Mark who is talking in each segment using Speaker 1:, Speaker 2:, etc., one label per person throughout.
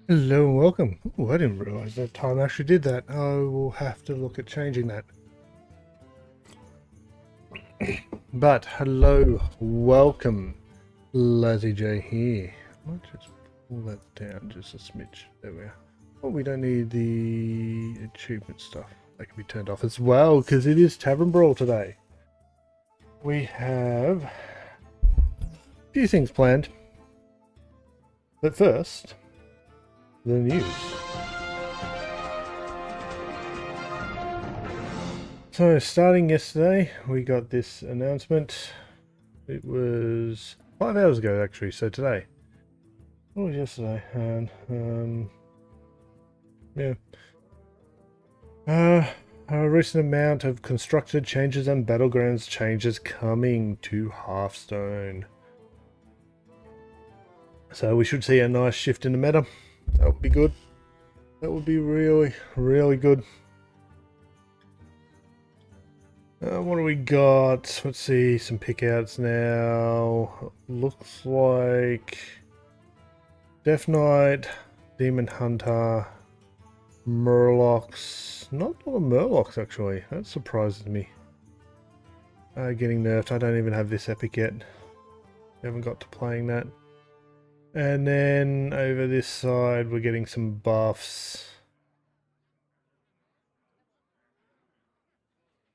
Speaker 1: Hello and welcome. Oh, I didn't realise that time actually did that. I will have to look at changing that. But hello, welcome. Lazzy J here. I might just pull that down just a smidge. There we are. Oh, we don't need the achievement stuff. That can be turned off as well because it is Tavern Brawl today. We have a few things planned. But first, the news. So starting yesterday, we got this announcement. It was 5 hours ago actually, so today. What was yesterday? And yeah. A recent amount of constructed changes and battlegrounds changes coming to Hearthstone. So we should see a nice shift in the meta. That would be good. That would be really, really good. What do we got? Let's see, some pickouts now. Looks like Death Knight, Demon Hunter, Murlocs. Not a lot of Murlocs actually. That surprises me. Getting nerfed. I don't even have this epic yet. Haven't got to playing that. And then over this side we're getting some buffs.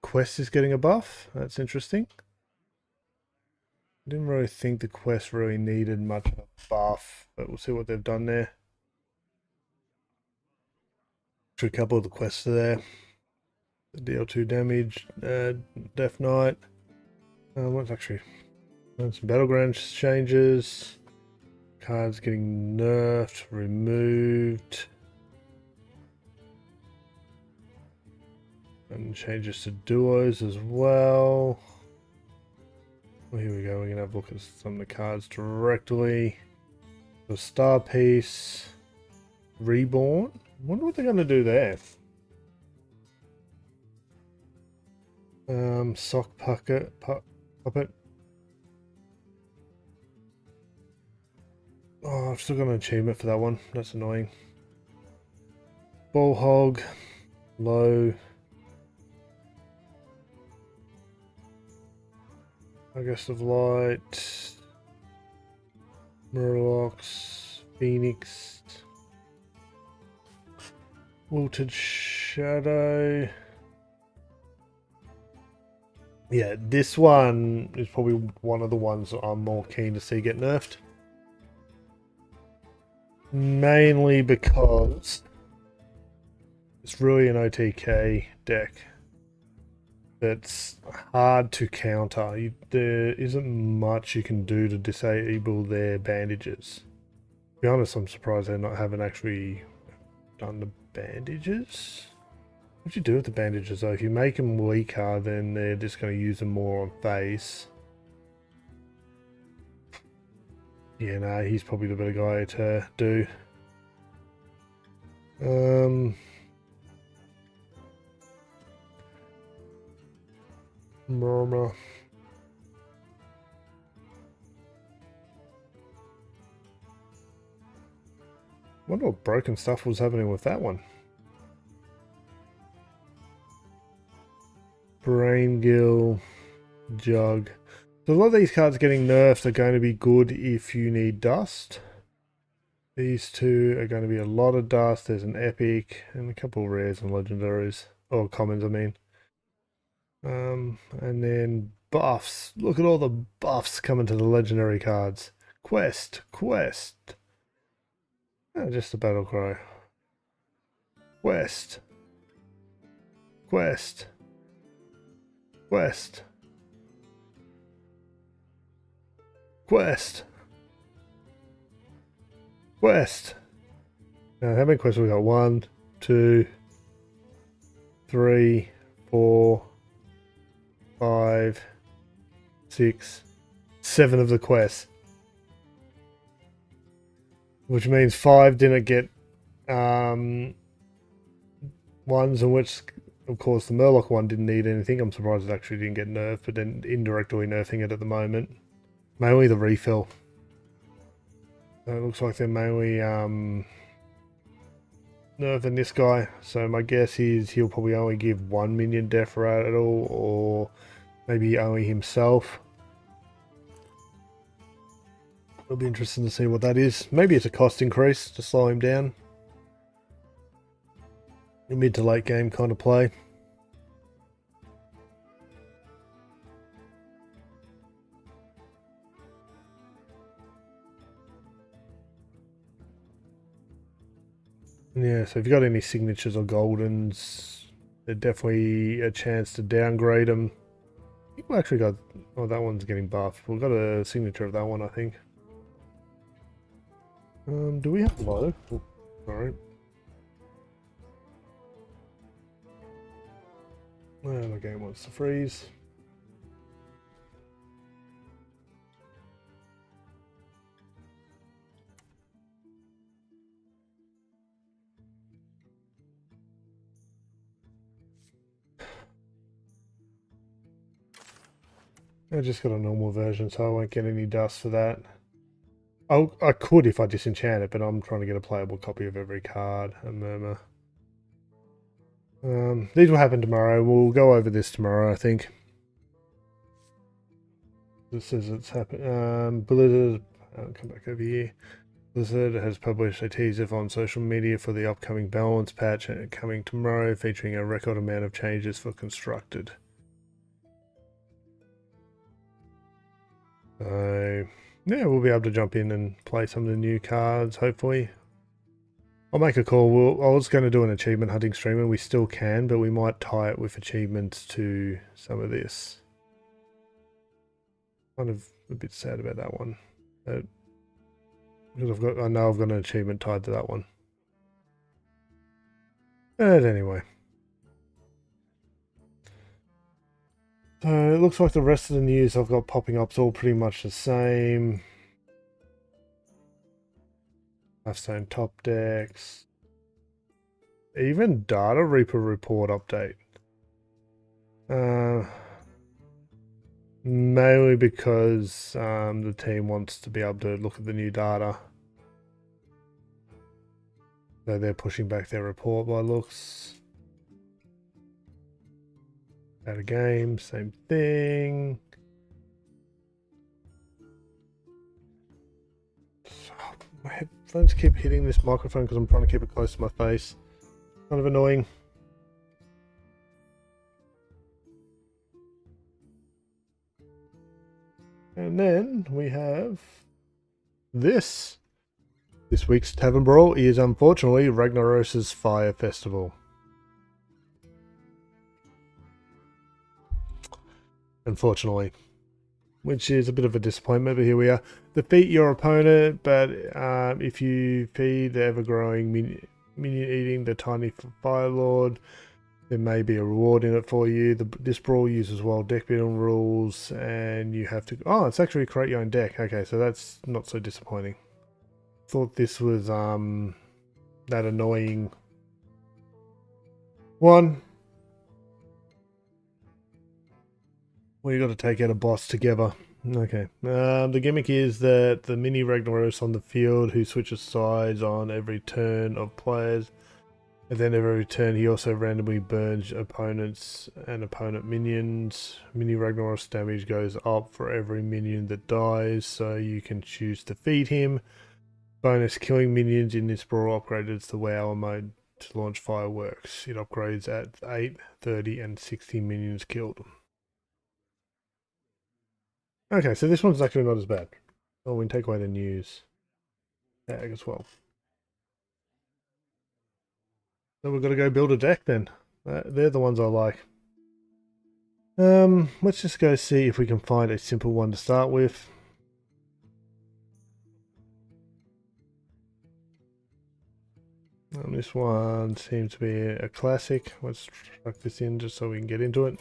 Speaker 1: Quest is getting a buff. That's interesting. Didn't really think the quest really needed much of a buff, but we'll see what they've done there. A couple of the quests are there. The deal 2 damage, Death Knight. What's actually some battleground changes. Cards getting nerfed, removed. And changes to duos as well. Well, here we go. We're gonna have a look at some of the cards directly. The Star Piece, Reborn. Wonder what they're gonna do there. Sock Puppet. Oh, I've still got an achievement for that one. That's annoying. Ball Hog, Low. August of Light, Murlocs, Phoenix, Wilted Shadow. Yeah, this one is probably one of the ones that I'm more keen to see get nerfed. Mainly because it's really an OTK deck that's hard to counter. There isn't much you can do to disable their bandages. To be honest, I'm surprised they haven't actually done the bandages. What do you do with the bandages though? If you make them weaker, then they're just going to use them more on face. Yeah, no, he's probably the better guy to do. Murmur. Wonder what broken stuff was happening with that one. Brain Gill, Jug. So a lot of these cards getting nerfed are going to be good if you need dust. These two are going to be a lot of dust. There's an epic and a couple of rares and legendaries. Or commons, I mean. And then buffs. Look at all the buffs coming to the legendary cards. Quest. Oh, just a battle cry. Quest. Quest. Now, how many quests we got? 1, 2, 3, 4, 5, 6, 7 of the quests. Which means 5 didn't get ones in which, of course, the Murloc one didn't need anything. I'm surprised it actually didn't get nerfed, but then indirectly nerfing it at the moment. Mainly the refill. So it looks like they're mainly nerfing this guy, so my guess is he'll probably only give one minion death rattle, or maybe only himself. It'll be interesting to see what that is. Maybe it's a cost increase to slow him down. A mid to late game kind of play. Yeah, so if you've got any signatures or goldens, there's definitely a chance to downgrade them. We actually got... Oh, that one's getting buffed. We've got a signature of that one, I think. Do we have low? Oh, sorry. My game wants to freeze. I just got a normal version, so I won't get any dust for that. I could if I disenchant it, but I'm trying to get a playable copy of every card. A murmur. These will happen tomorrow. We'll go over this tomorrow, I think. This says it's happened. Blizzard, I'll come back over here. Blizzard has published a teaser on social media for the upcoming balance patch coming tomorrow, featuring a record amount of changes for constructed. So, yeah, we'll be able to jump in and play some of the new cards, hopefully. I'll make a call. I was going to do an achievement hunting stream, and we still can, but we might tie it with achievements to some of this. Kind of a bit sad about that one. Because I know I've got an achievement tied to that one. But anyway. So it looks like the rest of the news I've got popping up is all pretty much the same. Hearthstone top decks. Even Data Reaper report update. Mainly because the team wants to be able to look at the new data. So they're pushing back their report by looks. Out of game, same thing. My headphones keep hitting this microphone because I'm trying to keep it close to my face. Kind of annoying. And then we have this. This week's Tavern Brawl is unfortunately Ragnaros Fire Festival. Unfortunately. Which is a bit of a disappointment, but here we are. Defeat your opponent, but if you feed the ever-growing minion-eating the tiny Fire Lord, there may be a reward in it for you. This brawl uses wild deck building rules, and you have to... Oh, it's actually create your own deck. Okay, so that's not so disappointing. Thought this was that annoying one. Well, you got to take out a boss together. Okay. The gimmick is that the mini Ragnaros on the field who switches sides on every turn of players. And then every turn he also randomly burns opponents and opponent minions. Mini Ragnaros damage goes up for every minion that dies, so you can choose to feed him. Bonus, killing minions in this brawl upgraded to WoW mode to launch fireworks. It upgrades at 8, 30 and 60 minions killed. Okay, so this one's actually not as bad. Oh, we can take away the news tag as well. So we've got to go build a deck then. They're the ones I like. Let's just go see if we can find a simple one to start with. This one seems to be a classic. Let's chuck this in just so we can get into it.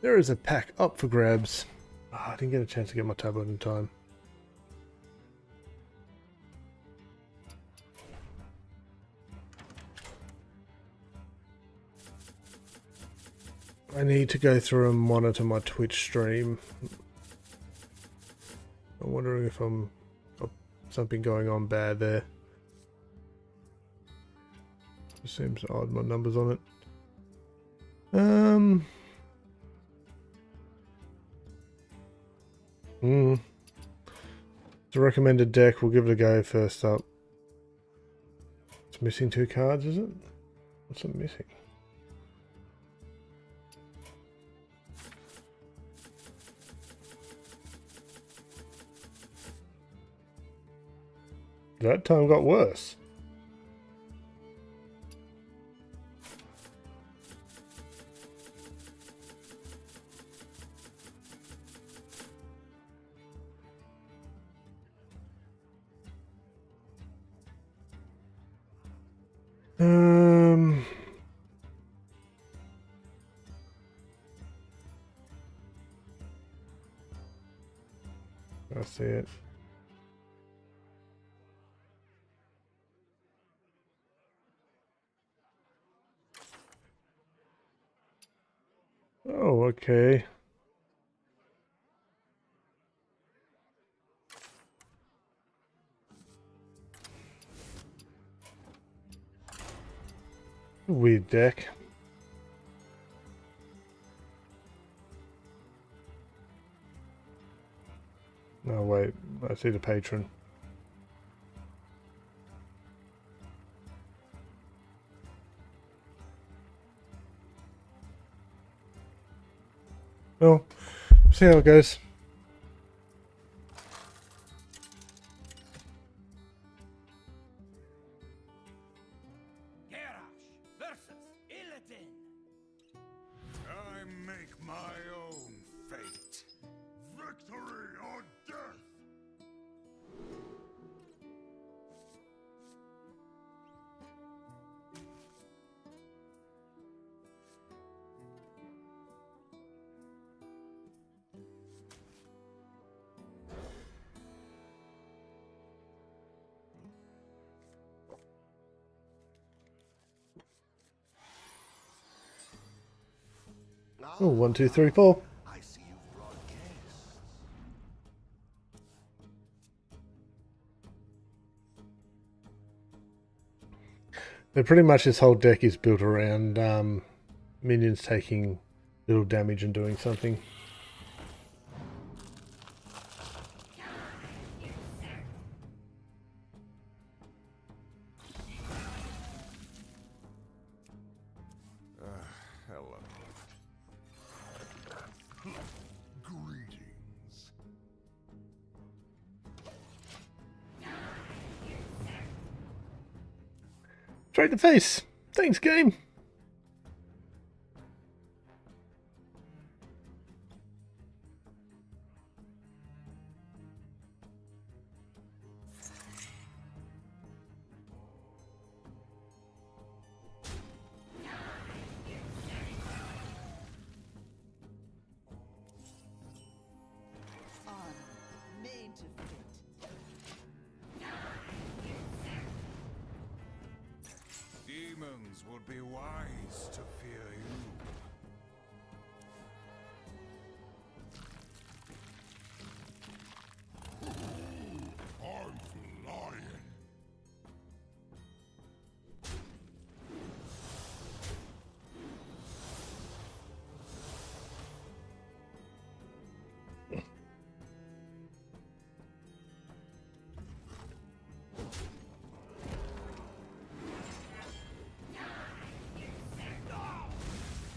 Speaker 1: There is a pack up for grabs. Oh, I didn't get a chance to get my tablet in time. I need to go through and monitor my Twitch stream. I'm wondering if I'm got something going on bad there. It seems odd, my numbers on it. It's a recommended deck. We'll give it a go first up. It's missing 2 cards, is it? What's it missing? That time got worse. I see it. Oh, okay. Weird deck. Oh wait, I see the patron. Well, see how it goes.
Speaker 2: I make my own fate. Victory or death.
Speaker 1: Oh, 1, 2, 3, 4.
Speaker 2: I see you've brought guests.
Speaker 1: But pretty much this whole deck is built around minions taking little damage and doing something.
Speaker 2: Hello. Greetings.
Speaker 1: Straight to face. Thanks, game.
Speaker 2: Demons would be wise to fear you. I'm flying.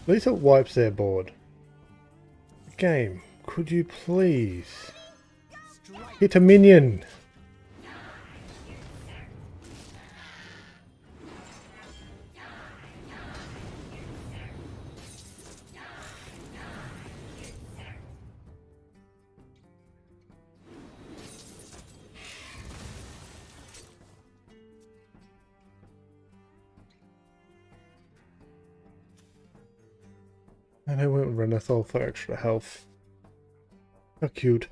Speaker 1: At least it wipes their board. Game, could you please hit a minion? And I went with Renathol for extra health. How cute.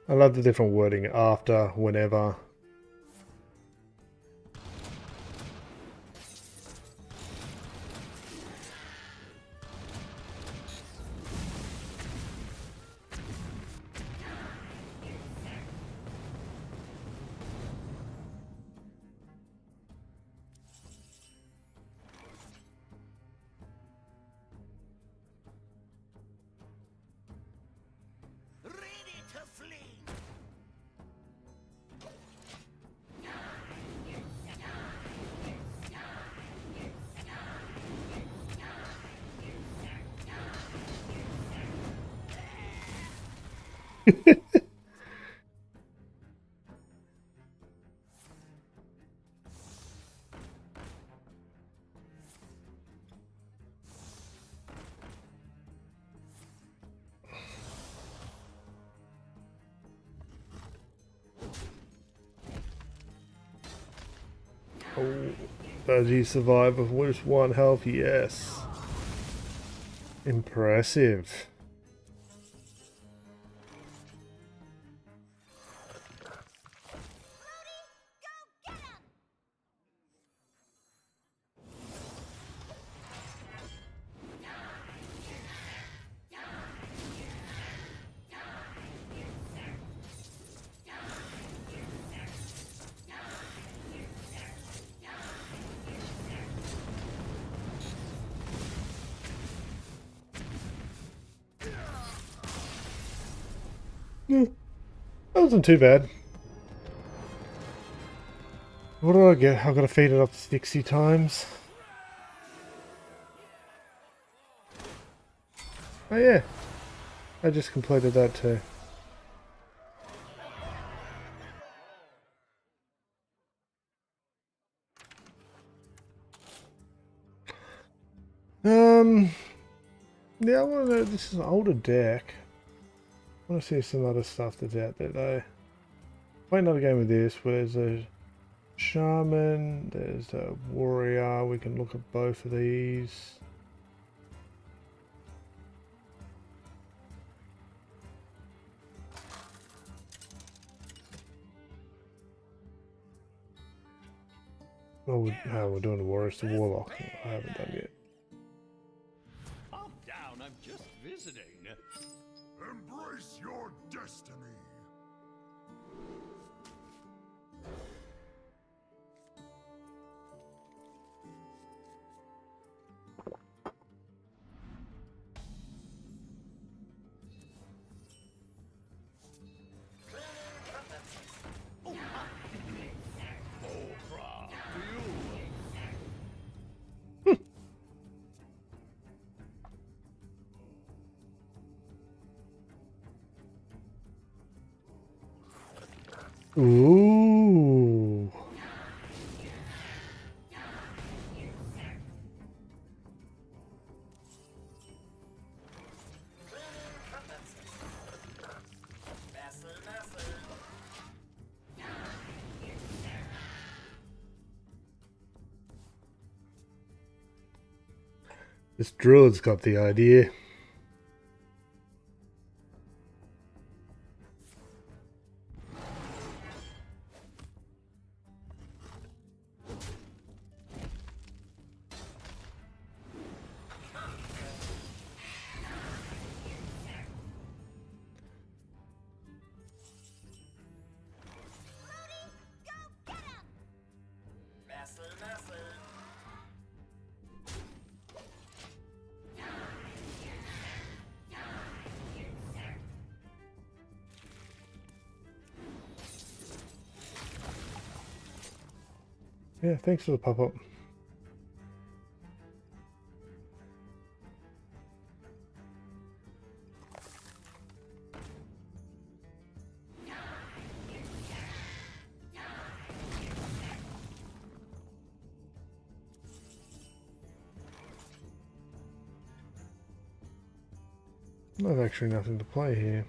Speaker 1: I love the different wording after, whenever.
Speaker 2: Ready to flee.
Speaker 1: Oh, does he survive with just one health? Yes. Impressive. That wasn't too bad. What do I get? I've got to feed it up 60 times. Oh yeah, I just completed that too. Yeah, I want to know, this is an older deck. I want to see some other stuff that's out there though. Play another game with this where there's a shaman, there's a warrior, we can look at both of these. Oh, no, we're doing the warriors, the warlock. I haven't done yet.
Speaker 3: Calm down, I'm just visiting.
Speaker 2: Embrace your destiny.
Speaker 1: Ooh. This druid's got the idea. Yeah, thanks for the pop-up. There's actually nothing to play here.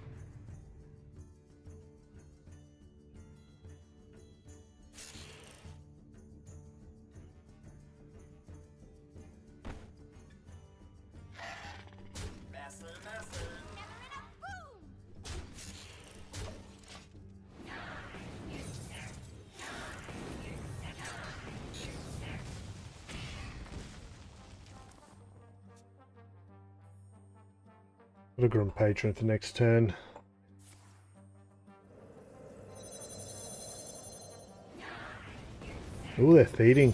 Speaker 1: Put a Grim Patron for next turn. Oh, they're feeding.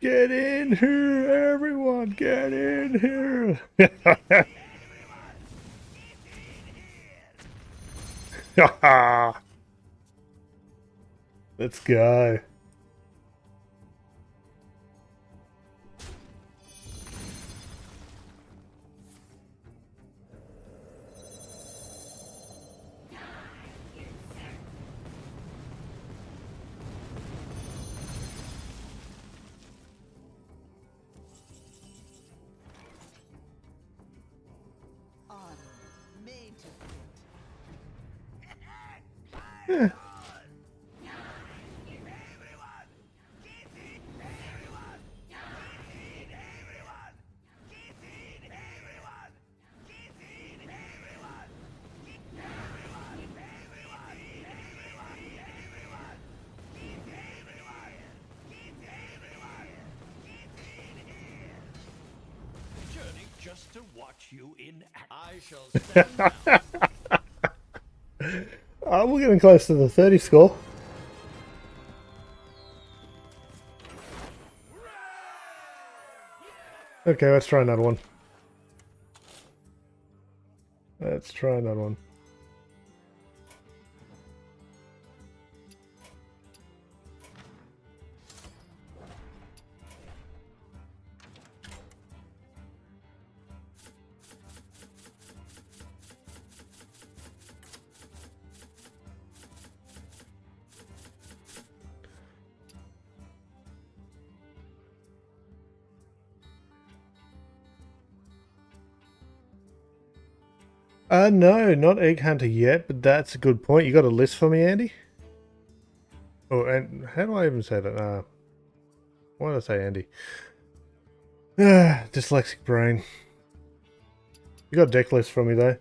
Speaker 1: Get in here, everyone! Get in here! Let's go. Yeah.
Speaker 3: Journey just to watch you in action. I shall stand down.
Speaker 1: We're getting close to the 30 score. Okay, let's try another one. Let's try another one. No, not Egg Hunter yet, but that's a good point. You got a list for me, Andy? Oh, and how do I even say that? Why did I say Andy? Dyslexic brain. You got a deck list for me, though.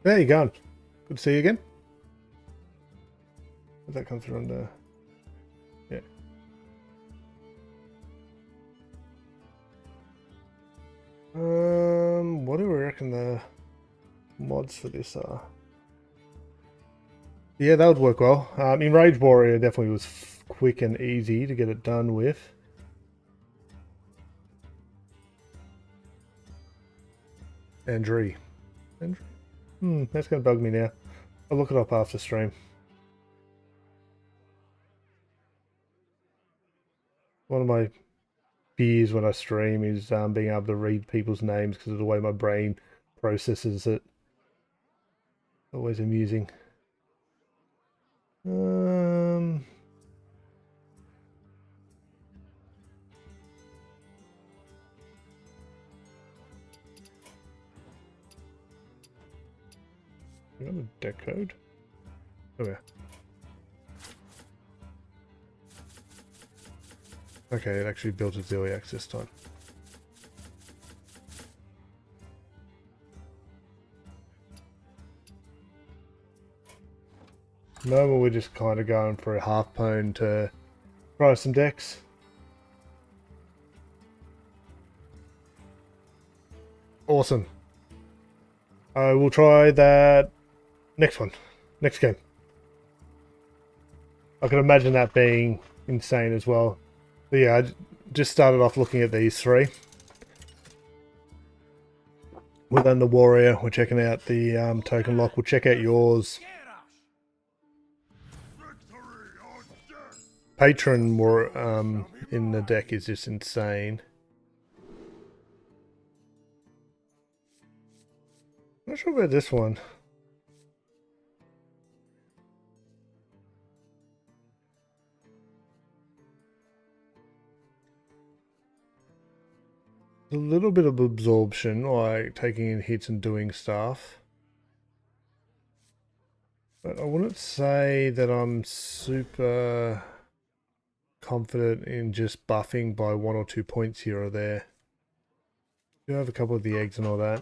Speaker 1: There you go. Good to see you again. Does that come through under... Yeah. What do we reckon the mods for this are? Yeah, that would work well. Enraged Warrior definitely was quick and easy to get it done with. Andrew. That's going to bug me now. I'll look it up after stream. One of my fears when I stream is being able to read people's names because of the way my brain processes it. Always amusing. You got a deck code? Oh yeah. Okay, it actually built its early access time. No, we're just kind of going for a half pwn to try some decks. Awesome. I will try that next one. Next game. I can imagine that being insane as well. But yeah, I just started off looking at these three. Within the Warrior, we're checking out the token lock. We'll check out yours. Patron in the deck is just insane. Not sure about this one. A little bit of absorption, like taking in hits and doing stuff. But I wouldn't say that I'm super confident in just buffing by 1 or 2 points here or there. Do have a couple of the eggs and all that.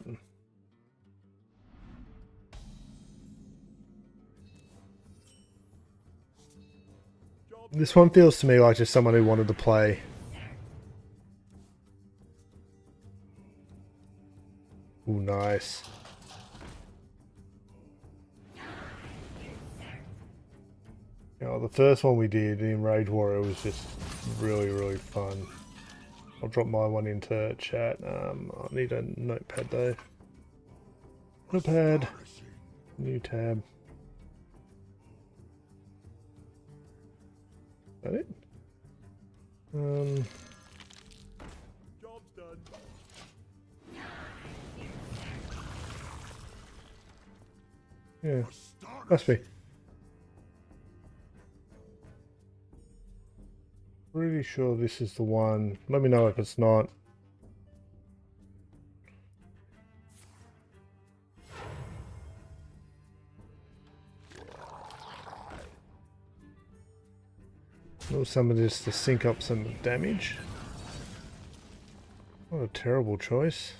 Speaker 1: This one feels to me like just someone who wanted to play. Ooh, nice. The first one we did in Rage Warrior was just really, really fun. I'll drop my one into chat. I need a notepad though. Notepad. New tab. Is that it?
Speaker 2: Job's done.
Speaker 1: Yeah, must be. Pretty sure this is the one. Let me know if it's not. Little some of this to sync up some damage. What a terrible choice.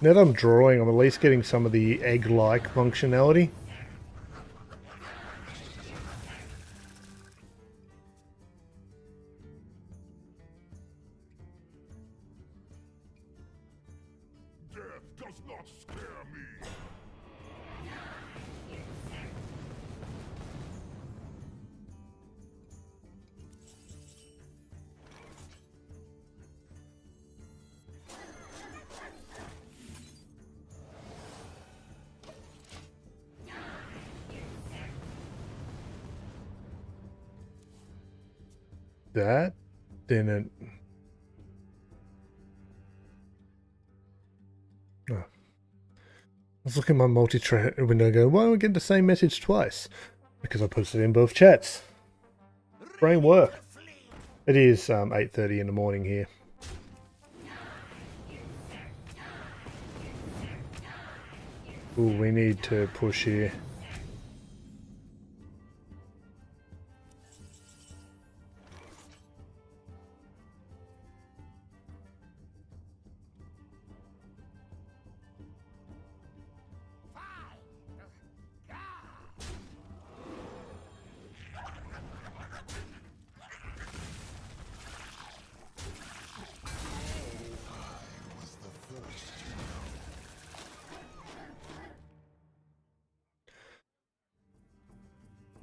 Speaker 1: Now that I'm drawing, I'm at least getting some of the egg-like functionality.
Speaker 2: Death does not scare me.
Speaker 1: That didn't... Oh. I was looking at my multi-thread window going, why am I getting the same message twice? Because I posted it in both chats. Brain work. It is 8:30 in the morning here. Ooh, we need to push here.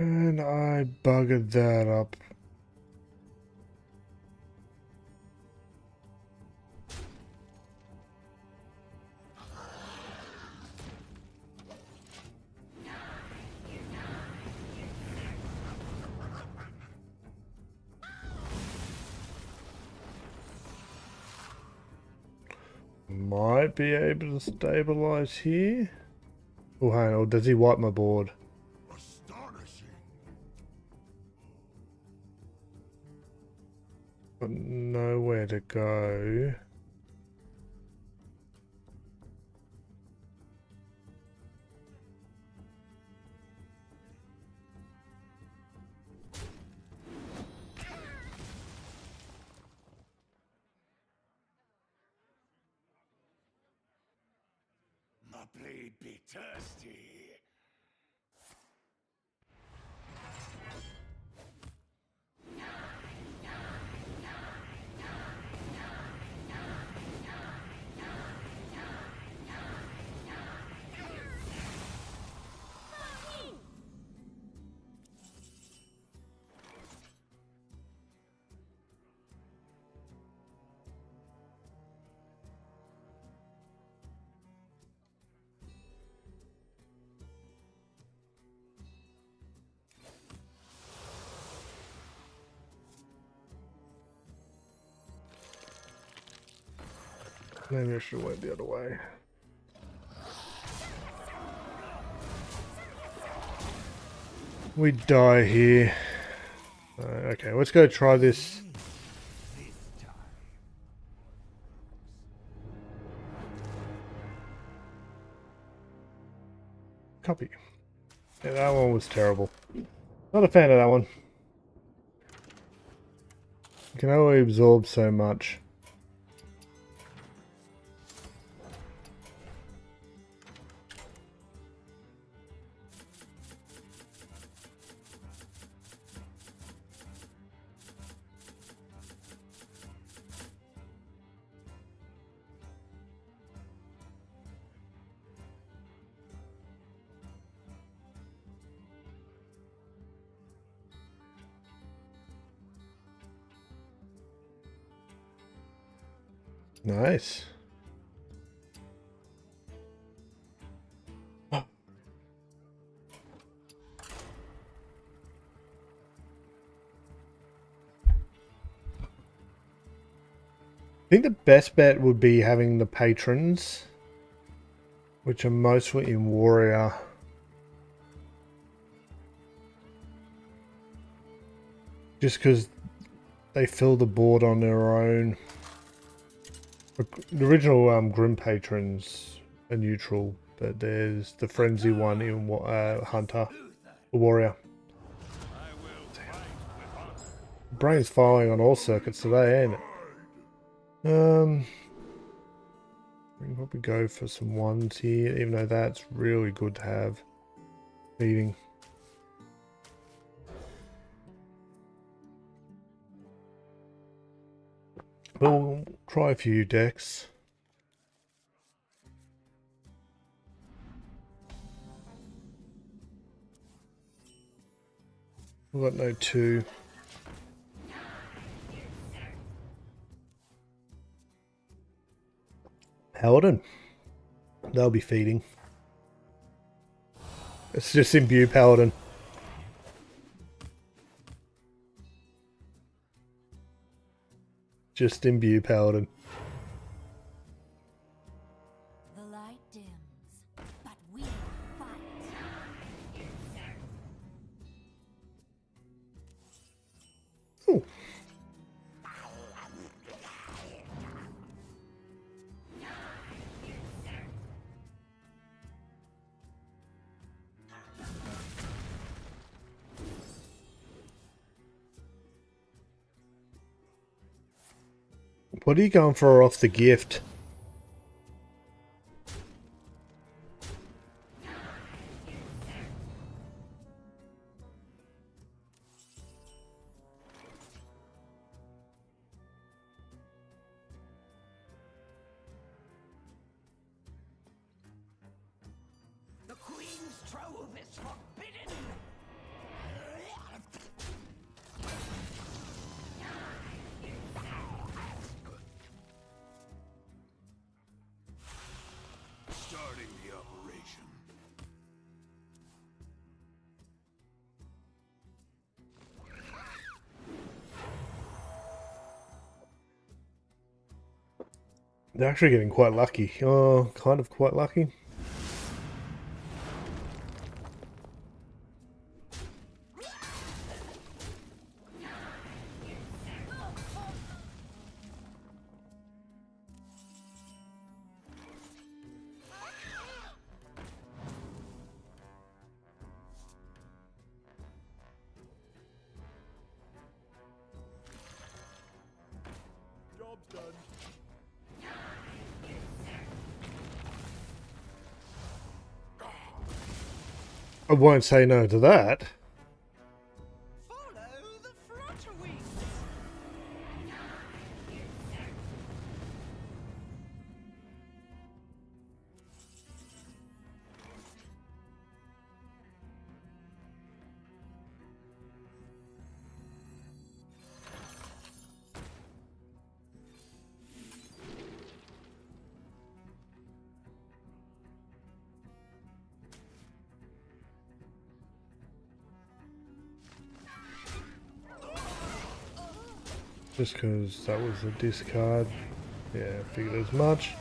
Speaker 1: And I buggered that up. Might be able to stabilize here. Oh, hang on. Does he wipe my board?
Speaker 2: Astonishing.
Speaker 1: Got nowhere to go.
Speaker 3: My blade be thirsty.
Speaker 1: Maybe I should have went the other way. We die here. Okay, let's go try this. Copy. Yeah, that one was terrible. Not a fan of that one. You can only absorb so much. Nice. I think the best bet would be having the patrons, which are mostly in warrior. Just because they fill the board on their own. The original Grim patrons are neutral, but there's the frenzy one in Hunter, the warrior. Brain's firing on all circuits today, ain't it? We can probably go for some ones here, even though that's really good to have. Eating. We'll try a few decks. We've got no 2. Paladin. They'll be feeding. It's just imbue Paladin. Just imbue Paladin.
Speaker 4: The light dims, but we fight.
Speaker 1: Ooh. What are you going for off the gift?
Speaker 3: The Queen's trove is forbidden.
Speaker 2: Starting the operation.
Speaker 1: They're actually getting quite lucky. Oh, kind of quite lucky.
Speaker 2: Job's done.
Speaker 1: I won't say no to that.
Speaker 3: Follow the flutterwings.
Speaker 1: Just because that was a discard. Yeah, figured as much.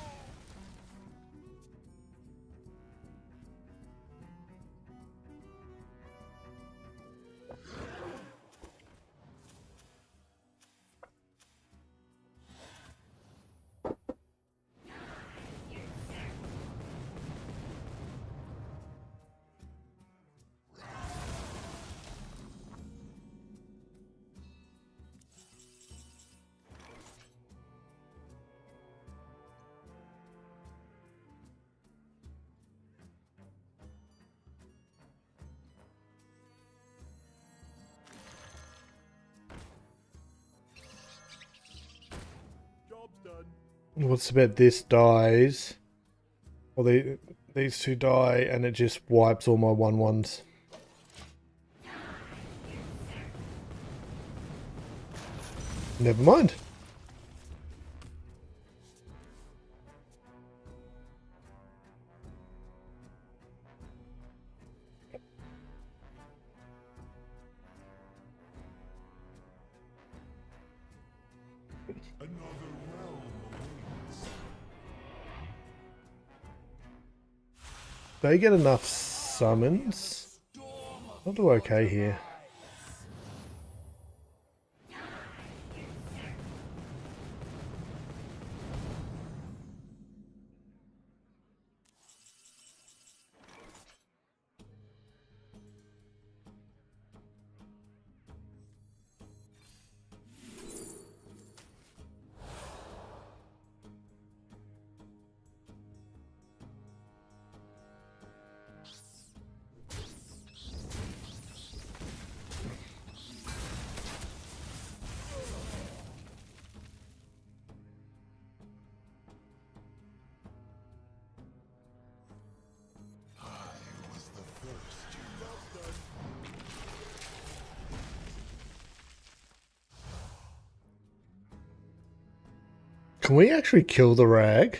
Speaker 1: What's about this dies? Or these two die and it just wipes all my 1/1s. Never mind.
Speaker 2: Another realm awaits.
Speaker 1: They get enough summons. I'll do okay here. Can we actually kill the rag?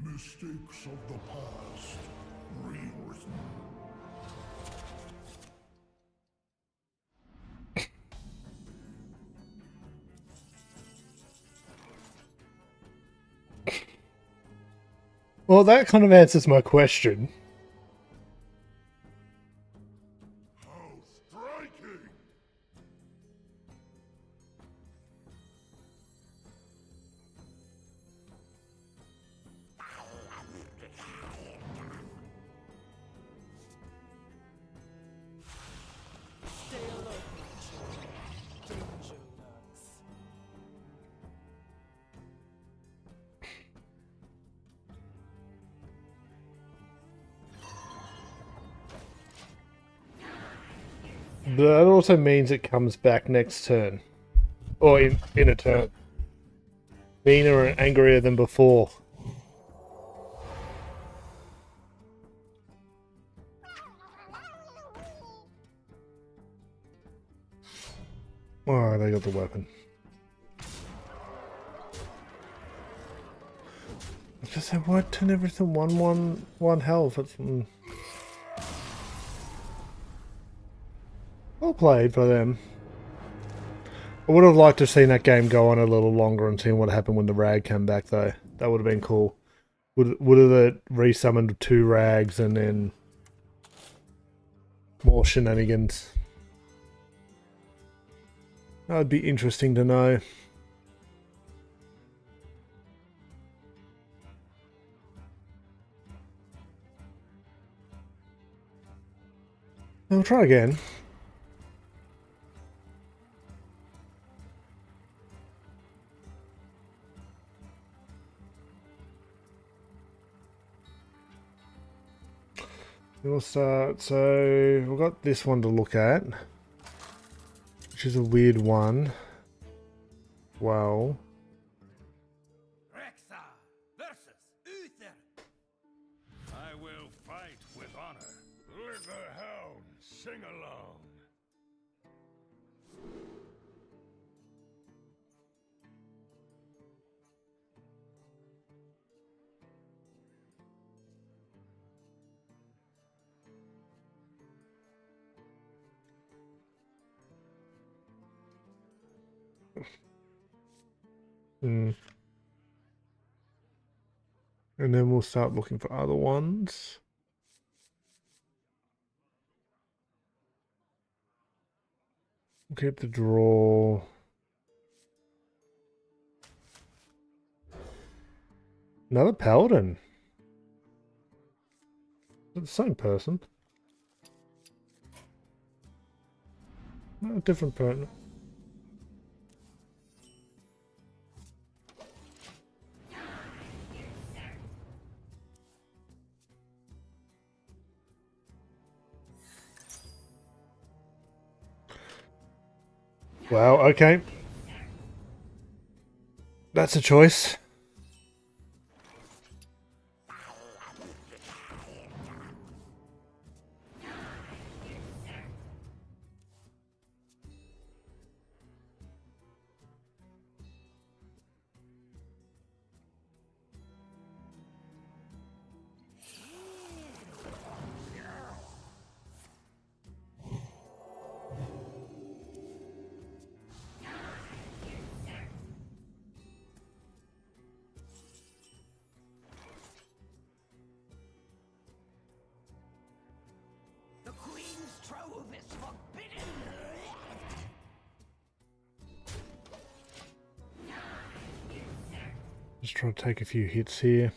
Speaker 2: Mistakes of the past rewritten.
Speaker 1: Well, that kind of answers my question.
Speaker 2: How striking!
Speaker 5: Stay alert, my children. Danger lurks.
Speaker 1: That also means it comes back next turn. Or in a turn. Meaner and angrier than before. Oh, they got the weapon. I just said, why turn everything 1/1 health? It's, well played by them. I would have liked to have seen that game go on a little longer and seen what happened when the rag came back, though. That would have been cool. Would have resummoned 2 rags and then more shenanigans. That would be interesting to know. I'll try again. We'll start. So we've got this one to look at, which is a weird one. Well,
Speaker 3: Rexa versus Uther.
Speaker 2: I will fight with honor. Let the hound sing along.
Speaker 1: and then we'll start looking for other ones. We'll keep the draw. Another paladin. Is it the same person? No, a different person. Well, okay. That's a choice.
Speaker 3: The Queen's trove is forbidden.
Speaker 1: Just try to take a few hits here.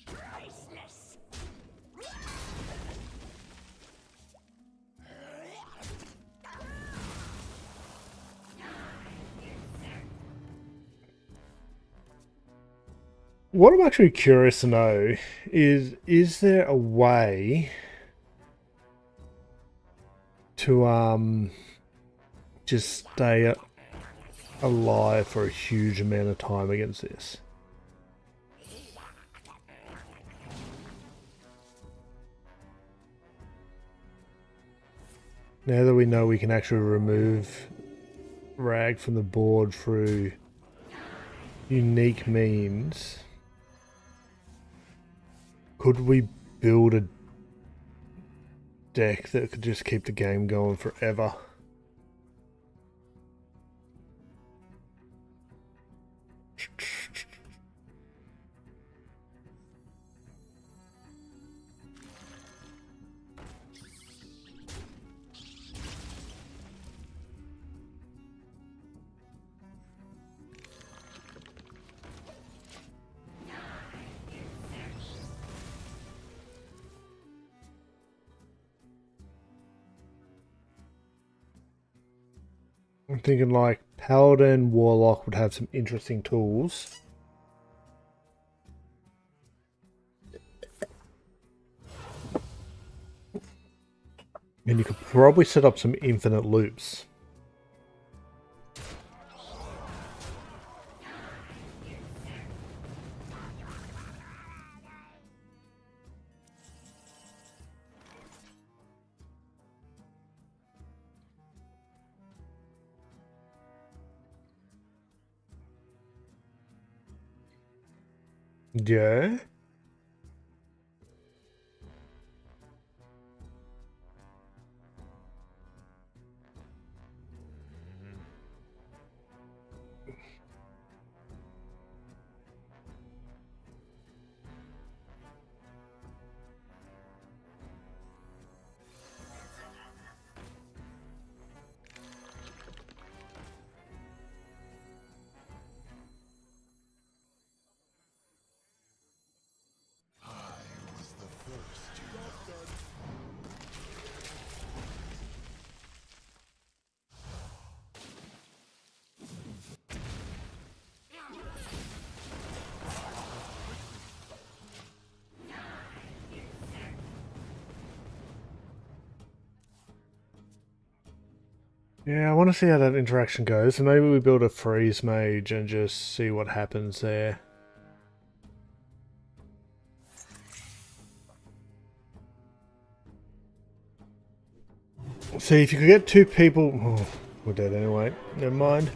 Speaker 3: Priceless.
Speaker 1: What I'm actually curious to know is there a way to just stay alive for a huge amount of time against this? Now that we know we can actually remove Rag from the board through unique means, could we build a deck that could just keep the game going forever? I'm thinking like Paladin, Warlock would have some interesting tools. And you could probably set up some infinite loops. Yeah. Yeah, I want to see how that interaction goes. So maybe we build a freeze mage and just see what happens there. See, if you could get two people... Oh, we're dead anyway. Never mind.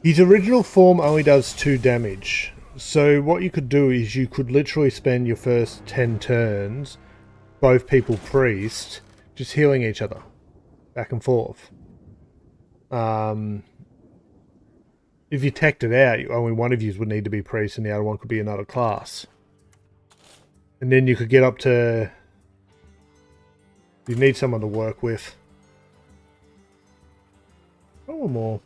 Speaker 1: His original form only does 2 damage. So what you could do is you could literally spend your first 10 turns, both people priest, just healing each other. Back and forth. if you teched it out, only one of you would need to be priest and the other one could be another class. And then you could get up to... You need someone to work with. Oh, more.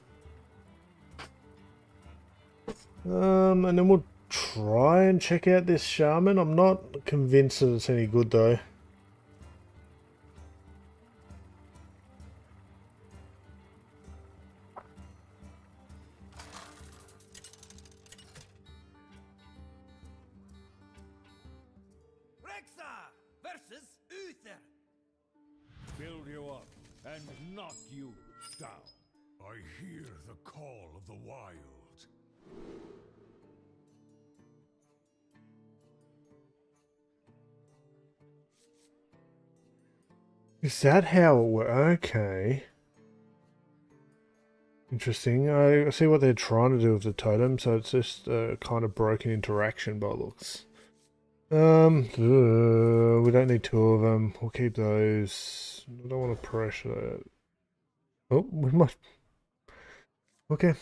Speaker 1: And then we'll try and check out this shaman. I'm not convinced that it's any good though.
Speaker 3: Versus Uther.
Speaker 2: Build you up and knock you down. I hear the call of the wild.
Speaker 1: Is that how it works? Okay. Interesting. I see what they're trying to do with the totem, so it's just a kind of broken interaction by looks. We don't need two of them. We'll keep those. I don't want to pressure that. Oh, we must. Okay.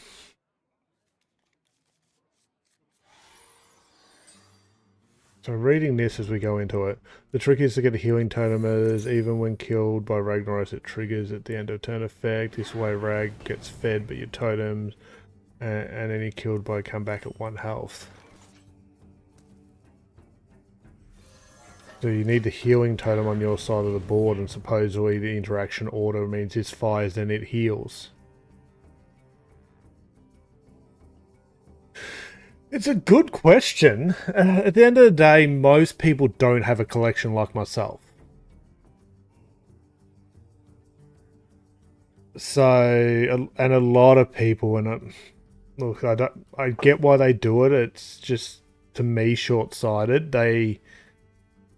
Speaker 1: So reading this as we go into it, the trick is to get a healing totem as even when killed by Ragnaros it triggers at the end of turn effect. This way Rag gets fed but your totems and any killed by come back at 1 health. So you need the healing totem on your side of the board and supposedly the interaction order means this fires then it heals. It's a good question. At the end of the day, most people don't have a collection like myself. So, and a lot of people, and look, I get why they do it. It's just, to me, short-sighted. They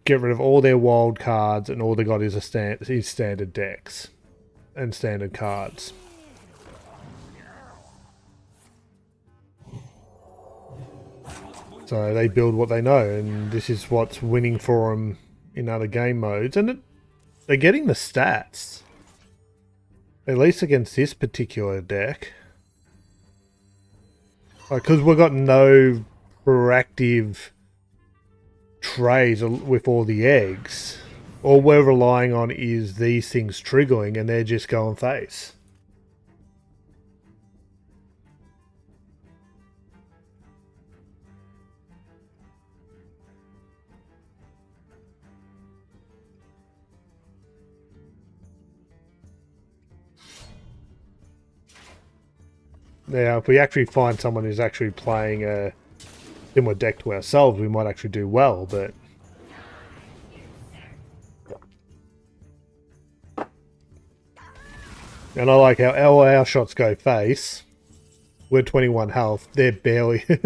Speaker 1: get rid of all their wild cards, and all they got is standard decks and standard cards. So they build what they know, and this is what's winning for them in other game modes. And they're getting the stats. At least against this particular deck. Because we've got no proactive trades with all the eggs. All we're relying on is these things triggering, and they're just going face. Now, if we actually find someone who's actually playing a similar deck to ourselves, we might actually do well, but... And I like how our shots go face. We're 21 health. They're barely... Look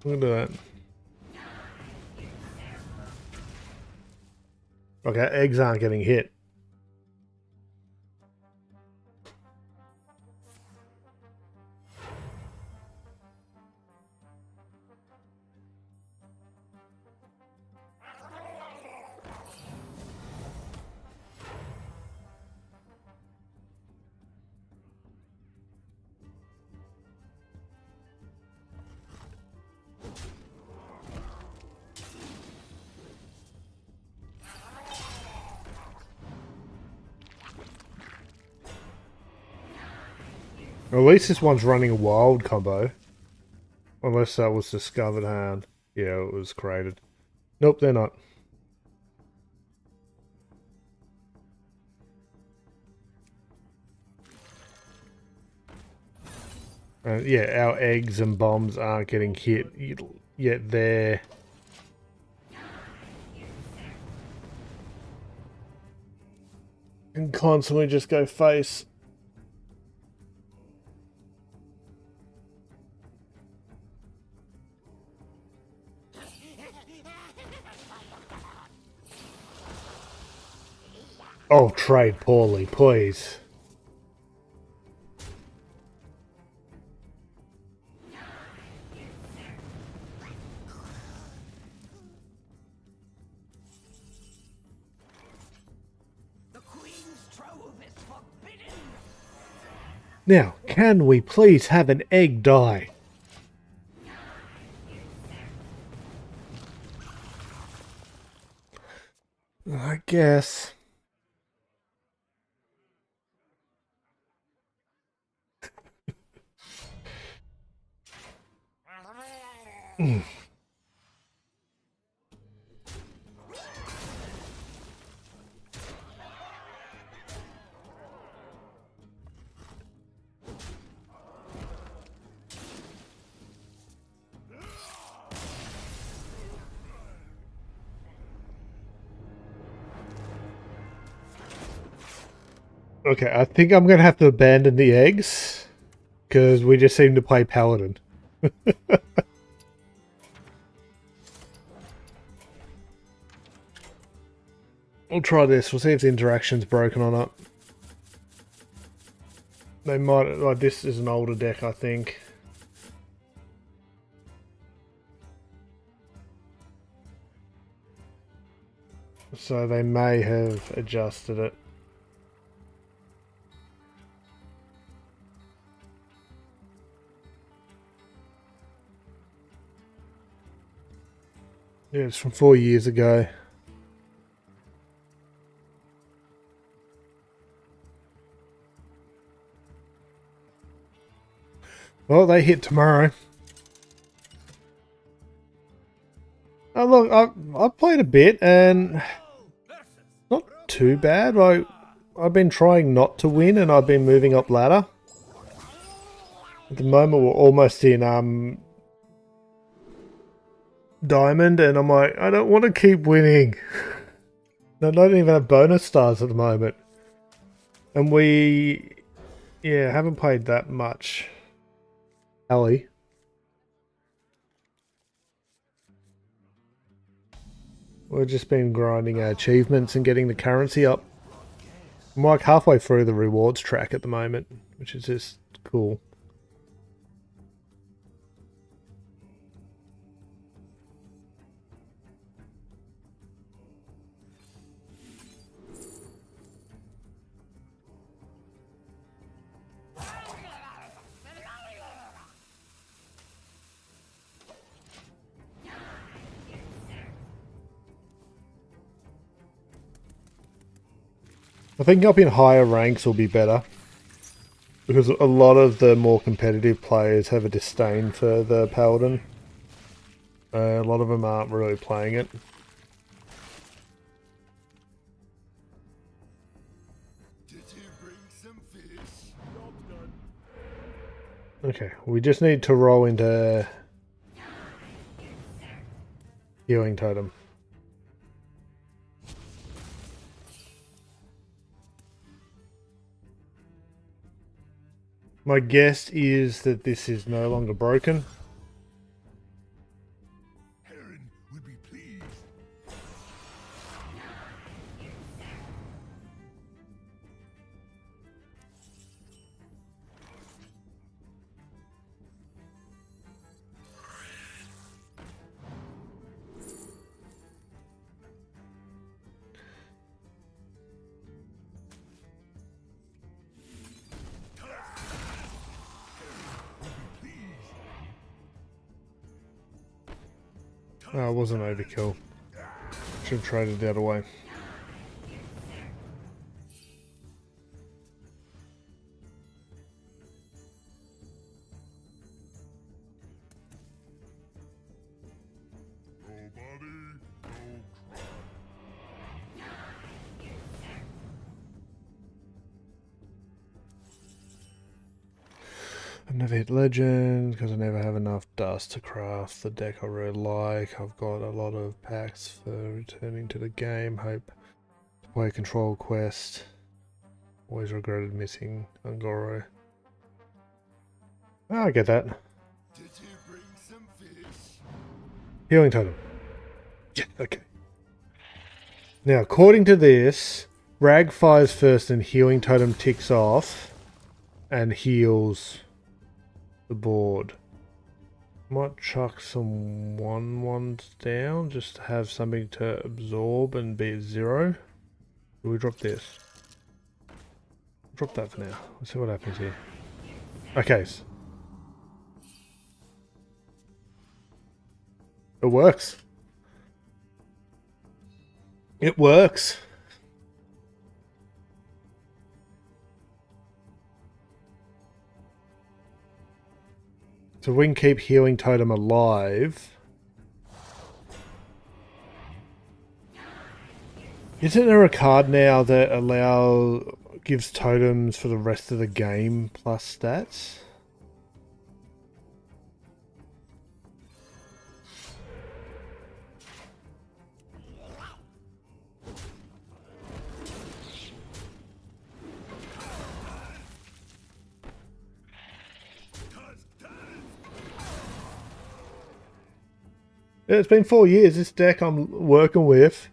Speaker 1: at that. Okay, eggs aren't getting hit. At least this one's running a wild combo. Unless that was discovered hand. Yeah, it was created. Nope, they're not. Yeah, our eggs and bombs aren't getting hit, yet they're... And constantly just go face. Oh, trade poorly, please. Now, can we please have an egg die? I guess. Okay, I think I'm going to have to abandon the eggs because we just seem to play Paladin. We'll try this. We'll see if the interaction's broken or not. They might... Like, this is an older deck, I think. So they may have adjusted it. Yeah, it's from 4 years ago. Well, they hit tomorrow. Oh, look, I've played a bit and not too bad. I've been trying not to win and I've been moving up ladder. At the moment, we're almost in Diamond, and I'm like, I don't want to keep winning. I don't even have bonus stars at the moment. And we, yeah, haven't played that much. Ellie. We've just been grinding our achievements and getting the currency up. I'm like halfway through the rewards track at the moment, which is just cool. I think up in higher ranks will be better, because a lot of the more competitive players have a disdain for the Paladin. A lot of them aren't really playing it.
Speaker 2: Did you bring some fish?
Speaker 1: Okay, we just need to roll into Healing Totem. My guess is that this is no longer broken.
Speaker 2: Heron would be pleased.
Speaker 1: Oh, it wasn't overkill. Should have traded the other way.
Speaker 2: Nobody, no crime.
Speaker 1: I've never hit Legend because I never have enough dust to craft the deck I really like. I've got a lot of packs for returning to the game. Hope to play Control Quest. Always regretted missing Angoro. Oh, I get that.
Speaker 2: Did you bring some fish?
Speaker 1: Healing Totem. Yeah, okay. Now, according to this, Rag fires first and Healing Totem ticks off and heals the board. Might chuck some 1/1s down just to have something to absorb and be at 0. Do we drop this? Drop that for now. Let's see what happens here. Okay. It works. It works. So we can keep Healing Totem alive. Isn't there a card now that gives totems for the rest of the game plus stats? It's been 4 years. This deck I'm working with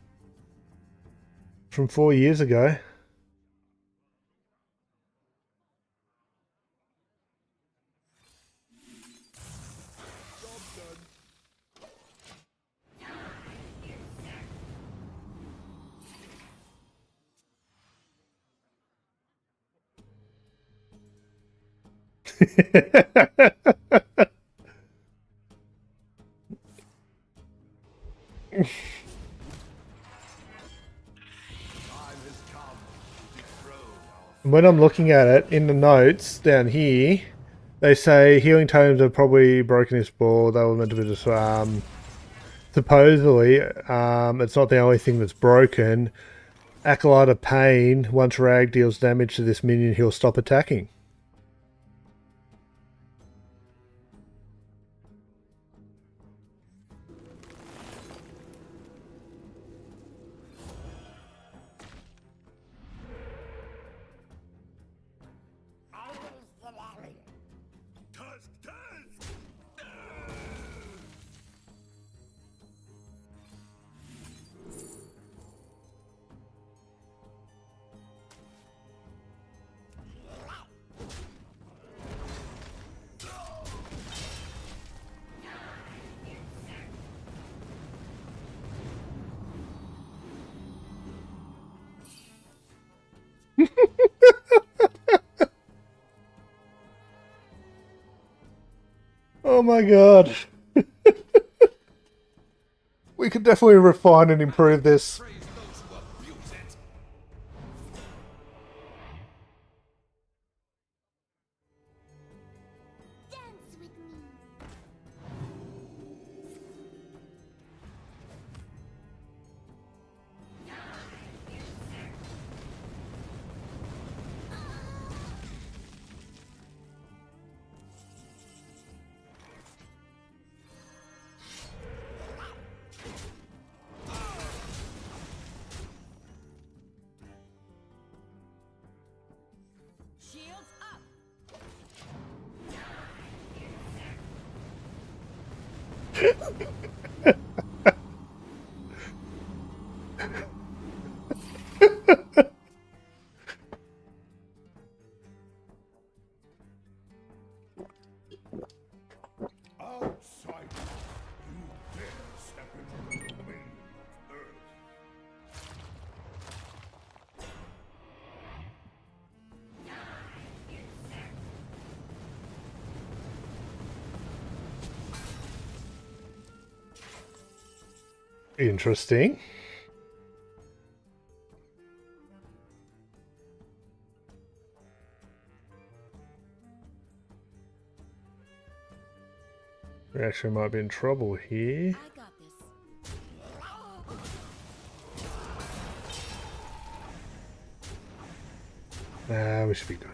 Speaker 1: from 4 years ago. When I'm looking at it in the notes down here, they say healing totems have probably broken his board. They were meant to be just supposedly. It's not the only thing that's broken. Acolyte of Pain. Once Rag deals damage to this minion, he'll stop attacking. Oh my god. We could definitely refine and improve this.
Speaker 4: Dance with me. Shields up.
Speaker 2: Outsider, you dare step into the domain of Earth.
Speaker 1: Interesting. We actually might be in trouble here.
Speaker 4: I got this.
Speaker 1: Nah, we should be good.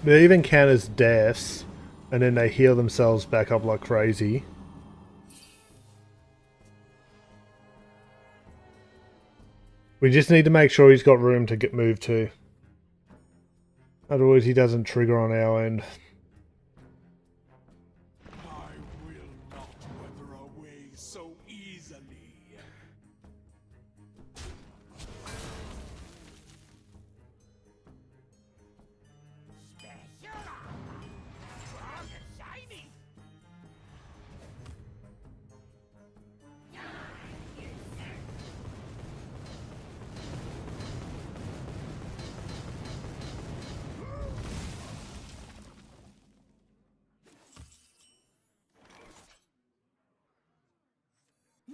Speaker 1: They even count as deaths, and then they heal themselves back up like crazy. We just need to make sure he's got room to get moved to. Otherwise he doesn't trigger on our end.
Speaker 2: I will not weather away so easily. Special, strong and shiny.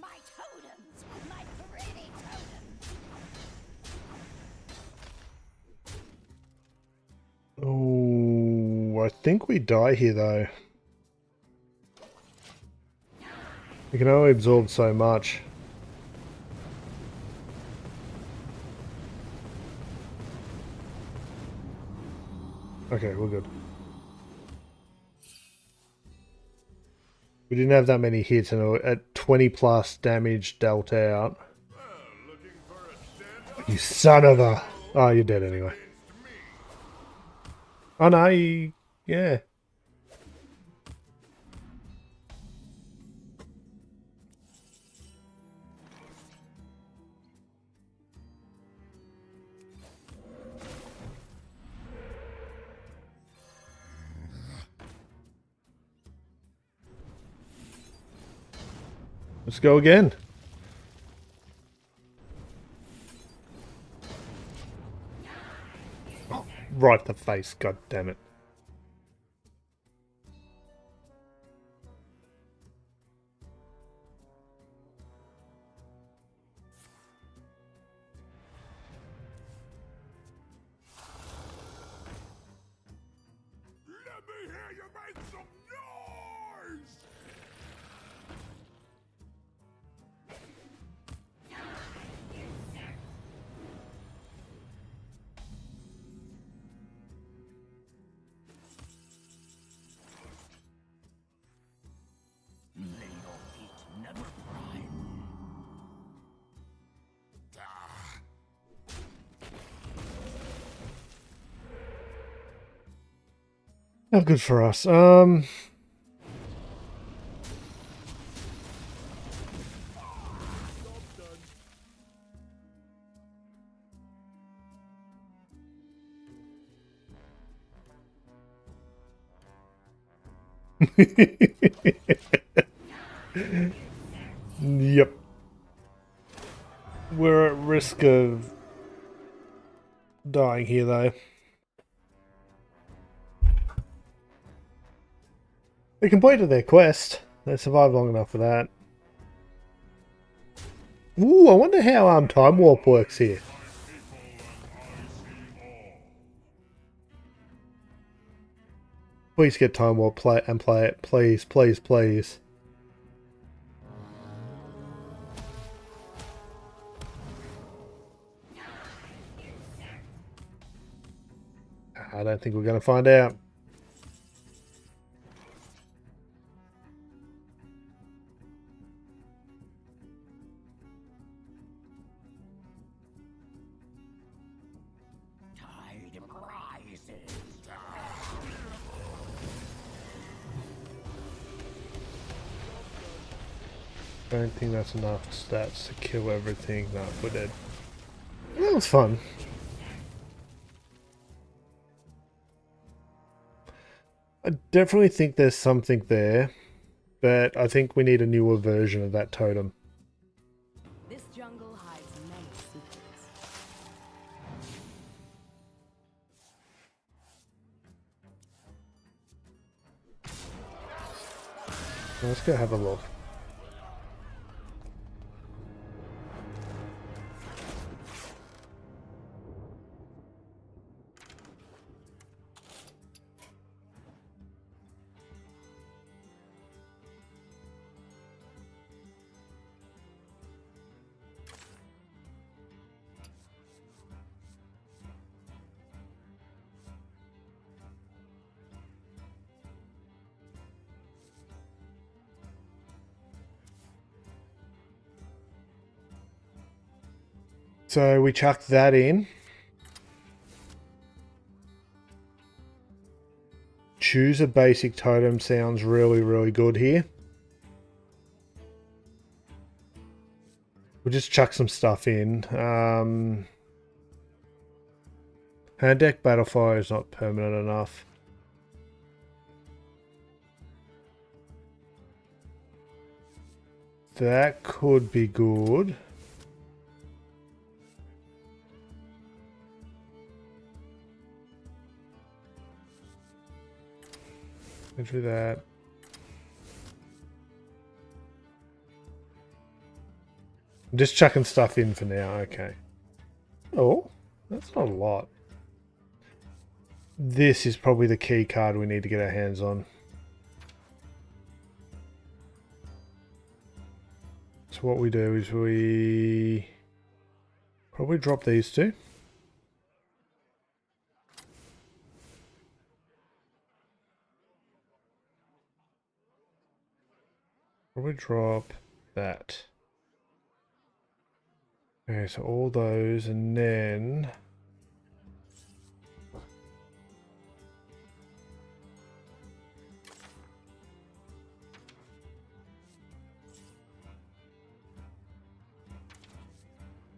Speaker 4: My totems! My pretty totems!
Speaker 1: Oh, I think we die here though. We can only absorb so much. Okay, we're good. We didn't have that many hits and at 20 plus damage dealt out. You son of a... Oh, you're dead anyway. Oh no, yeah. Let's go again. Oh, right in the face, god damn it.
Speaker 2: Let me hear you make some noise!
Speaker 3: May your feet never prime.
Speaker 1: Not good for us. Yep. We're at risk of dying here though. They completed their quest. They survived long enough for that. Ooh, I wonder how Time Warp works here. Please get Time Warp play it. Please, please, please. I don't think we're going to find out.
Speaker 3: Tide rises.
Speaker 1: I don't think that's enough stats to kill everything. No, we're dead. That was fun. I definitely think there's something there, but I think we need a newer version of that totem.
Speaker 5: This jungle hides many secrets.
Speaker 1: Let's go have a look. So we chucked that in. Choose a basic totem sounds really, really good here. We'll just chuck some stuff in. Hand deck Battlefire is not permanent enough. That could be good. Do that. I'm just chucking stuff in for now. Okay. Oh, that's not a lot. This is probably the key card we need to get our hands on. So what we do is we probably drop these two. Probably drop that. Okay, so all those, and then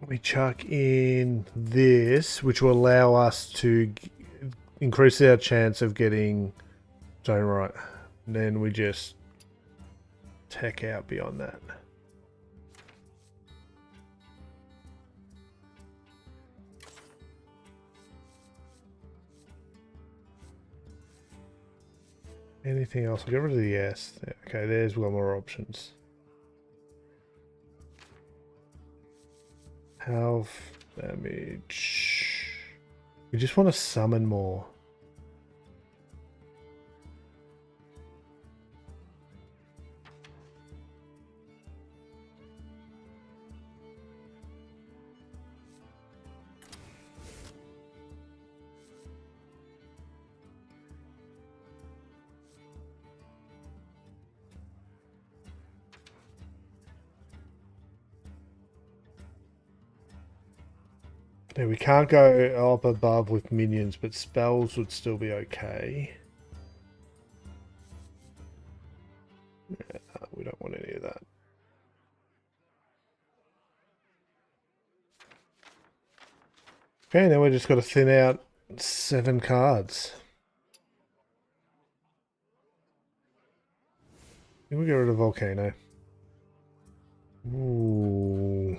Speaker 1: we chuck in this, which will allow us to increase our chance of getting stone right. And then we just tech out beyond that. Anything else? I'll get rid of the S. Okay, there's one more options. Health damage. We just want to summon more. Yeah, we can't go up above with minions, but spells would still be okay. Yeah, we don't want any of that. Okay, now we just got to thin out 7 cards. Can we get rid of Volcano? Ooh.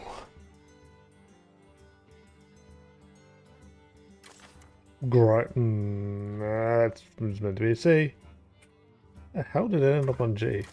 Speaker 1: Great. That's meant to be a C. The hell did it end up on G?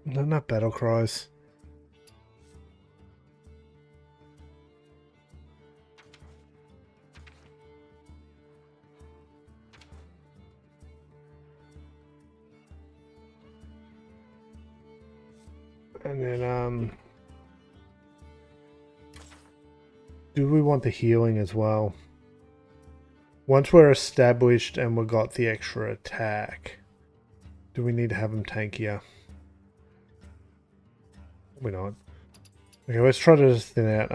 Speaker 1: No, not battle cries. And then, do we want the healing as well? Once we're established and we've got the extra attack, do we need to have them tankier? We're not. Okay, let's try to just thin out.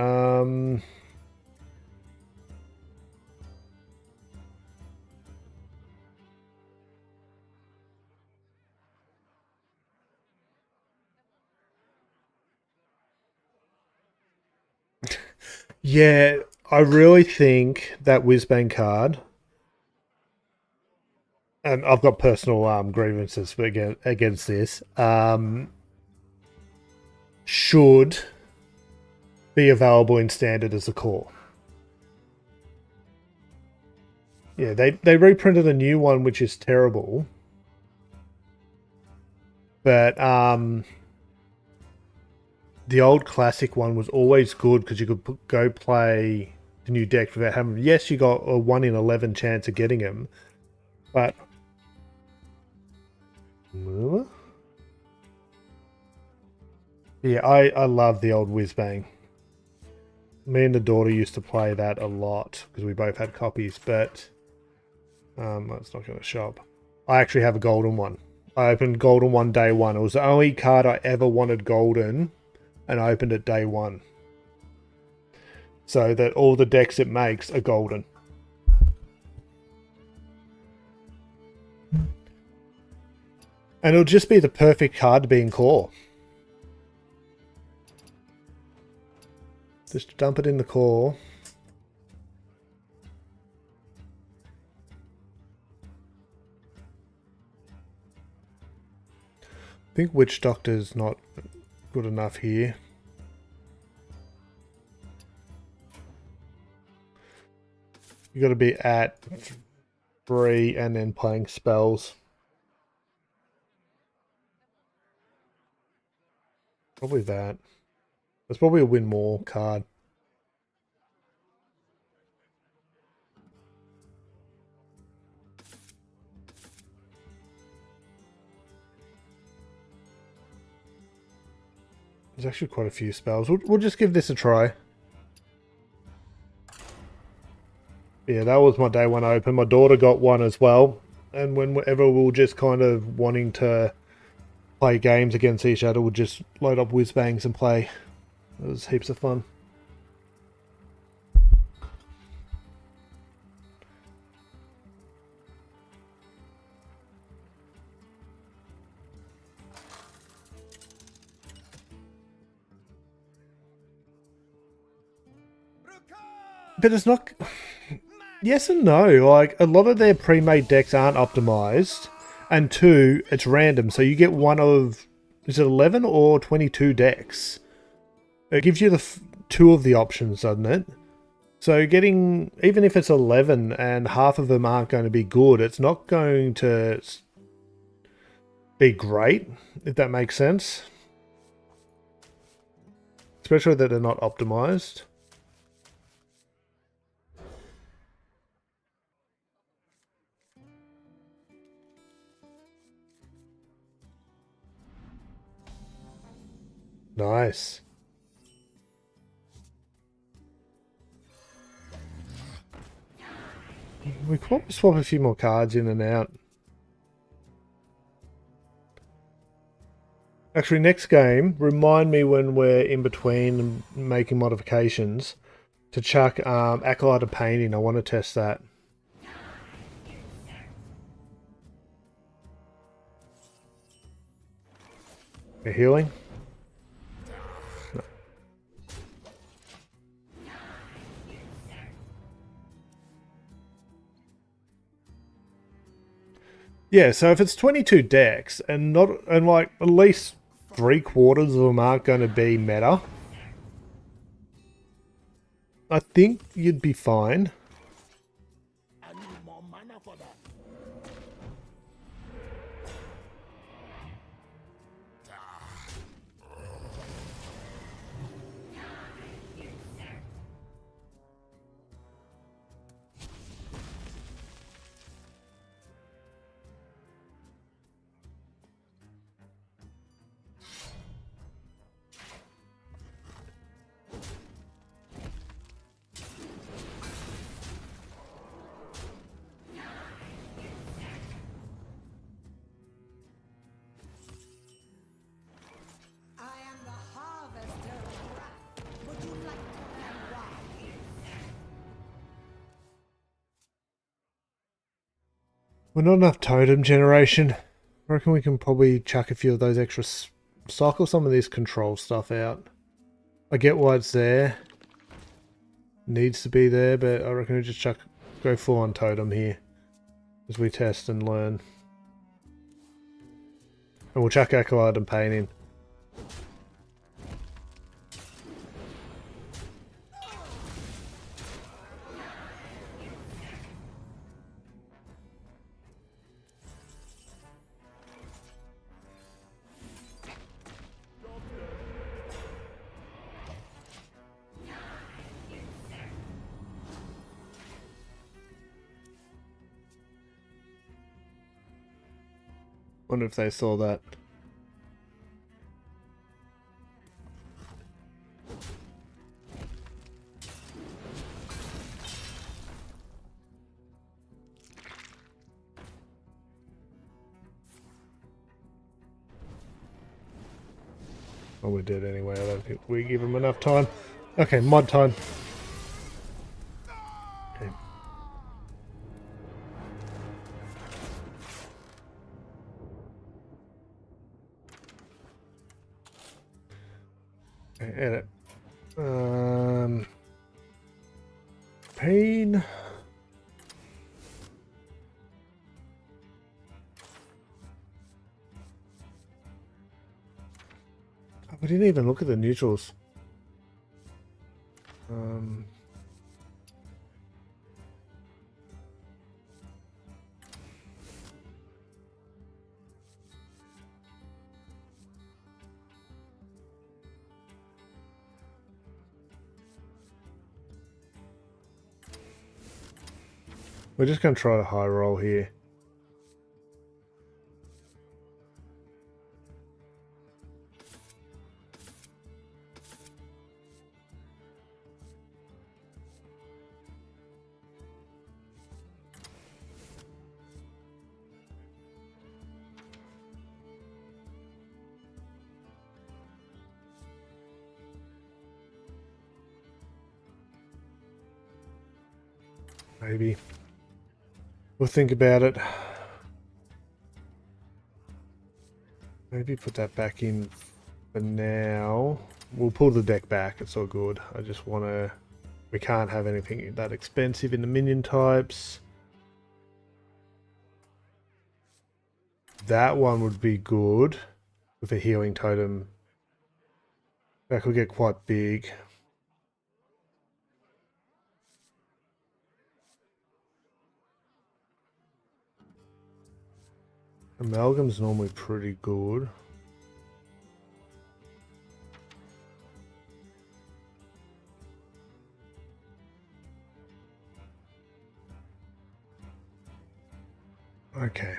Speaker 1: Yeah, I really think that Whizbang card, and I've got personal grievances against this, should be available in standard as a core. Yeah, they reprinted a new one which is terrible. But the old classic one was always good because you could go play the new deck without having. Yes, you got a 1 in 11 chance of getting them, but yeah, I love the old Whizbang. Me and the daughter used to play that a lot because we both had copies, but it's not going to shop. I actually have a golden one. I opened golden one day one. It was the only card I ever wanted golden, and I opened it day one. So that all the decks it makes are golden. And it'll just be the perfect card to be in core. Just dump it in the core. I think Witch Doctor's not good enough here. You got to be at 3 and then playing spells. Probably that. That's probably a win more card. There's actually quite a few spells. We'll just give this a try. Yeah, that was my day one open. My daughter got one as well. And whenever we were just kind of wanting to play games against each other, we'd just load up whiz bangs and play. It was heaps of fun. But it's not... Yes and no. Like, a lot of their pre-made decks aren't optimized. And 2, it's random. So you get one of... Is it 11 or 22 decks? It gives you the 2 of the options, doesn't it? So getting... Even if it's 11 and half of them aren't going to be good, it's not going to be great, if that makes sense. Especially that they're not optimized. Nice. We could probably swap a few more cards in and out. Actually, next game, remind me when we're in between and making modifications to chuck Acolyte of Painting. I want to test that. A healing? No. Yeah, so if it's 22 decks and like at least 3/4 of them aren't going to be meta, I think you'd be fine.
Speaker 3: I need more mana for that.
Speaker 5: I am the harvester of wrath. Would you like to learn why?
Speaker 1: We're not enough totem generation. I reckon we can probably chuck a few of those extra cycle some of this control stuff out. I get why it's there. Needs to be there, but I reckon we just go full on totem here as we test and learn. And we'll chuck Acolyte and Painting. Wonder if they saw that. Oh, we did anyway. I don't think we give them enough time. Okay, mod time. Okay. Edit. Pain. We didn't even look at the neutrals. We're just going to try a high roll here. Maybe. We'll think about it. Maybe put that back in for now. We'll pull the deck back, it's all good. I just want to... We can't have anything that expensive in the minion types. That one would be good with a healing totem. That could get quite big. Amalgam's normally pretty good. Okay.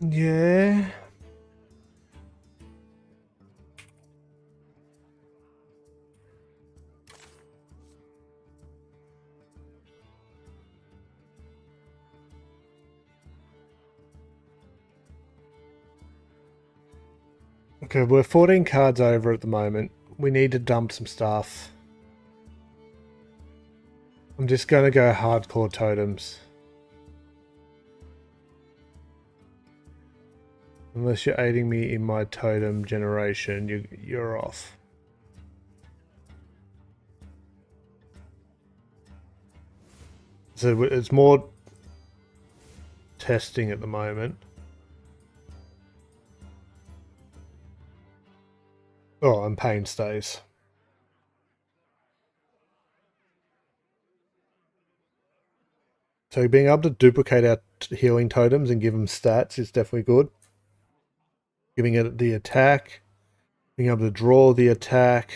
Speaker 1: Yeah. Okay, we're 14 cards over at the moment. We need to dump some stuff. I'm just going to go hardcore totems. Unless you're aiding me in my totem generation, you're off. So it's more testing at the moment. Oh, and pain stays. So being able to duplicate our healing totems and give them stats is definitely good. Giving it the attack, being able to draw the attack.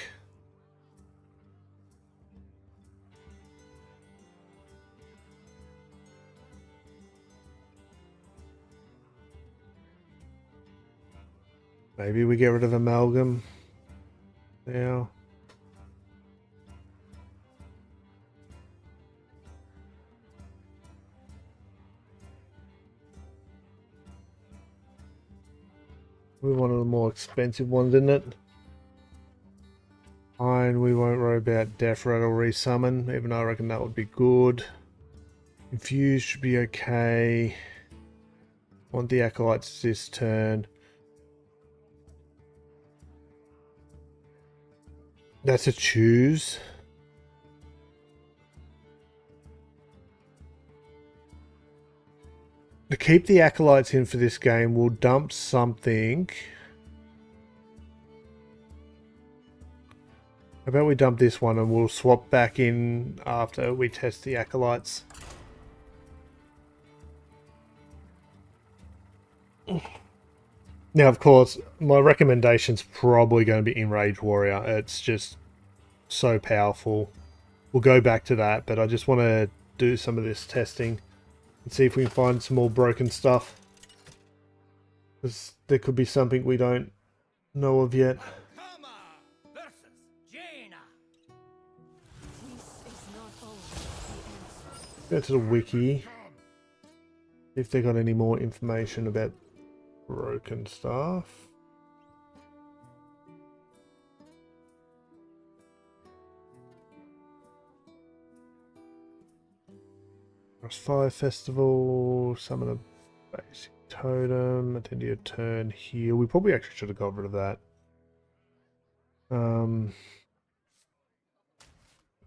Speaker 1: Maybe we get rid of Amalgam now. We one of the more expensive ones, isn't it? Fine, we won't worry about Death Rattle resummon, even though I reckon that would be good. Infuse should be okay. Want the Acolytes this turn. That's a choose. To keep the Acolytes in for this game, we'll dump something. How about we dump this one and we'll swap back in after we test the Acolytes. Now, of course, my recommendation's probably going to be Enraged Warrior. It's just so powerful. We'll go back to that, but I just want to do some of this testing and see if we can find some more broken stuff. Because there could be something we don't know of yet.
Speaker 3: Kama versus Jaina.
Speaker 4: This is not always the answer.
Speaker 1: Go to the wiki. See if they got any more information about broken stuff. Fire Festival, summon a basic totem, attend your turn here. We probably actually should have got rid of that.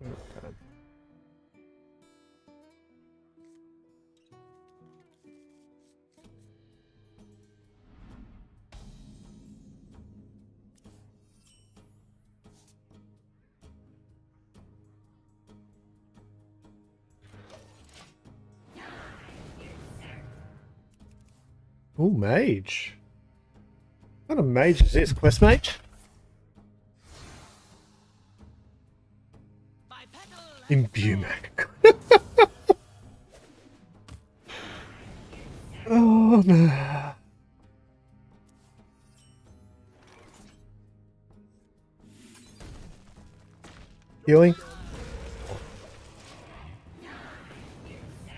Speaker 1: Okay. Oh, mage. What kind of mage is this? Quest mage? Imbue mag. Oh no. Healing.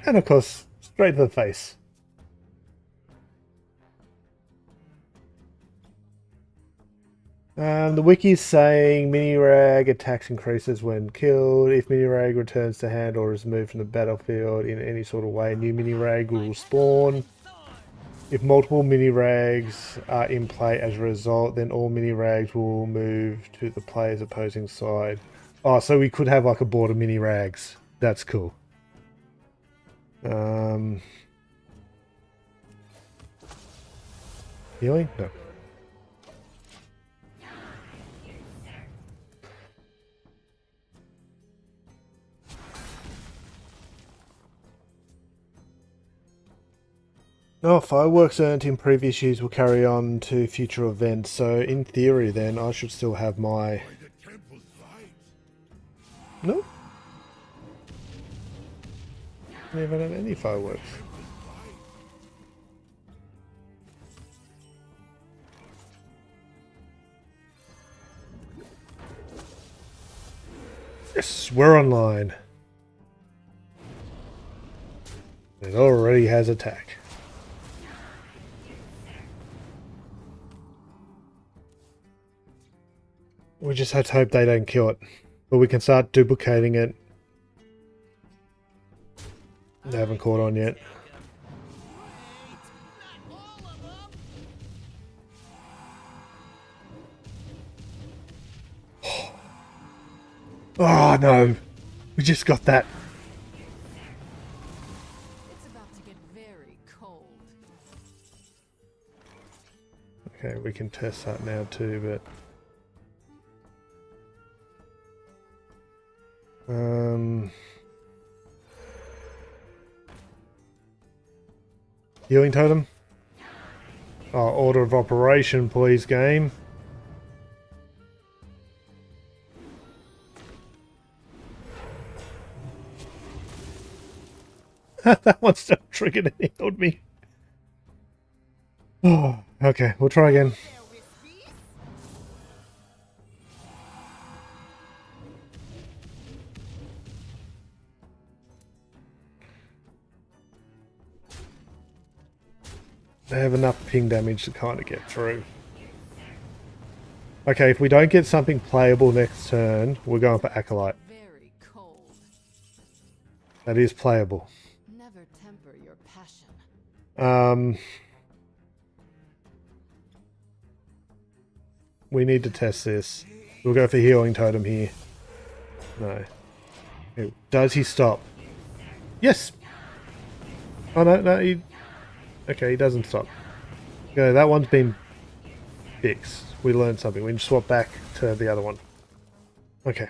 Speaker 1: And of course, straight to the face. The wiki is saying mini-rag attacks increases when killed. If mini-rag returns to hand or is moved from the battlefield in any sort of way, new mini-rag will spawn. If multiple mini-rags are in play as a result, then all mini-rags will move to the player's opposing side. Oh, so we could have like a board of mini-rags. That's cool. Healing? No. No, fireworks earned in previous years will carry on to future events, so in theory then I should still have my... No? I haven't had any fireworks. Yes, we're online. It already has attack. We just have to hope they don't kill it. But we can start duplicating it. They haven't caught on yet. Oh no! We just got that.
Speaker 5: It's about to get very cold.
Speaker 1: Okay, we can test that now too, but... Healing totem? Oh, order of operation, please, game. That one still triggered and healed me. Oh, okay, we'll try again. They have enough ping damage to kind of get through. Okay, if we don't get something playable next turn, we're going for Acolyte.
Speaker 5: Very cold.
Speaker 1: That is playable.
Speaker 5: Never temper your passion.
Speaker 1: We need to test this. We'll go for healing totem here. No. Does he stop? Yes! Oh no, he... Okay, he doesn't stop. Okay, that one's been fixed. We learned something. We can swap back to the other one. Okay.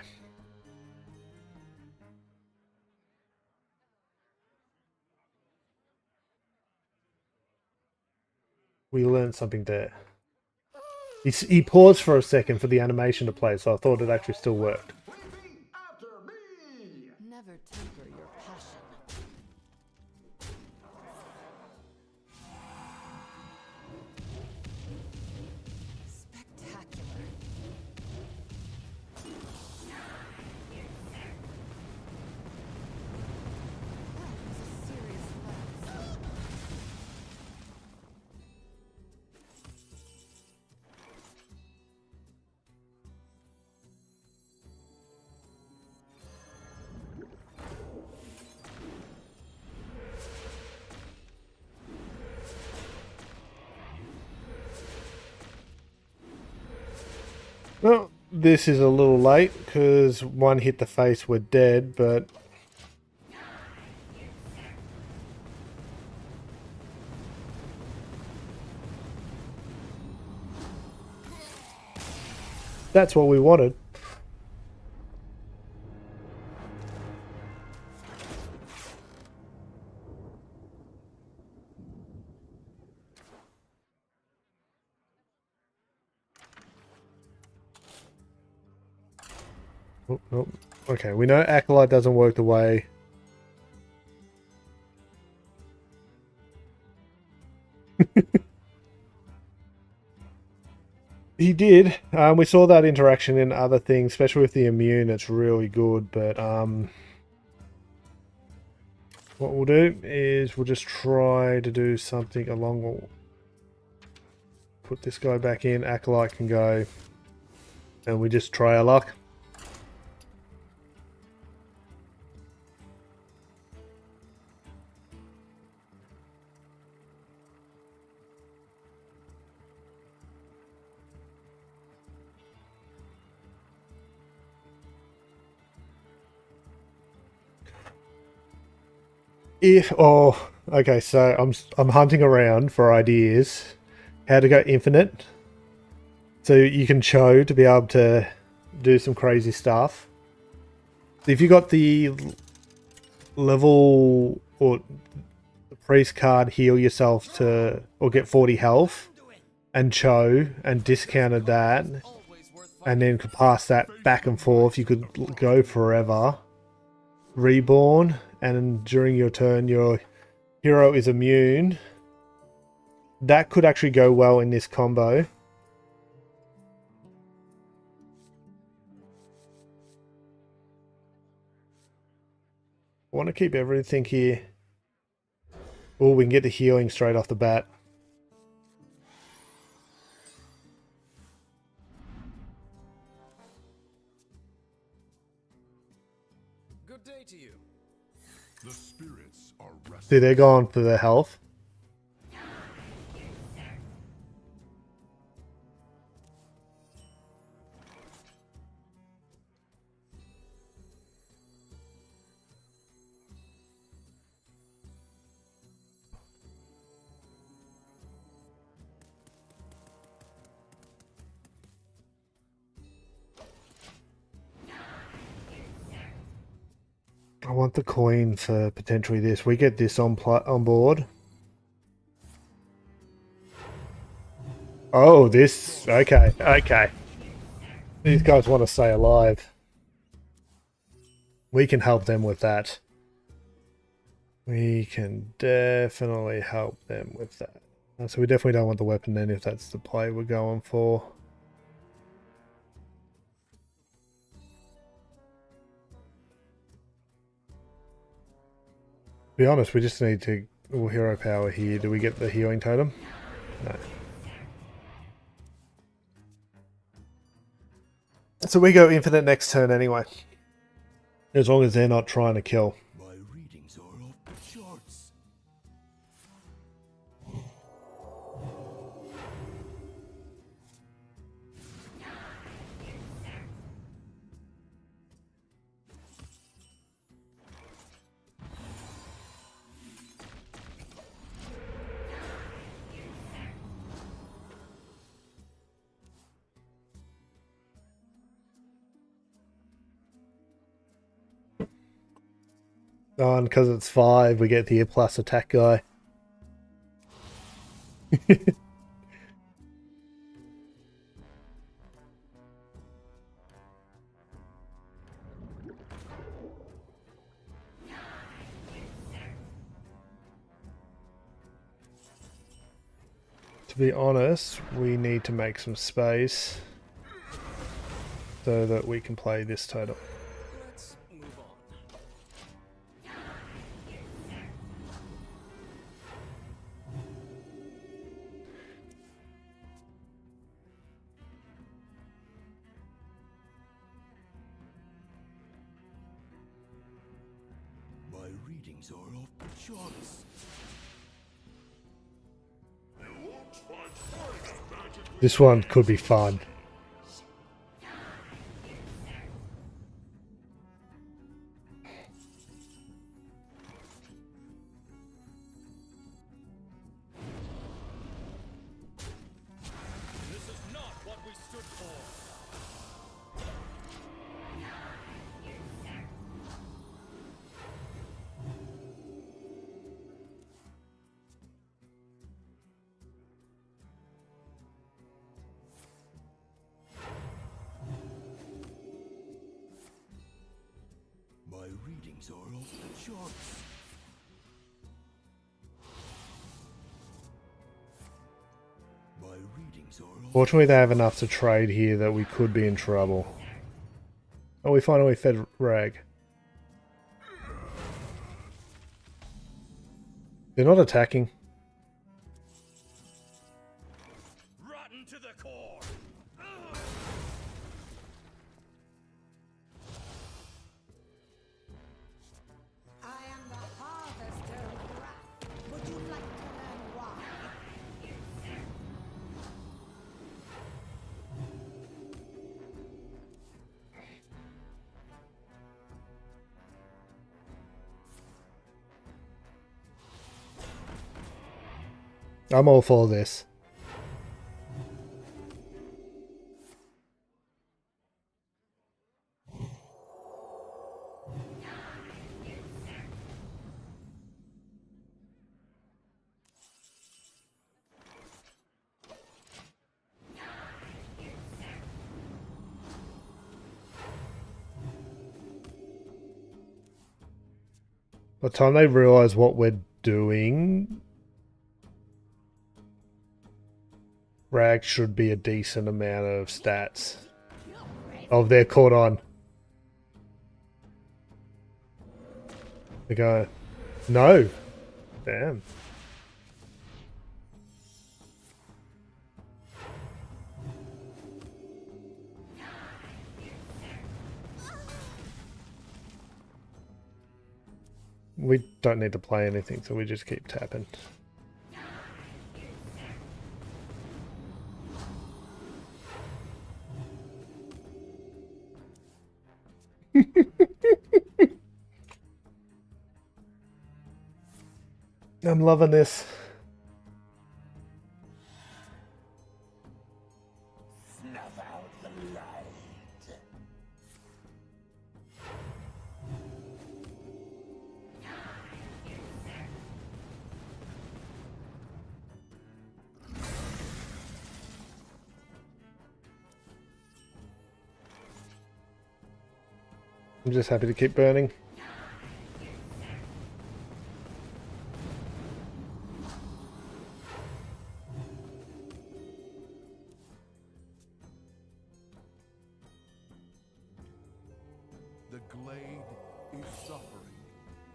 Speaker 1: We learned something there. He paused for a second for the animation to play, so I thought it actually still worked.
Speaker 5: Never temper your passion. Spectacular. That was a serious lapse.
Speaker 1: Well, this is a little late because one hit the face, we're dead, but that's what we wanted. Oh, oh. Okay, we know Acolyte doesn't work the way. He did. We saw that interaction in other things, especially with the immune. It's really good, but what we'll do is we'll just try to do something along. We'll put this guy back in. Acolyte can go, and we just try our luck. Okay, so I'm hunting around for ideas how to go infinite, so you can show to be able to do some crazy stuff. If you got the level or the priest card, heal yourself to or get 40 health, and Cho and discounted that, and then could pass that back and forth. You could go forever. Reborn, and during your turn your hero is immune. That could actually go well in this combo. I want to keep everything here. Oh, we can get the healing straight off the bat.
Speaker 3: Good day to you.
Speaker 2: The spirits are resting.
Speaker 1: See, they're going for the health. I want the coin for potentially this. We get this on board. Oh, this. Okay, okay. These guys want to stay alive. We can help them with that. We can definitely help them with that. So we definitely don't want the weapon then if that's the play we're going for. To be honest, we just need to hero power here. Do we get the healing totem? No. So we go infinite next turn anyway. As long as they're not trying to kill.
Speaker 2: My readings are off the charts.
Speaker 1: Oh, and because it's 5, we get the plus attack guy. To be honest, we need to make some space so that we can play this totem.
Speaker 3: Let's move on.
Speaker 2: My readings are off the charts.
Speaker 1: This one could be fun.
Speaker 3: readings are off the charts. My readings are off.
Speaker 1: Fortunately, they have enough to trade here that we could be in trouble. Oh, we finally fed Rag. They're not attacking.
Speaker 3: Rotten to the core.
Speaker 5: I am the harvester of wrath. Would you like to learn why?
Speaker 1: I'm all for this. By the time they realize what we're doing, Rag should be a decent amount of stats. Oh, they're caught on. They go, no. Damn. We don't need to play anything, so we just keep tapping. I'm loving this.
Speaker 3: Snuff out the light.
Speaker 1: I'm just happy to keep burning.
Speaker 2: The glade is suffering.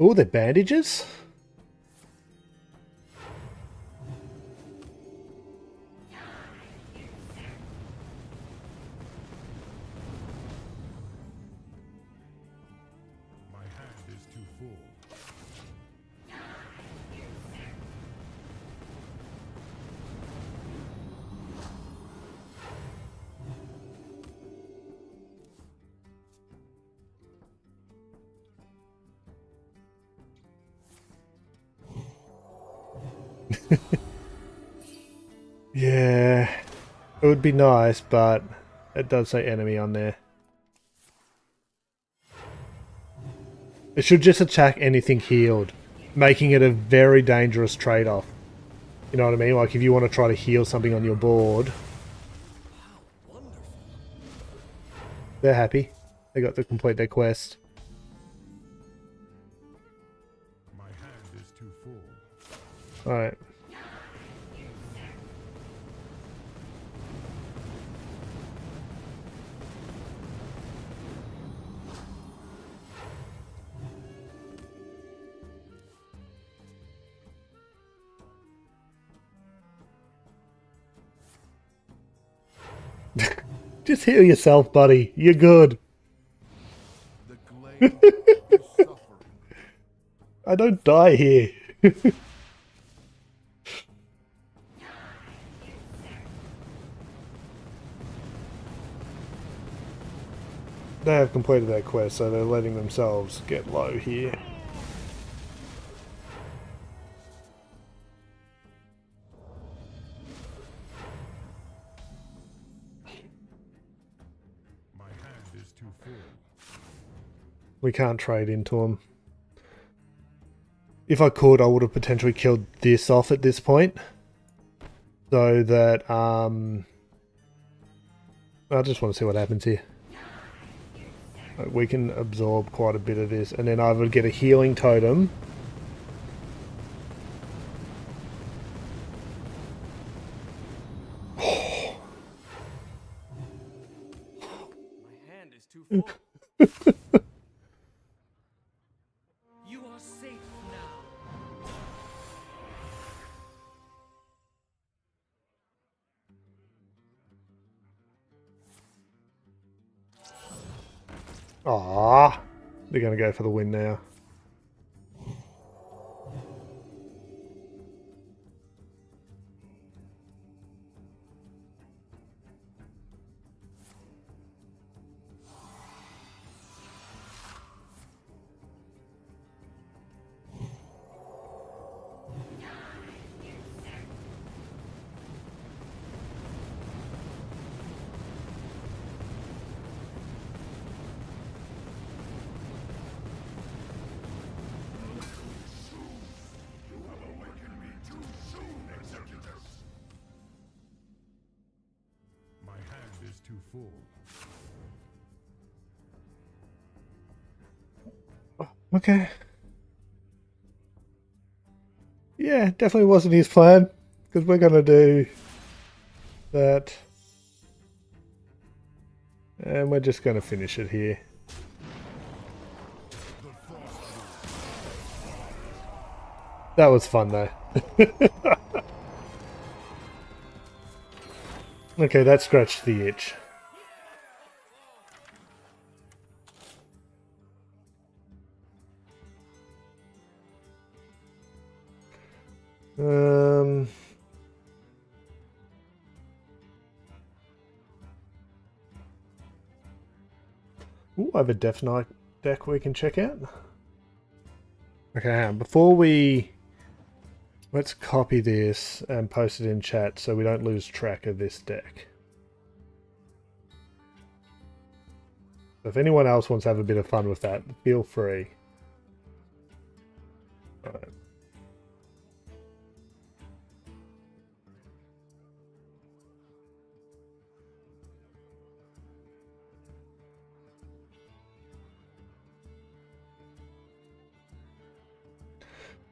Speaker 1: Oh, they're bandages?
Speaker 2: My hand is too full.
Speaker 1: Yeah, it would be nice, but it does say enemy on there. It should just attack anything healed, making it a very dangerous trade-off. You know what I mean? Like if you want to try to heal something on your board. They're happy. They got to complete their quest.
Speaker 2: My hand is too full.
Speaker 1: Alright. Just heal yourself, buddy. You're good.
Speaker 2: The glade is suffering.
Speaker 1: I don't die here. They have completed their quest, so they're letting themselves get low here.
Speaker 2: My hand is too full.
Speaker 1: We can't trade into them. If I could, I would have potentially killed this off at this point. So that, I just want to see what happens here. We can absorb quite a bit of this, and then I would get a healing totem.
Speaker 3: My hand is too full. You are safe now.
Speaker 1: Ah, they're going to go for the win now.
Speaker 2: My hand is too full.
Speaker 1: Okay. Yeah, definitely wasn't his plan, because we're going to do that. And we're just going to finish it here. That was fun though. Okay, that scratched the itch. Ooh, I have a Death Knight deck we can check out. Okay, before we... Let's copy this and post it in chat so we don't lose track of this deck. If anyone else wants to have a bit of fun with that, feel free. Alright.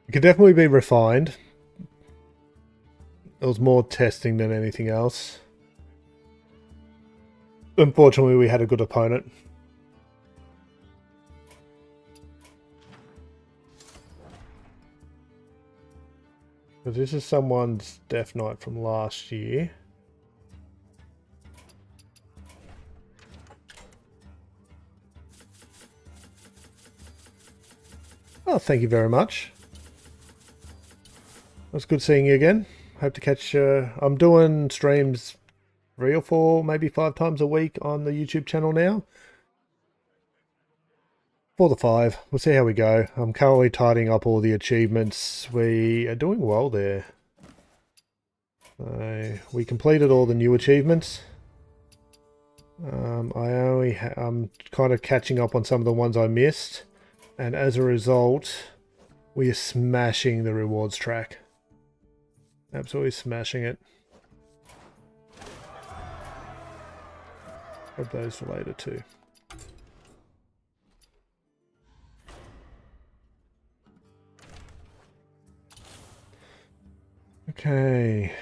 Speaker 1: It could definitely be refined. It was more testing than anything else. Unfortunately, we had a good opponent. But this is someone's Death Knight from last year. Oh, thank you very much. It was good seeing you again. Hope to catch... I'm doing streams 3 or 4, maybe 5 times a week on the YouTube channel now. 4 to 5. We'll see how we go. I'm currently tidying up all the achievements. We are doing well there. We completed all the new achievements. I'm kind of catching up on some of the ones I missed. And as a result, we are smashing the rewards track. Absolutely smashing it. Grab those for later too. Okay,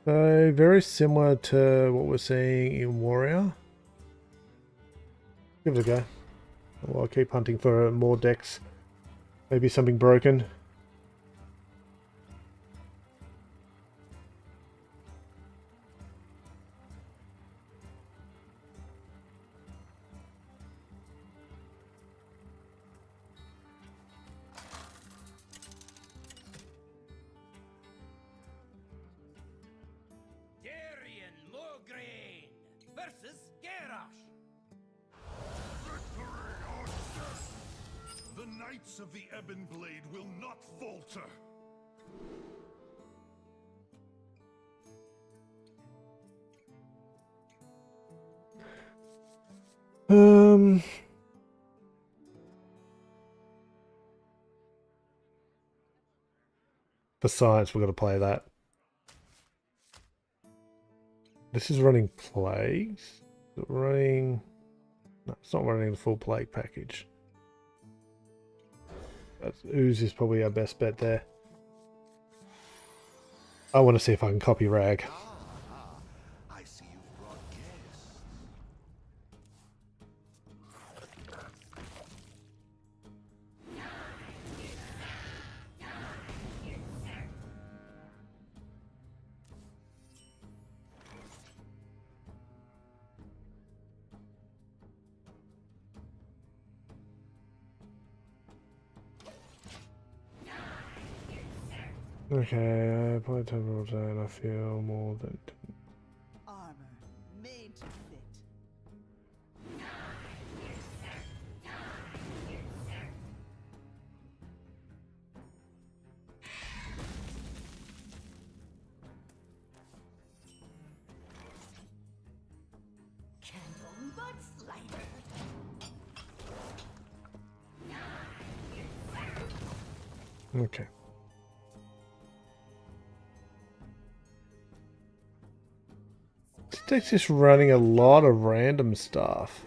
Speaker 1: so very similar to what we're seeing in Warrior. Give it a go. Well, I'll keep hunting for more decks. Maybe something broken.
Speaker 3: Versus Garrosh.
Speaker 2: Victory or death! The Knights of the Ebon Blade will not falter.
Speaker 1: For science, we've got to play that. This is running plagues. Is it running... No, it's not running the full plague package. Ooze is probably our best bet there. I want to see if I can copy Rag.
Speaker 3: I see you've brought guests.
Speaker 1: Okay, I play Tavern Brawl today and I feel more than...
Speaker 5: Armor made to fit. Candle mudslider.
Speaker 1: Okay. This deck's just running a lot of random stuff.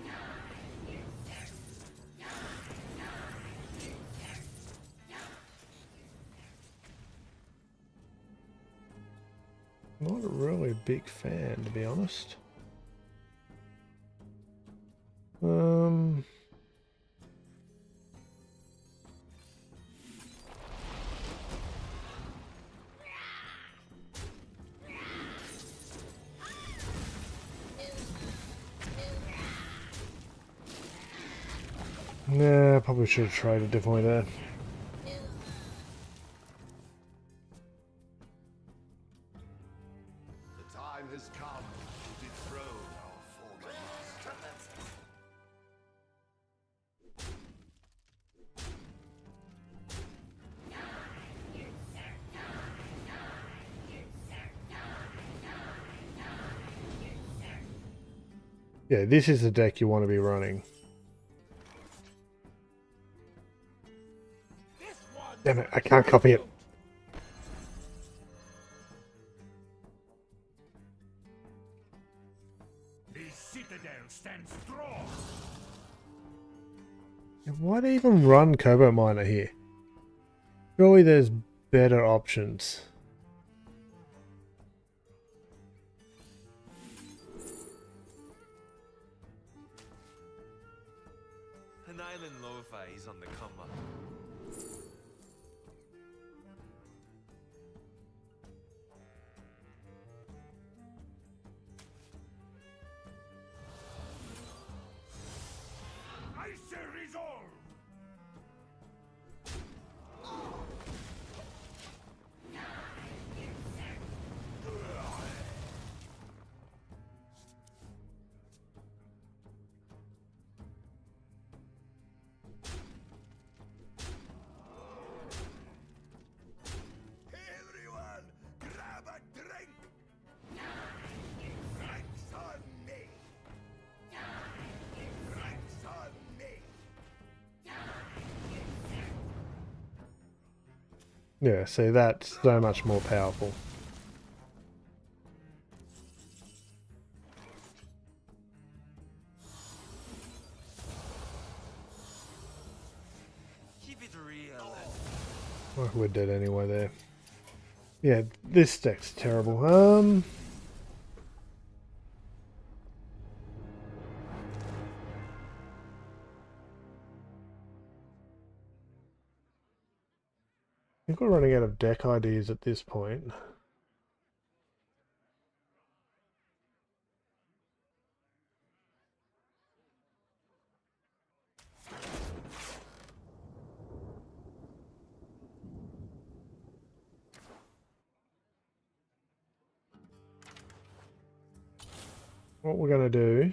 Speaker 1: Not really a big fan, to be honest. Nah, probably should have tried it differently there.
Speaker 3: The time has come to dethrone our former master.
Speaker 1: Yeah, this is the deck you want to be running. Damn it, I can't copy it.
Speaker 2: The citadel stands strong.
Speaker 1: Why do they even run Cobalt Miner here? Surely there's better options.
Speaker 6: An island lo-fi is on the come up.
Speaker 2: I say resolve.
Speaker 3: Everyone, grab a drink. Drinks on me. Drinks on me.
Speaker 1: Yeah, see, that's so much more powerful.
Speaker 6: Keep it real.
Speaker 1: Oh, we're dead anyway there. Yeah, this deck's terrible. I think we're running out of deck ideas at this point. What we're going to do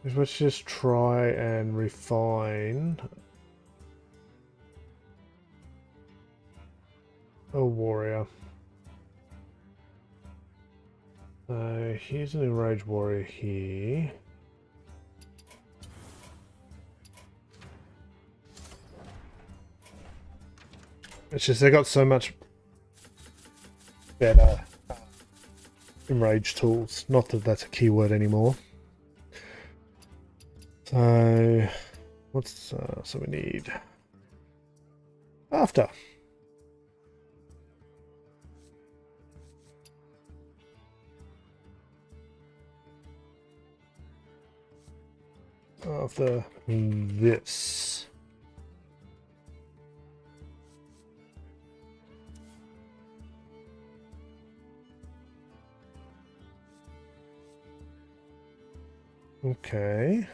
Speaker 1: is let's just try and refine a warrior. So here's an enraged warrior here. It's just they got so much better enraged tools. Not that that's a keyword anymore. So what's so we need after. After this. Okay.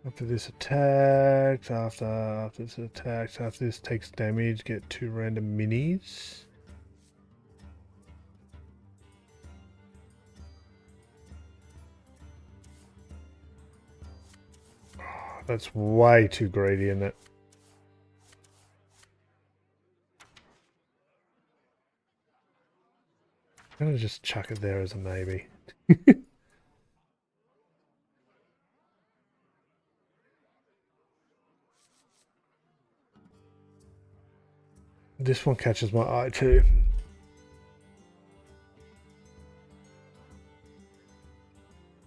Speaker 1: After this attacked, after this attacked, after this takes damage, get 2 random minis. Oh, that's way too greedy, isn't it? I'm gonna just chuck it there as a maybe. This one catches my eye too.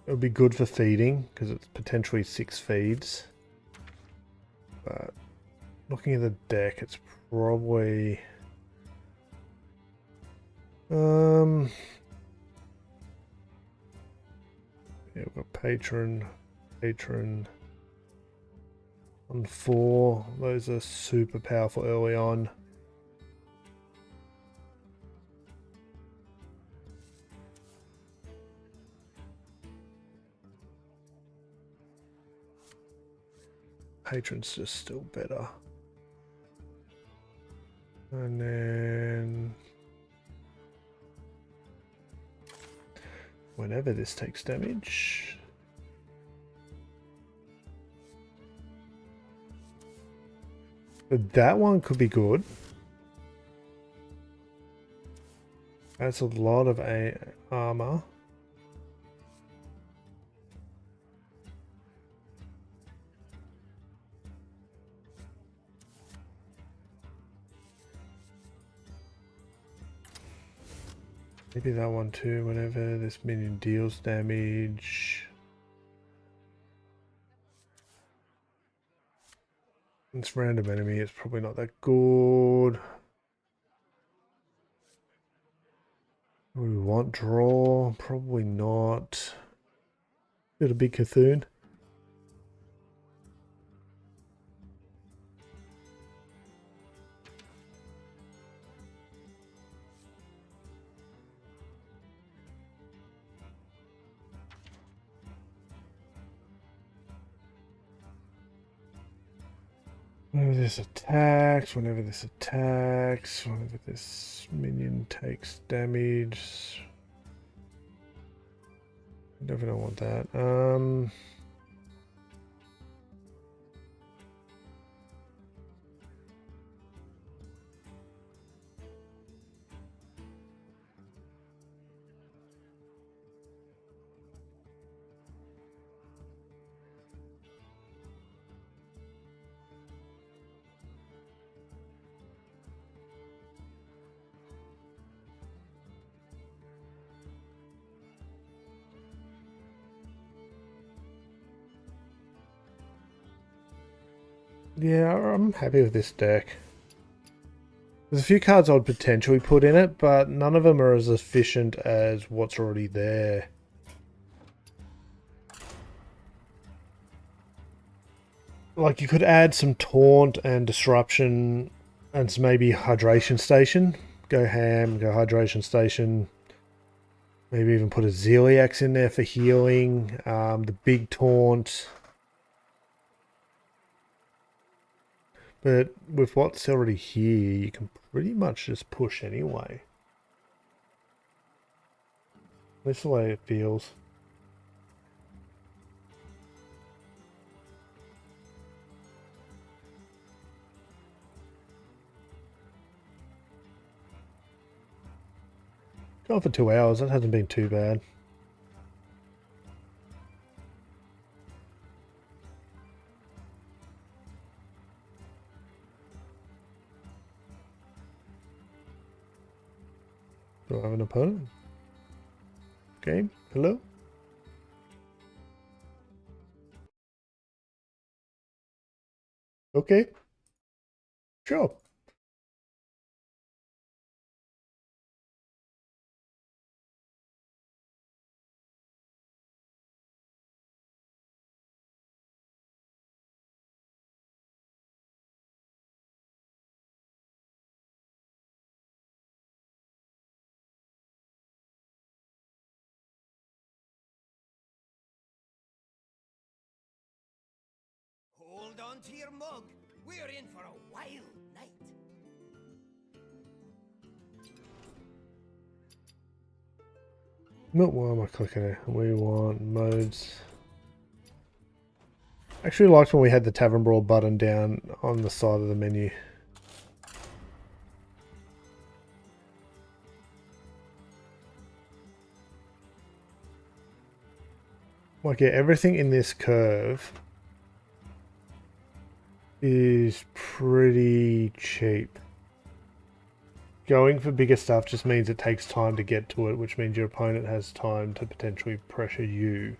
Speaker 1: It would be good for feeding because it's potentially 6 feeds. But looking at the deck, it's probably yeah, we've got patron on 4. Those are super powerful early on. Patron's just still better. And then whenever this takes damage, but that one could be good. That's a lot of armor. Maybe that one too, whenever this minion deals damage. It's random enemy, it's probably not that good. Do we want draw? Probably not. Got a big Cthulhu. Whenever this attacks, whenever this minion takes damage. Definitely don't want that. Yeah, I'm happy with this deck. There's a few cards I'd potentially put in it, but none of them are as efficient as what's already there. Like, you could add some Taunt and Disruption and some maybe Hydration Station. Go ham, go Hydration Station. Maybe even put a Zeliax in there for healing. The big Taunt. But with what's already here, you can pretty much just push anyway. That's the way it feels. Gone for 2 hours, that hasn't been too bad. Do I have an opponent? Game? Hello? Okay. Sure.
Speaker 3: Hold on to your mug. We're in for a wild night.
Speaker 1: What am I clicking at? We want modes. Actually liked when we had the Tavern Brawl button down on the side of the menu. Like, yeah, everything in this curve is pretty cheap. Going for bigger stuff just means it takes time to get to it, which means your opponent has time to potentially pressure you.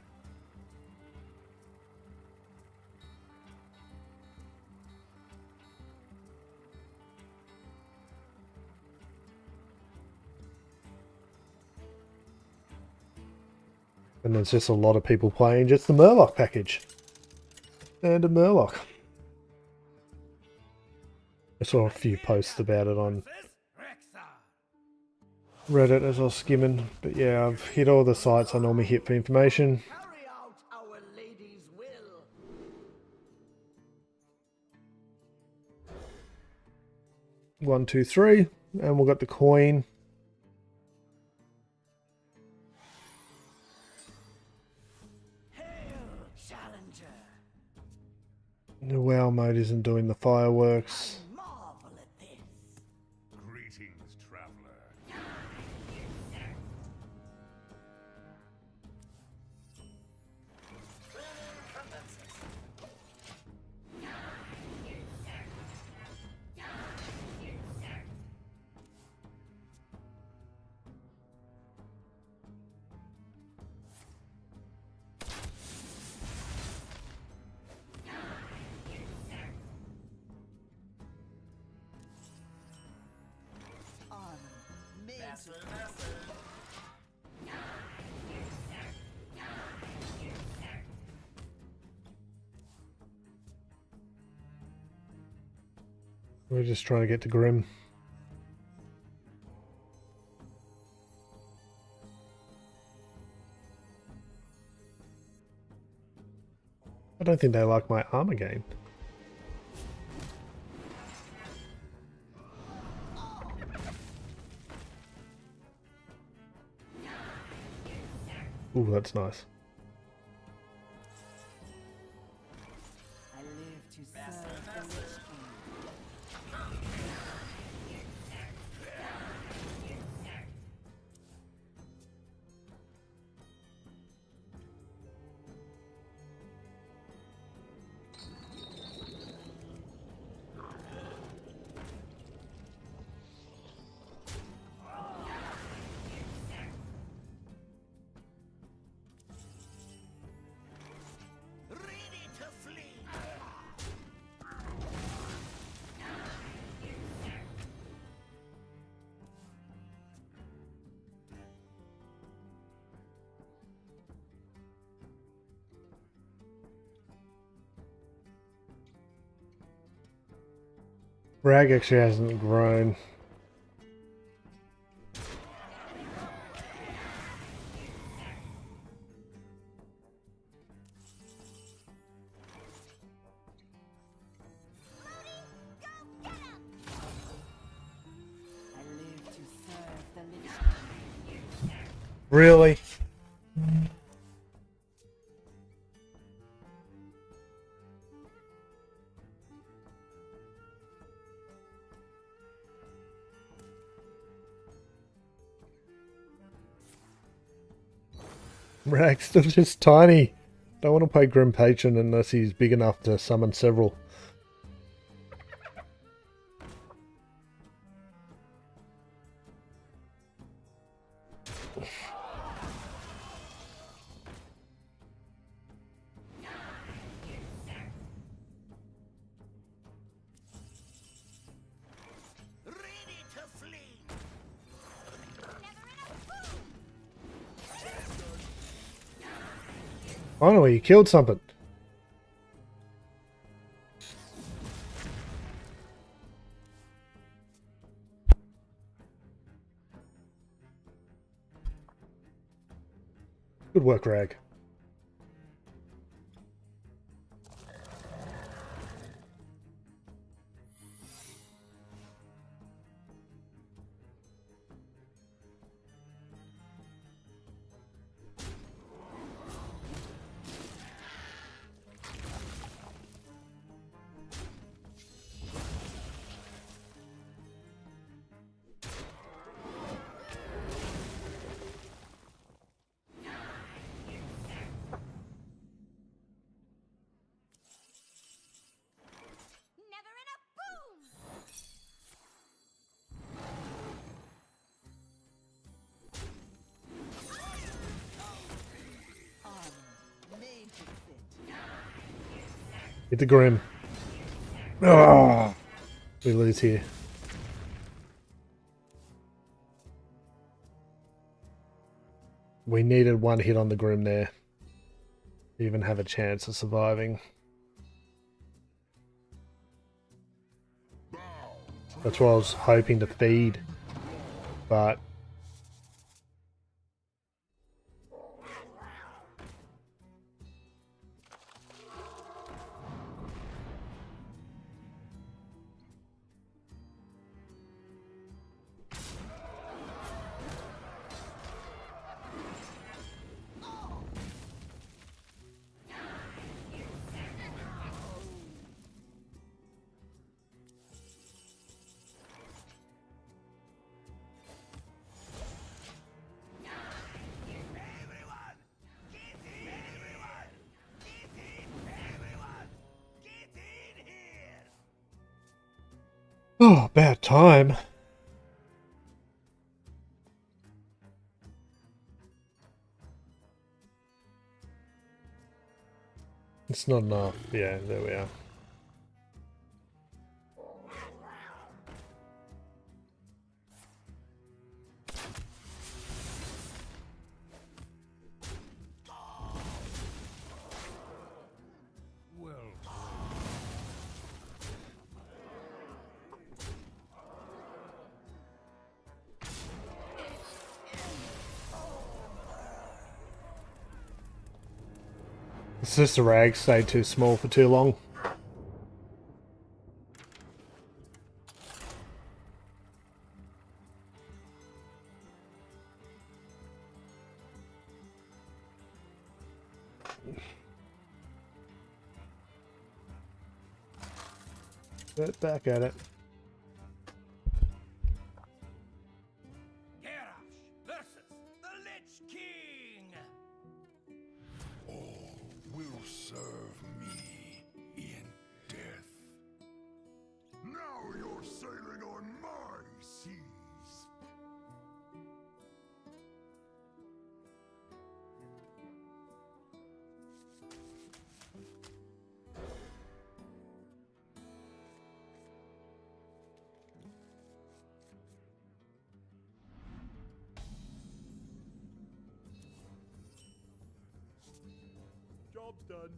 Speaker 1: And there's just a lot of people playing just the Murloc package. And a Murloc. I saw a few posts about it on Reddit as I was skimming. But yeah, I've hit all the sites I normally hit for information.
Speaker 3: Carry out our lady's will.
Speaker 1: 1, 2, 3. And we've got the coin.
Speaker 3: Challenger.
Speaker 1: The WoW mode isn't doing the fireworks.
Speaker 3: Marvel at this.
Speaker 2: Greetings, traveler.
Speaker 1: We're just trying to get to Grim. I don't think they like my armor game. Ooh, that's nice.
Speaker 5: I live to serve the Lich King.
Speaker 3: Ready to flee.
Speaker 1: Rag actually hasn't grown.
Speaker 5: I live to serve the Lich King.
Speaker 1: Really? Rag's still just tiny. Don't want to play Grim Patron unless he's big enough to summon several. Finally, you killed something. Good work, Rag.
Speaker 4: Never in a boom!
Speaker 1: Hit the Grim. Oh, we lose here. We needed one hit on the Grim there. To even have a chance of surviving. That's what I was hoping to feed. But oh, about time. It's not enough. Yeah, there we are.
Speaker 2: Well,
Speaker 1: It's just the Rag stayed too small for too long. But back at it.
Speaker 3: Ragnaros versus the Lich King.
Speaker 2: all will serve me in death. Now you're sailing on my seas. Job's done.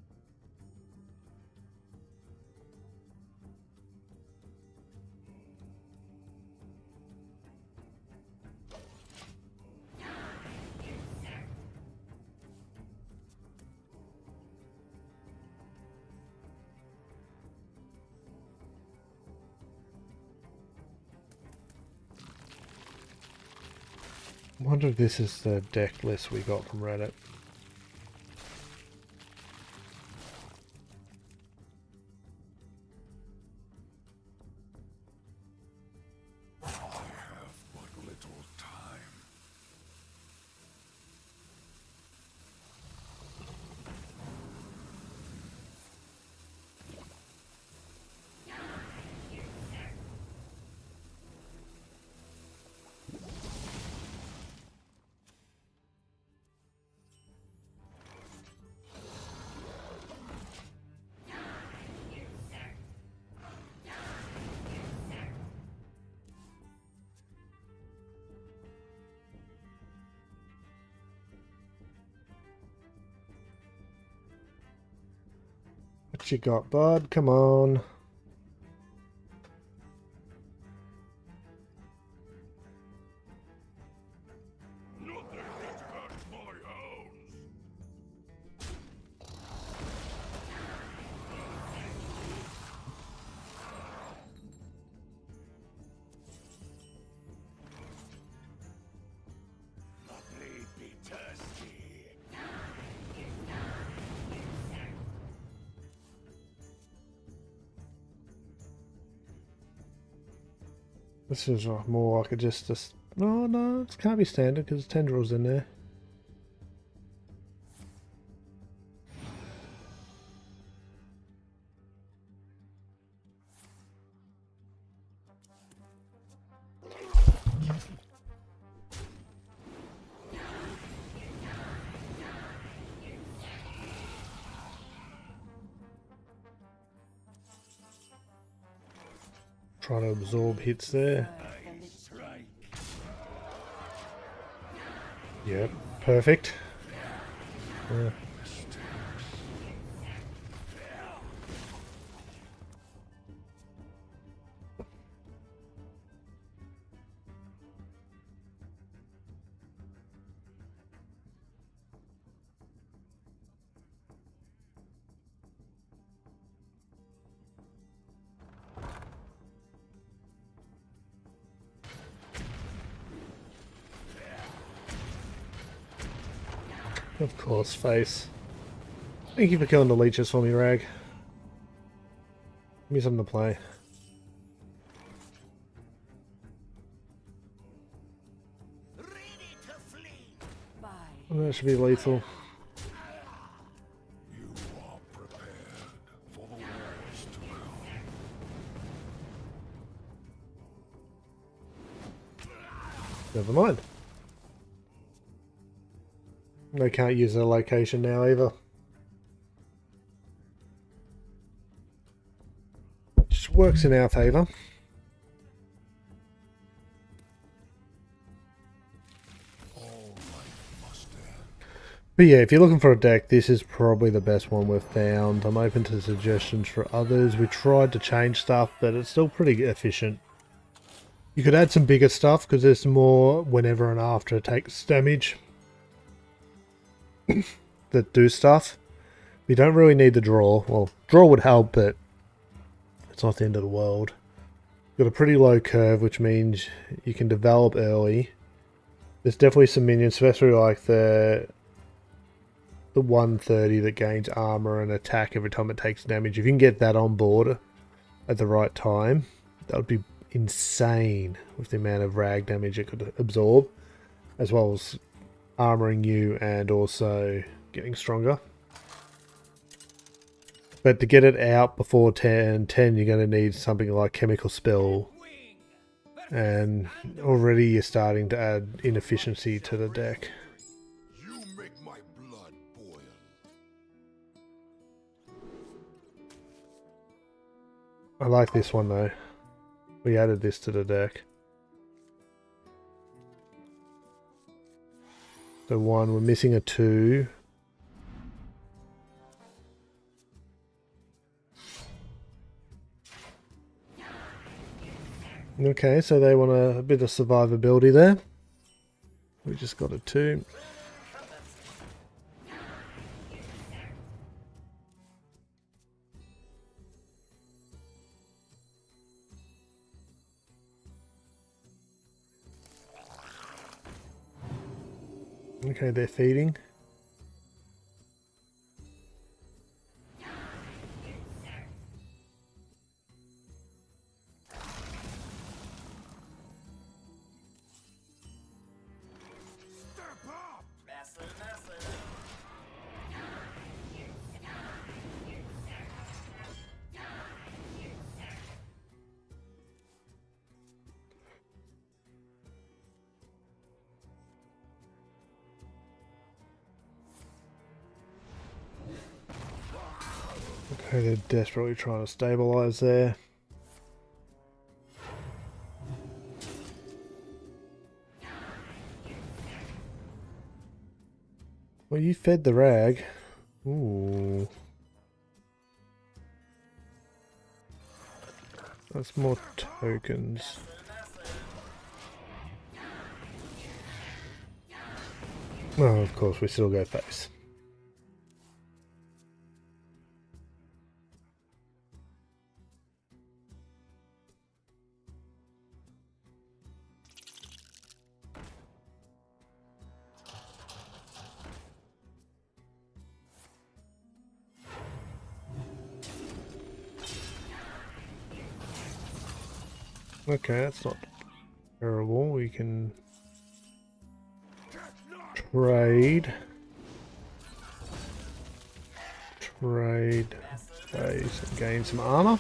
Speaker 1: I wonder if this is the deck list we got from Reddit.
Speaker 2: I have but little time.
Speaker 1: What you got, bud? Come on.
Speaker 2: Nothing can catch my hounds. Let me be thirsty.
Speaker 1: This is more like just. Oh no, it can't be standard because tendrils in there. Trying to absorb hits there. Yep, perfect. Yeah. Of course, face. Thank you for killing the leeches for me, Rag. Give me something to play.
Speaker 3: Ready to flee.
Speaker 1: That should be lethal.
Speaker 2: You are prepared for the wars to come.
Speaker 1: Never mind. They can't use their location now either. Just works in our favour. But yeah, if you're looking for a deck, this is probably the best one we've found. I'm open to suggestions for others. We tried to change stuff, but it's still pretty efficient. You could add some bigger stuff because there's more whenever and after it takes damage that do stuff. You don't really need the draw. Well, draw would help, but it's not the end of the world. Got a pretty low curve, which means you can develop early. There's definitely some minions, especially like the 130 that gains armor and attack every time it takes damage. If you can get that on board at the right time, that would be insane with the amount of rag damage it could absorb, as well as armoring you and also getting stronger. But to get it out before 10, you're going to need something like Chemical Spell, and already you're starting to add inefficiency to the deck.
Speaker 2: You make my blood boil.
Speaker 1: I like this one though. We added this to the deck. So 1, we're missing a 2. Okay, so they want a bit of survivability there. We just got a 2. Okay, they're feeding. Okay, they're desperately trying to stabilize there. Well, you fed the rag. Ooh. That's more tokens. Well, of course, we still go face. Okay, that's not terrible. We can trade. Trade phase and gain some armor.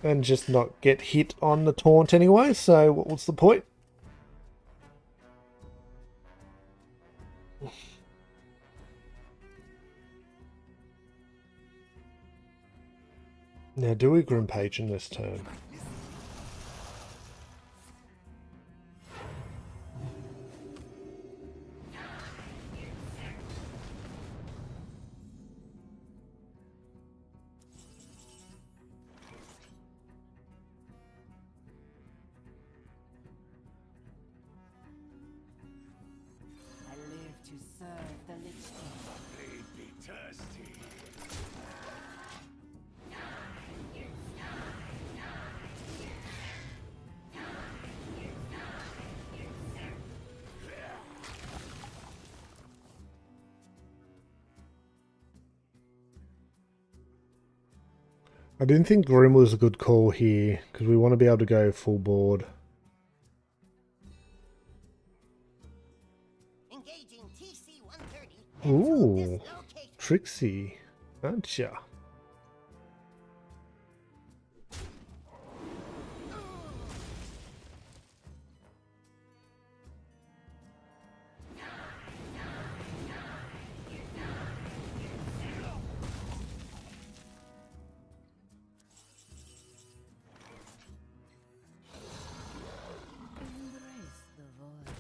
Speaker 1: And just not get hit on the taunt anyway, so what's the point? Now, do we Grim Patron this turn?
Speaker 5: I live to serve the Lich King.
Speaker 2: They'd be thirsty.
Speaker 1: I didn't think Grim was a good call here, because we want to be able to go full board.
Speaker 5: Engaging TC-130.
Speaker 1: Ooh, Trixie, gotcha.
Speaker 5: Embrace the void.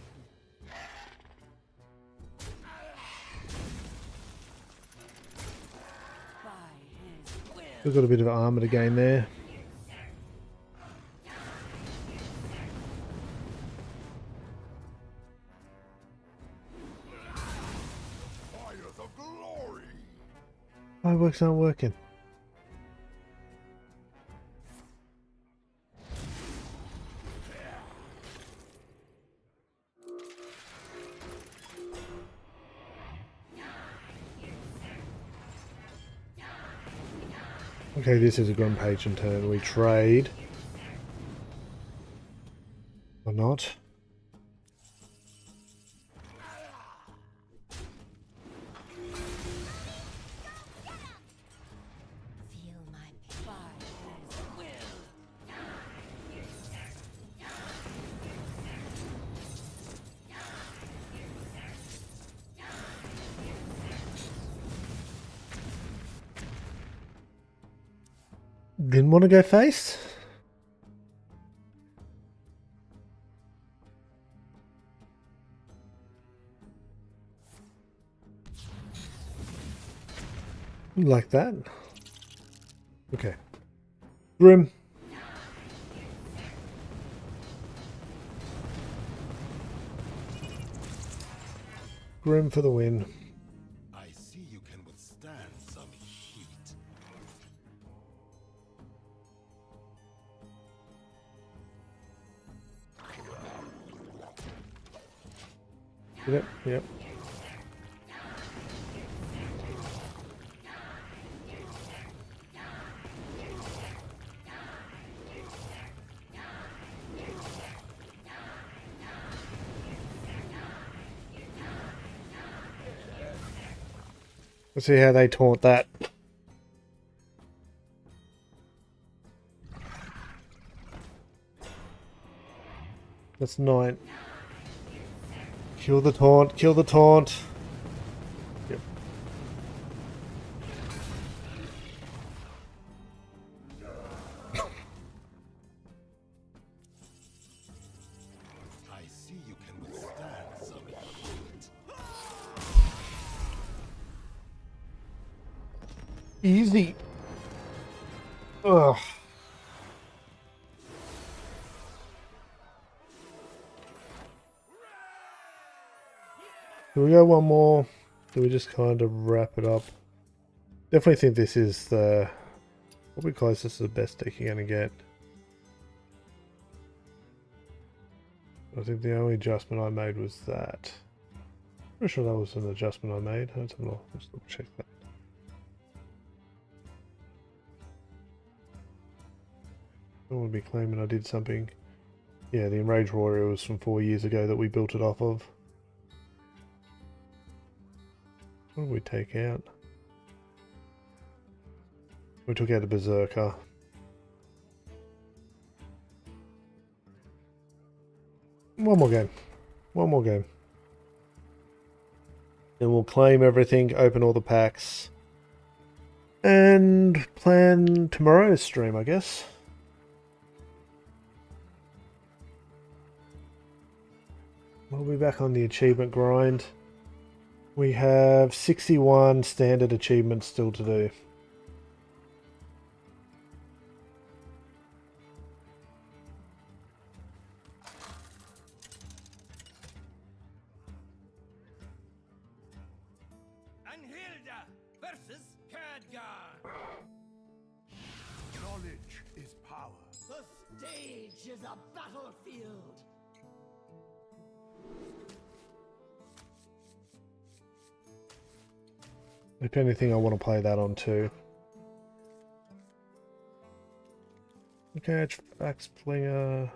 Speaker 5: By his will.
Speaker 1: We've got a bit of armor to gain there.
Speaker 2: Fires of glory.
Speaker 1: Fireworks aren't working. Okay, this is a Grim Patron turn. We trade. Or not.
Speaker 5: Feel my pain. By his will.
Speaker 1: Didn't want to go face? Like that? Okay. Grim. Grim for the win.
Speaker 2: I see you can withstand some heat.
Speaker 1: Yep, yep. Let's see how they taunt that. That's 9. Kill the taunt, kill the taunt. Yep.
Speaker 2: I see you can withstand some heat.
Speaker 1: Easy. Ugh. Do we go one more? Do we just kind of wrap it up? Definitely think this is the probably closest to the best deck you're going to get. I think the only adjustment I made was that. Pretty sure that was an adjustment I made. Let's have a look. Let's double check that. I would be claiming I did something. Yeah, the Enraged Warrior was from 4 years ago that we built it off of. What did we take out? We took out the Berserker. One more game. One more game. And we'll claim everything, open all the packs. And plan tomorrow's stream, I guess. We'll be back on the achievement grind. We have 61 standard achievements still to do.
Speaker 3: Anhilda versus Khadgar.
Speaker 2: Knowledge is power.
Speaker 3: The stage is a battlefield.
Speaker 1: If anything, I want to play that on too. Okay, Fax player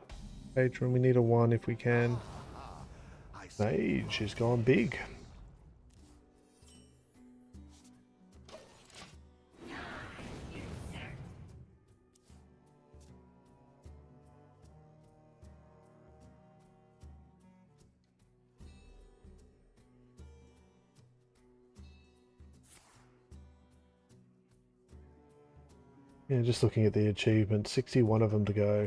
Speaker 1: patron. We need a 1 if we can. Mage is gone big. Yeah, just looking at the achievements, 61 of them to go.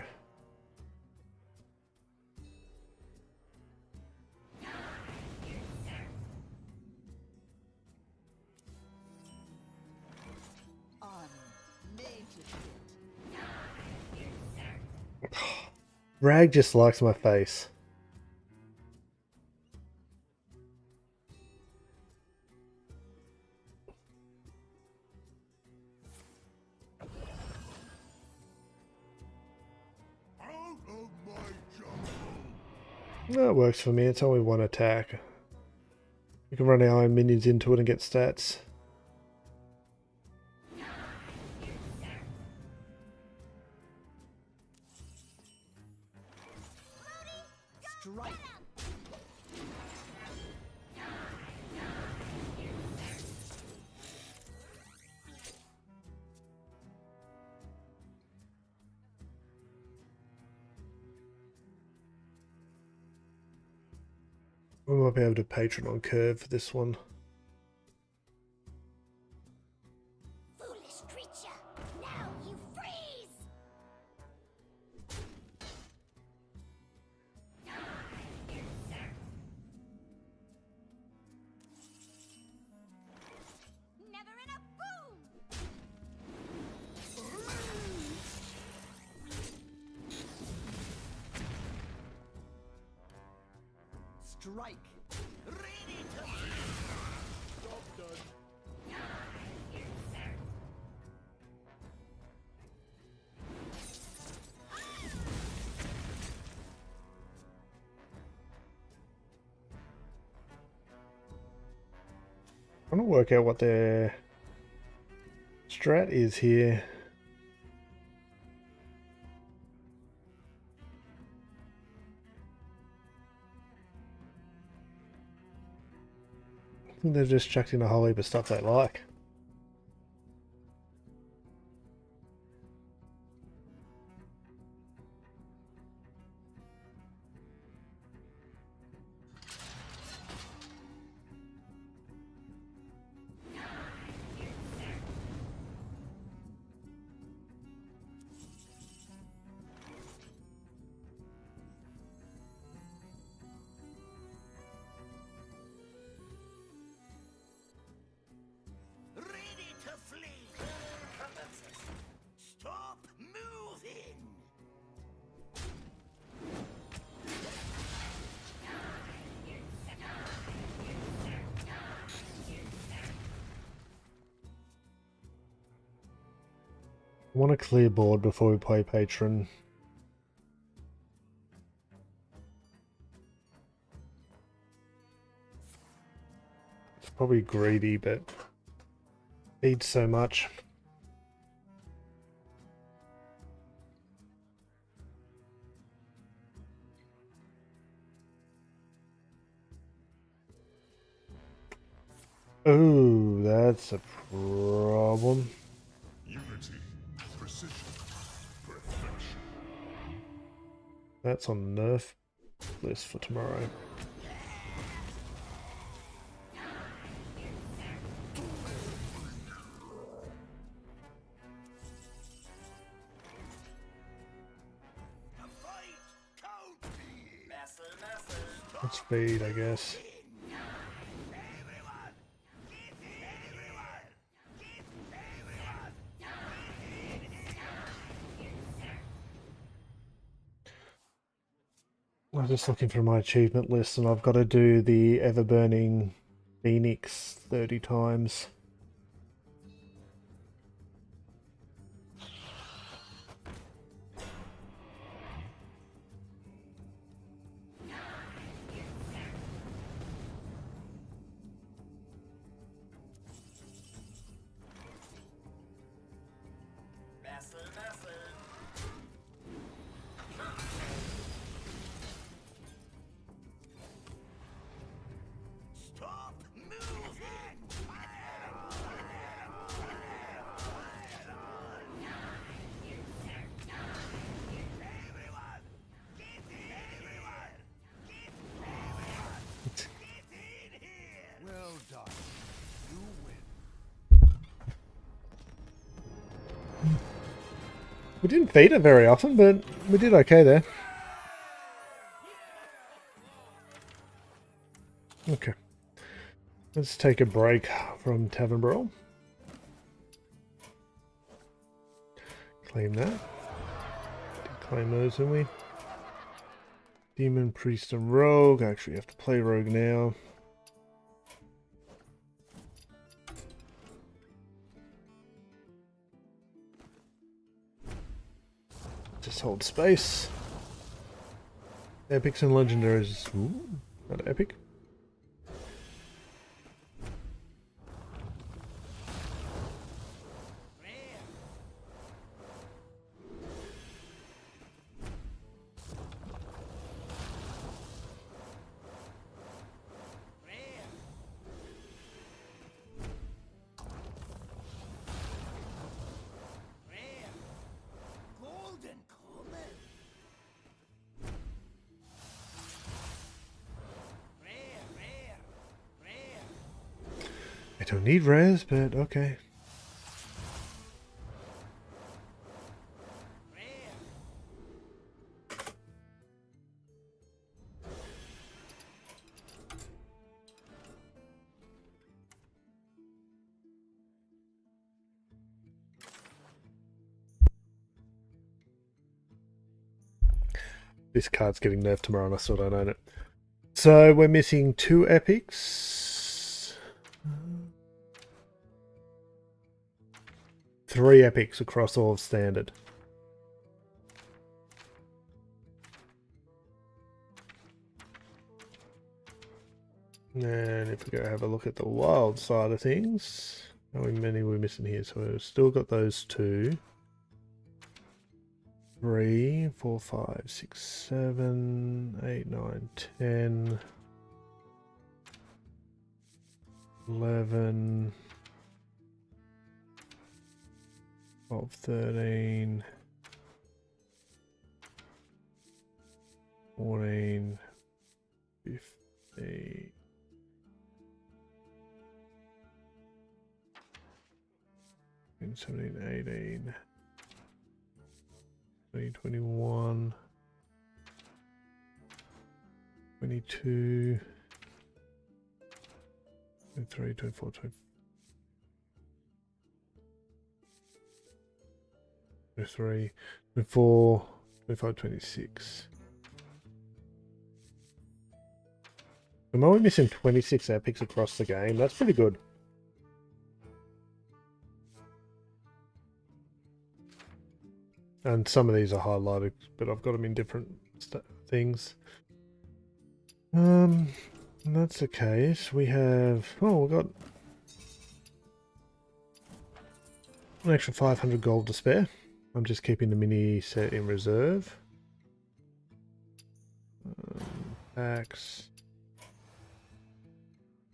Speaker 1: Rag just likes my face. That works for me. It's only 1 attack. We can run our own minions into it and get stats.
Speaker 3: Strike.
Speaker 1: We might be able to patron on curve for this one.
Speaker 4: Foolish creature! Now you freeze! Never in a boom!
Speaker 3: Strike. Ready to job done.
Speaker 1: I'm trying to work out what their strat is here. I think they've just chucked in a whole heap of stuff they like. want to clear board before we play Patron. It's probably greedy, but eats so much. Oh, that's a problem.
Speaker 2: Unity, precision, perfection.
Speaker 1: That's on the nerf list for tomorrow. Let's speed, I guess. I'm just looking for my achievement list, and I've got to do the ever-burning Phoenix 30 times.
Speaker 2: Well done. You win.
Speaker 1: We didn't feed it very often, but we did okay there. Okay. Let's take a break from Tavern Brawl. Claim that. Did claim those, didn't we? Demon, Priest, and Rogue. Actually, have to play Rogue now. Just hold space. Epics and Legendaries. Ooh, not epic. I don't need res, but okay. This card's getting nerfed tomorrow and I still don't own it. So we're missing 2 epics. 3 epics across all of standard. And if we go have a look at the wild side of things, how many we're missing here? So we've still got those 2. 3, 4, 5, 6, 7, 8, 9, 10, 11, 12, 13, 14, 15, 17, 18, 21, 22, 23, 24, 23, 24, 25, 26. I'm only missing 26 epics across the game. That's pretty good. And some of these are highlighted, but I've got them in different things. And that's the case. We have... Oh, we've got an extra 500 gold to spare. I'm just keeping the mini set in reserve. Packs.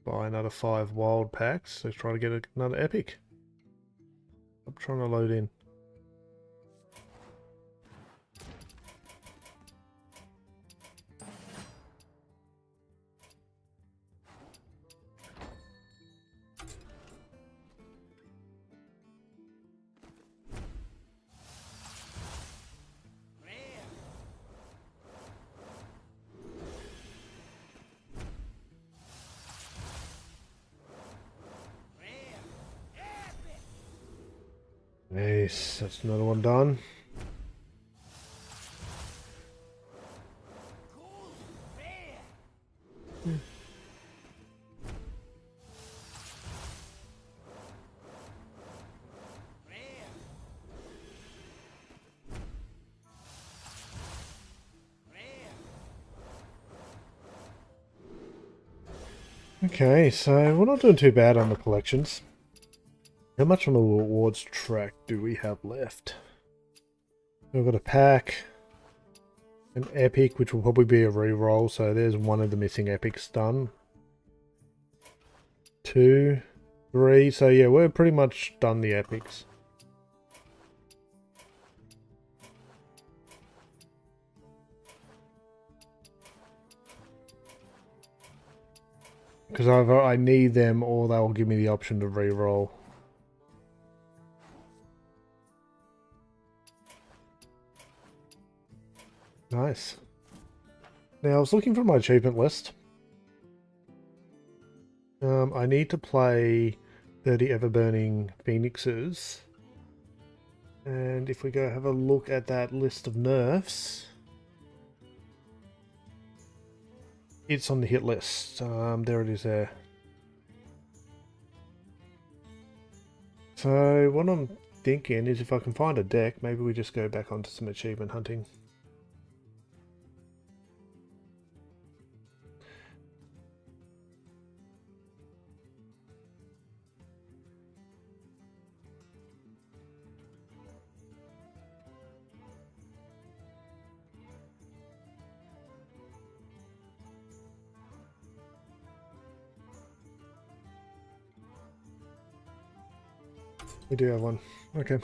Speaker 1: Buy another 5 wild packs. So try to get another epic. I'm trying to load in. Nice, that's another one done. Okay, so we're not doing too bad on the collections. How much on the rewards track do we have left? We've got a pack, an epic, which will probably be a reroll, so there's one of the missing epics done. 2, 3, so yeah, we're pretty much done the epics. Because either I need them or they'll give me the option to reroll. Nice. Now I was looking for my achievement list. I need to play 30 ever-burning phoenixes. And if we go have a look at that list of nerfs, it's on the hit list. There it is there. So what I'm thinking is if I can find a deck, maybe we just go back onto some achievement hunting. We do have one. Okay.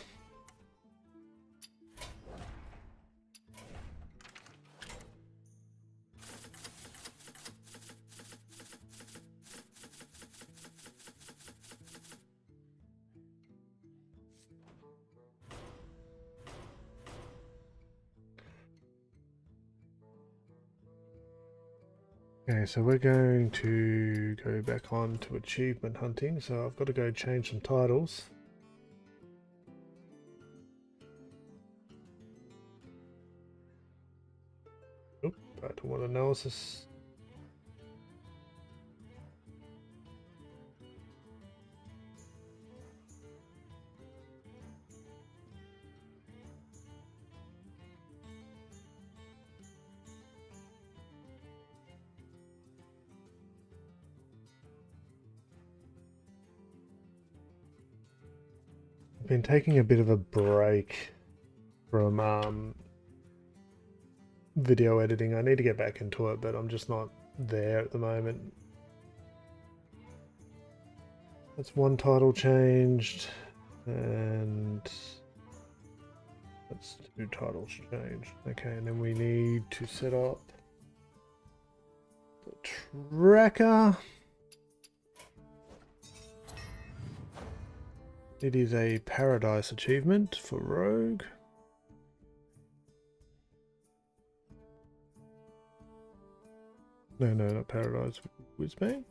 Speaker 1: Okay, so we're going to go back on to achievement hunting. So I've got to go change some titles. Oop, back to one analysis. I've been taking a bit of a break from video editing. I need to get back into it, but I'm just not there at the moment. That's one title changed, and that's 2 titles changed. Okay, and then we need to set up the tracker. It is a Paradise achievement for Rogue. No, not Paradise. Whizbang.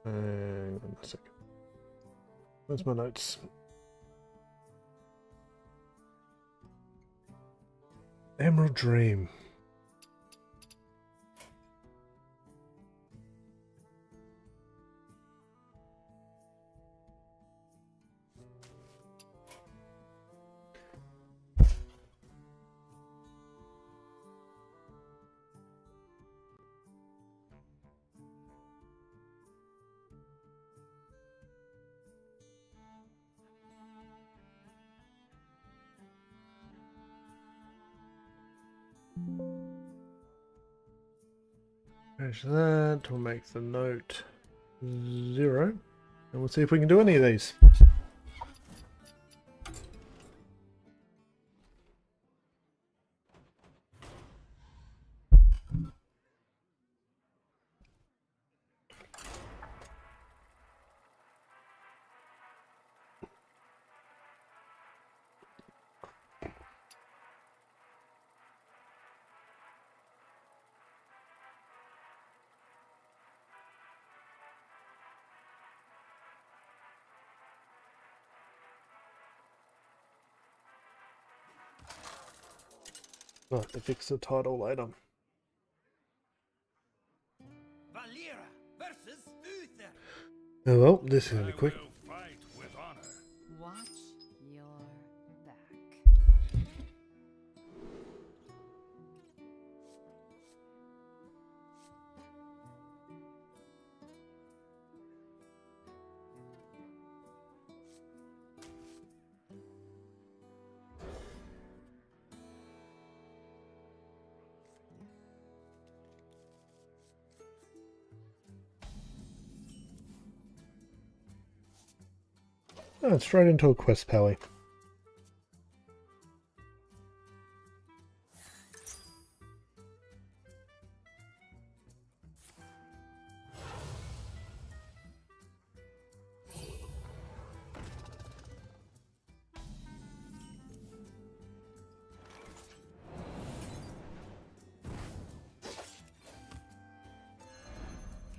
Speaker 1: Hang on a second. Where's my notes? Emerald Dream. Finish that. We'll make the note 0. And we'll see if we can do any of these. I'll have to fix the title later.
Speaker 3: Valera versus Uther.
Speaker 1: Oh well, this is going to be
Speaker 2: I
Speaker 1: quick.
Speaker 2: will fight with honor.
Speaker 4: Watch your back.
Speaker 1: Oh, straight into a quest pally.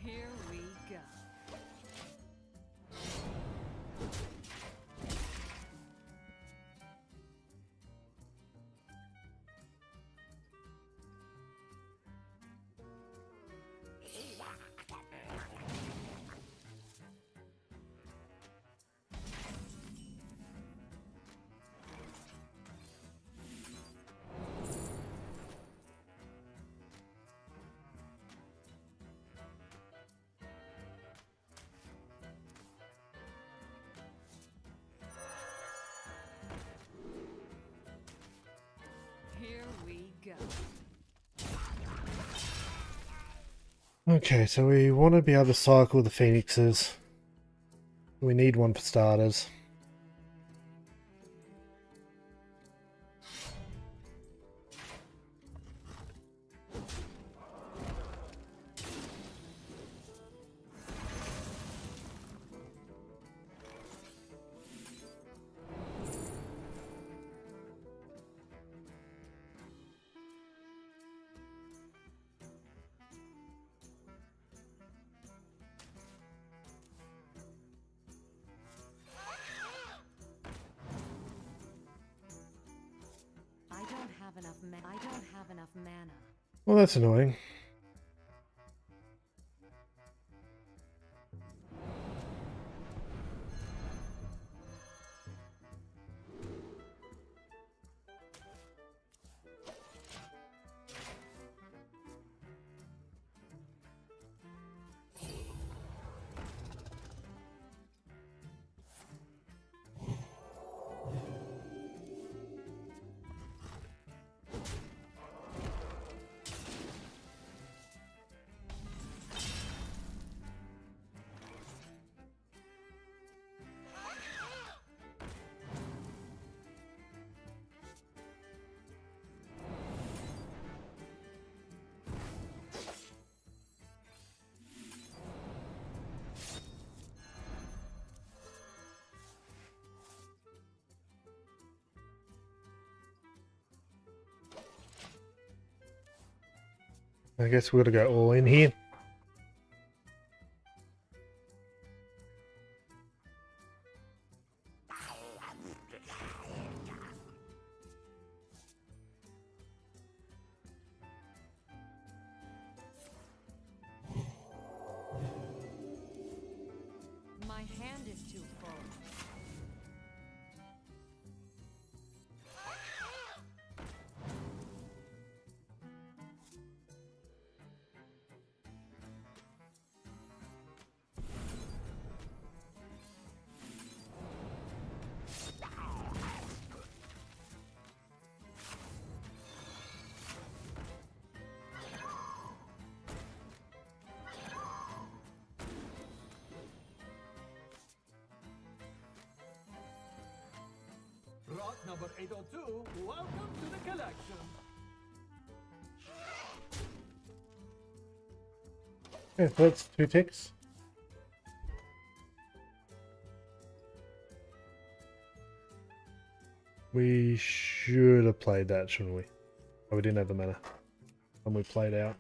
Speaker 4: Here we go. Here we go.
Speaker 1: Okay, so we want to be able to cycle the phoenixes. We need one for starters.
Speaker 4: I don't have enough mana.
Speaker 1: Well, that's annoying. I guess we've got to go all in here.
Speaker 4: My hand is too full.
Speaker 3: number 802, welcome to the collection.
Speaker 1: Okay, that's 2 ticks. We should have played that, shouldn't we? Oh, we didn't have the mana. And we played out.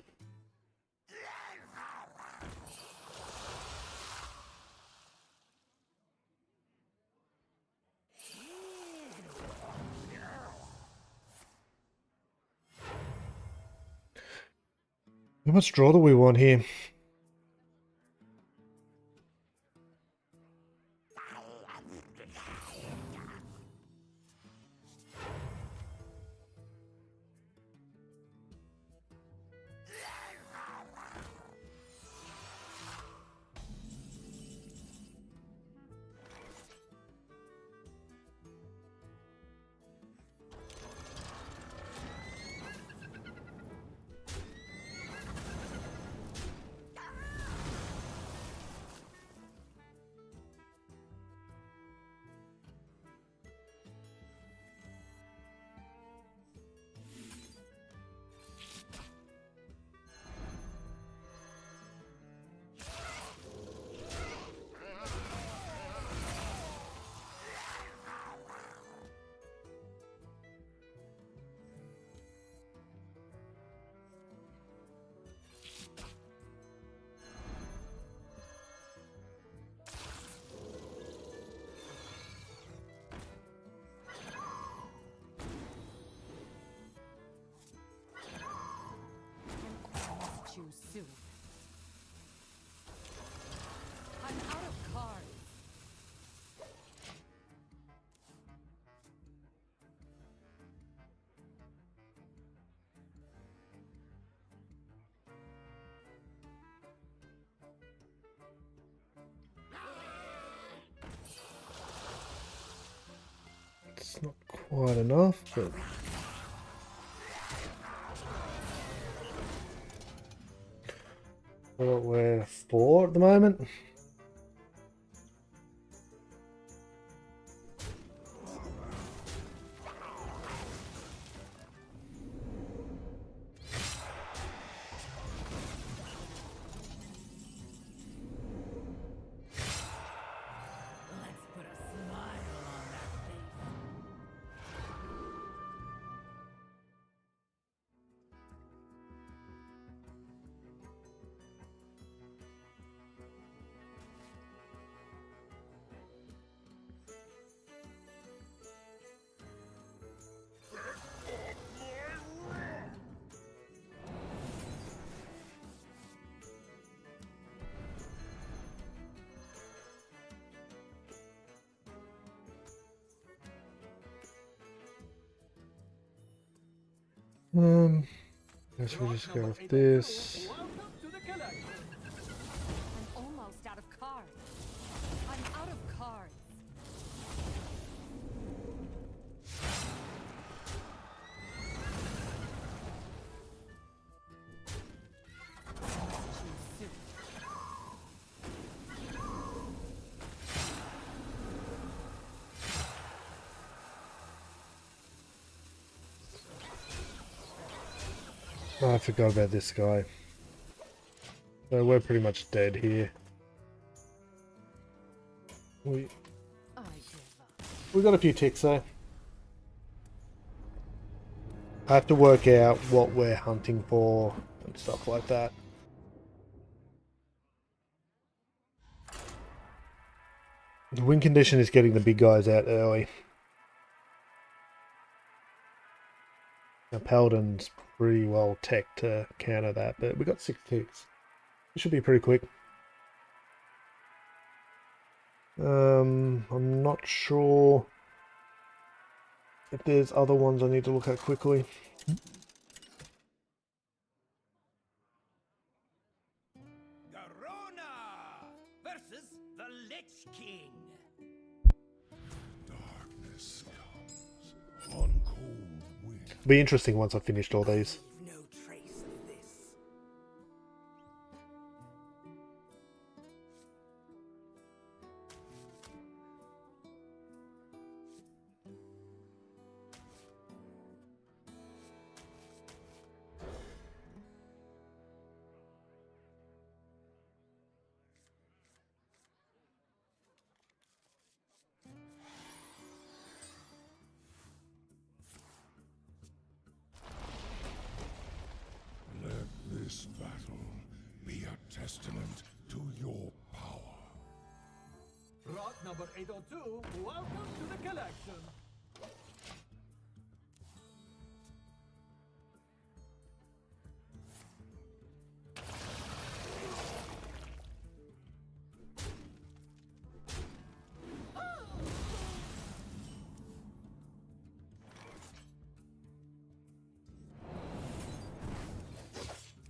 Speaker 1: How much draw do we want here?
Speaker 4: Too soon. I'm out of cards.
Speaker 1: It's not quite enough, but... Well, we're 4 at the moment.
Speaker 4: Let's put a smile on that face.
Speaker 1: Guess we just go with this.
Speaker 3: Welcome to the collection.
Speaker 4: I'm almost out of cards. I'm out of cards. Too soon.
Speaker 1: Oh, I forgot about this guy. So we're pretty much dead here.
Speaker 4: I give up.
Speaker 1: We got a few ticks though. I have to work out what we're hunting for and stuff like that. The win condition is getting the big guys out early. Now Paladin's pretty well tech to counter that, but we got 6 ticks. It should be pretty quick. I'm not sure if there's other ones I need to look at quickly.
Speaker 3: Garona versus the Lich King.
Speaker 2: Darkness comes on cold wind.
Speaker 1: It'll be interesting once I've finished all these.
Speaker 3: No trace of this.
Speaker 2: testament to your power.
Speaker 3: Rot number 802, welcome to the collection.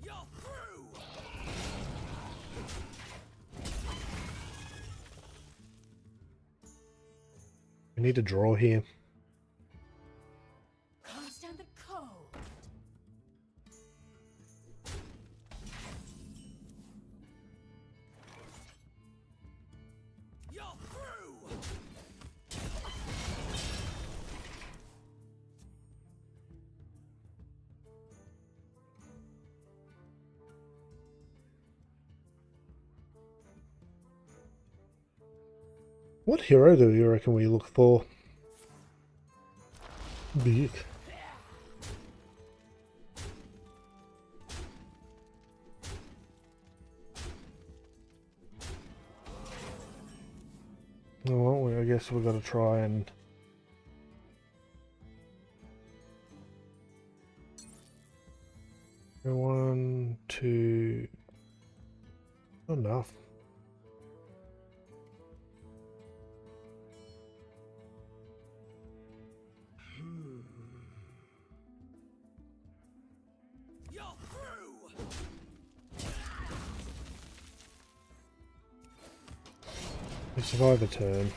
Speaker 3: You're through!
Speaker 1: We need to draw here.
Speaker 4: Can't stand the cold.
Speaker 3: You're through!
Speaker 1: What hero do you reckon we look for? Big. Oh, well, I guess we've got to try and... One, two... Not enough.
Speaker 3: You're through!
Speaker 1: We survive a turn.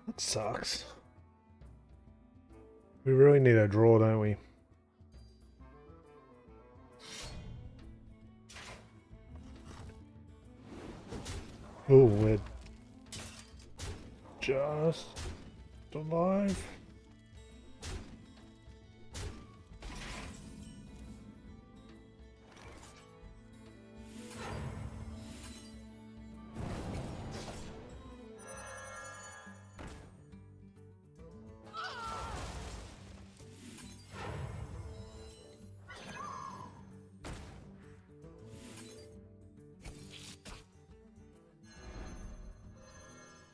Speaker 1: That sucks. We really need a draw, don't we? Oh, we're just alive.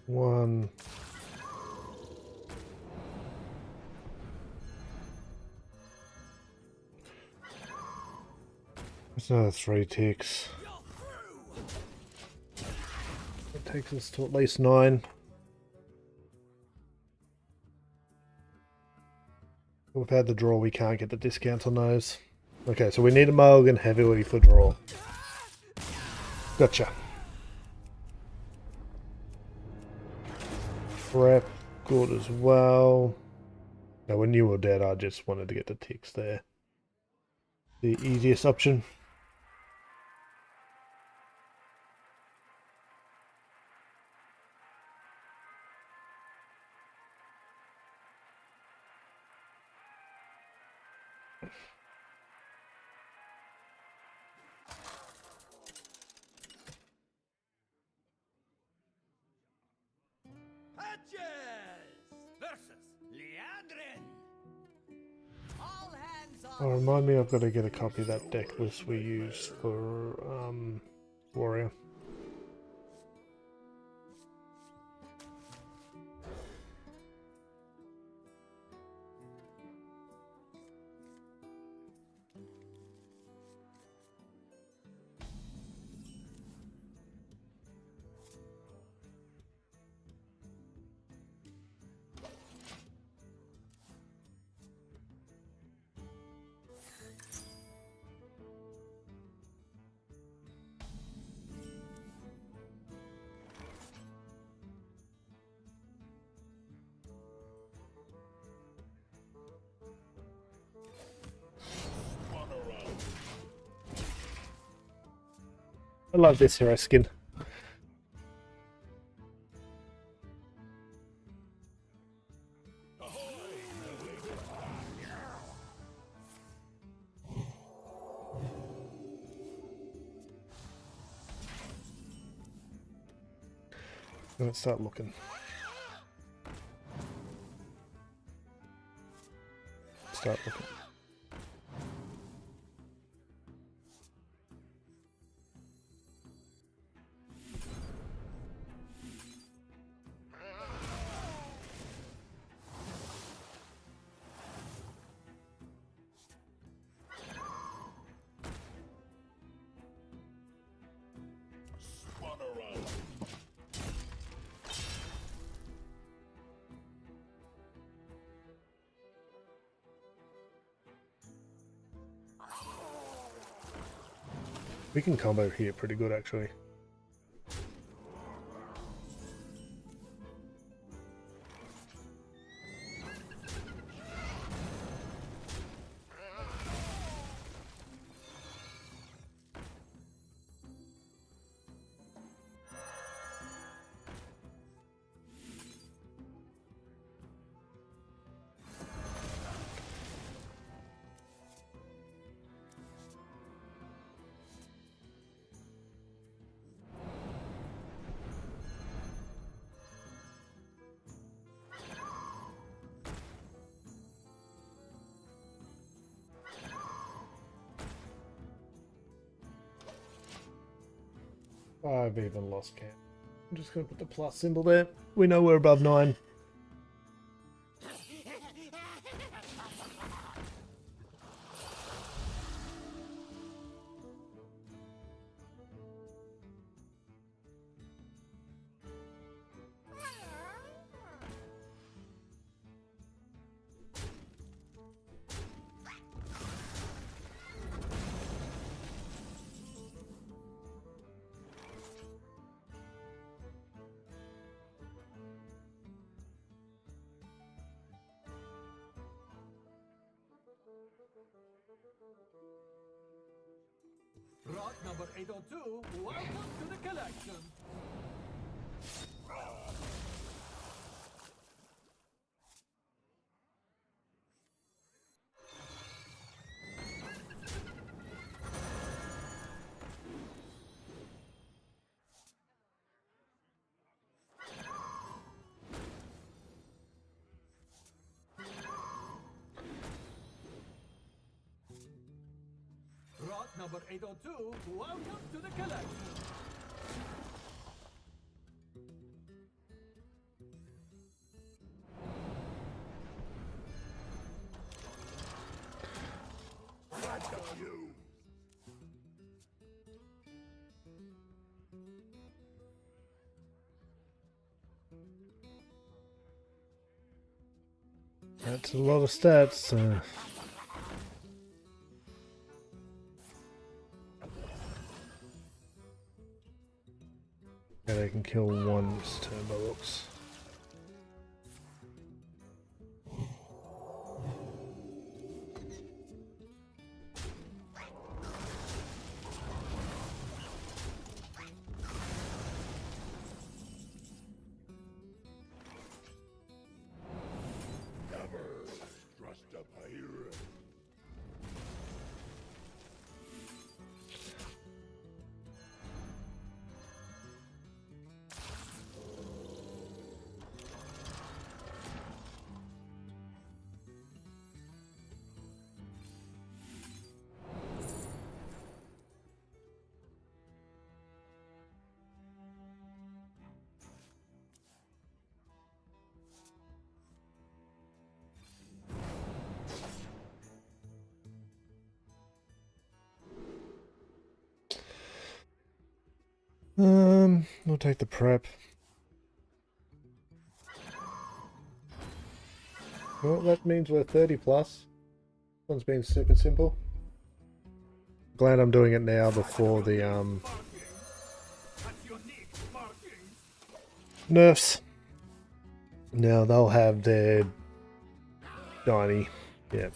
Speaker 1: One. That's another 3 ticks. That takes us to at least 9. We've had the draw, we can't get the discounts on those. Okay, so we need a mulligan heavily for draw. Gotcha. Prep, good as well. Now, when you were dead, I just wanted to get the ticks there. The easiest option.
Speaker 3: Patches versus Leandrin.
Speaker 5: All hands on.
Speaker 1: Oh, remind me, I've got to get a copy of that deck list we use for Warrior. I love this hero skin. Let's start looking. Start looking. We can combo here pretty good, actually. I've even lost count. I'm just going to put the plus symbol there. We know we're above 9.
Speaker 3: Rot number 802, welcome to the collection. Rot number 802, welcome to the collection.
Speaker 1: That's a lot of stats. Yeah, they can kill once turbo looks. We'll take the prep. Well, that means we're 30 plus. One's been super simple. Glad I'm doing it now before the nerfs. Now they'll have their shiny. Yeah.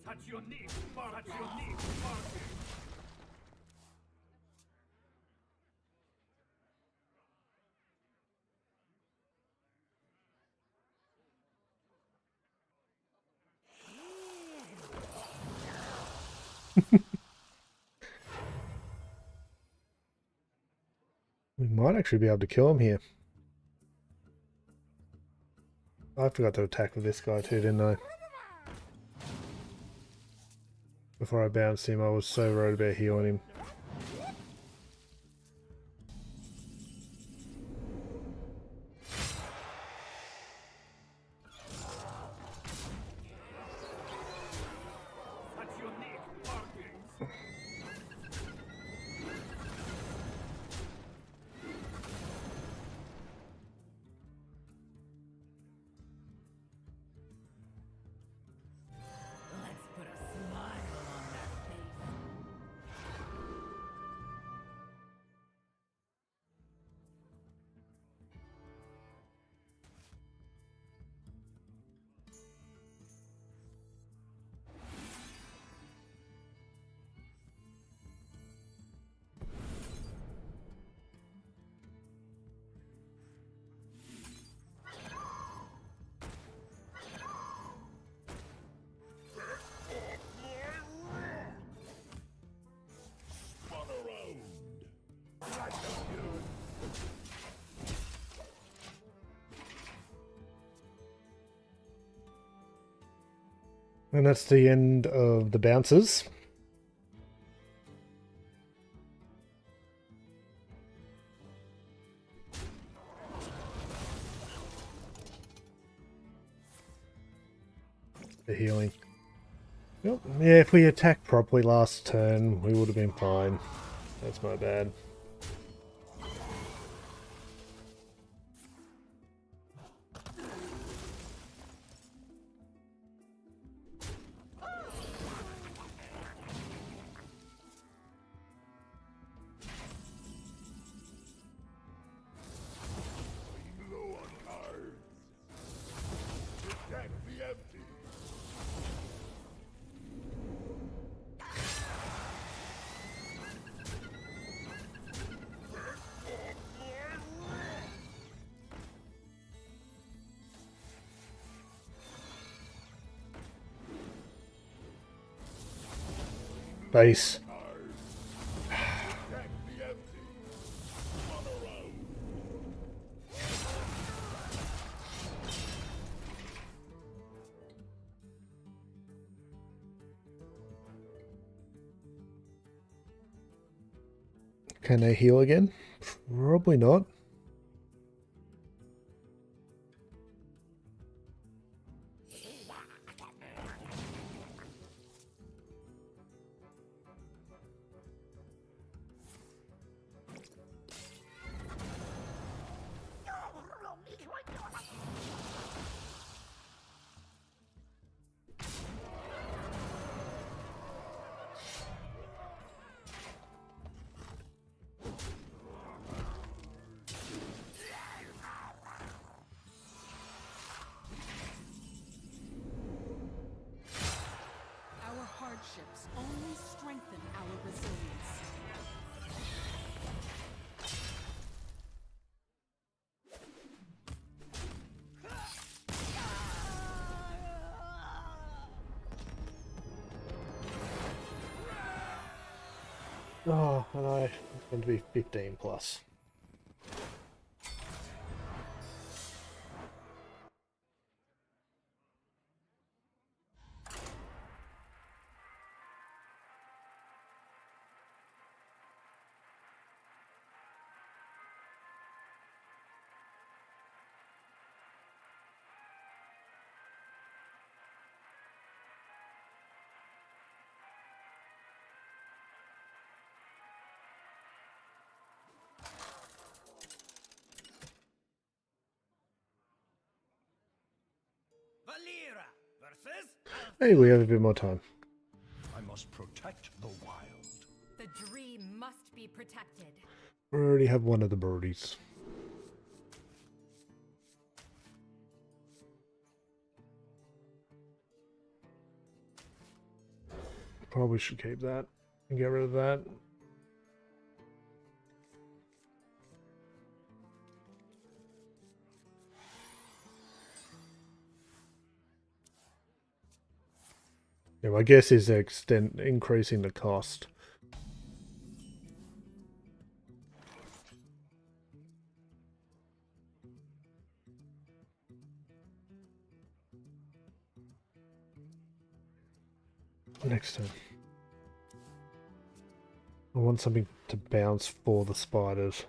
Speaker 3: Touch your knee, touch your knee, marking.
Speaker 1: We might actually be able to kill him here. I forgot to attack with this guy too, didn't I? Before I bounced him, I was so worried about healing him.
Speaker 4: Let's put a smile on that face.
Speaker 1: And that's the end of the bounces. The healing. Yep. Yeah, if we attacked properly last turn, we would have been fine. That's my bad.
Speaker 2: Low on cards. The deck be empty.
Speaker 1: Base.
Speaker 2: Deck be empty. Run around.
Speaker 1: Can they heal again? Probably not.
Speaker 5: Our hardships only strengthen our resilience.
Speaker 1: Oh, and I want to be 15 plus.
Speaker 3: Valera versus
Speaker 1: Hey, we have a bit more time.
Speaker 2: I must protect the wild.
Speaker 4: The dream must be protected.
Speaker 1: We already have one of the birdies. Probably should keep that and get rid of that. Yeah, my guess is they're increasing the cost. Next turn. I want something to bounce for the spiders.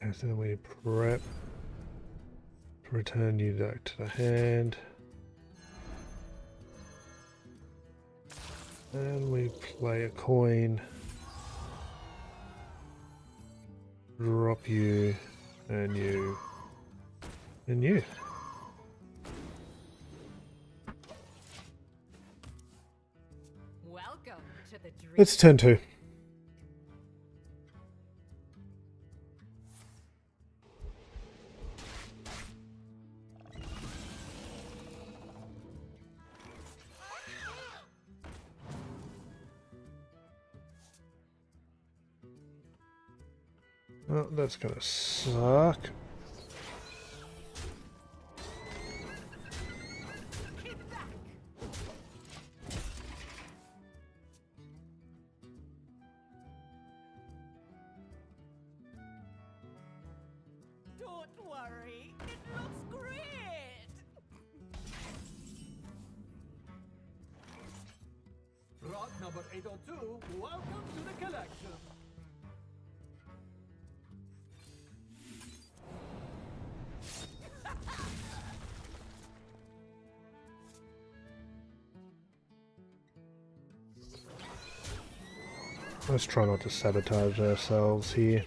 Speaker 1: And then we prep to return you back to the hand. And we play a coin. Drop you and you and you.
Speaker 4: Welcome to the dream.
Speaker 1: It's turn 2. Oh, that's gonna suck.
Speaker 5: Don't worry, it looks great.
Speaker 3: Rock number 802, welcome to the collection.
Speaker 1: Let's try not to sabotage ourselves here.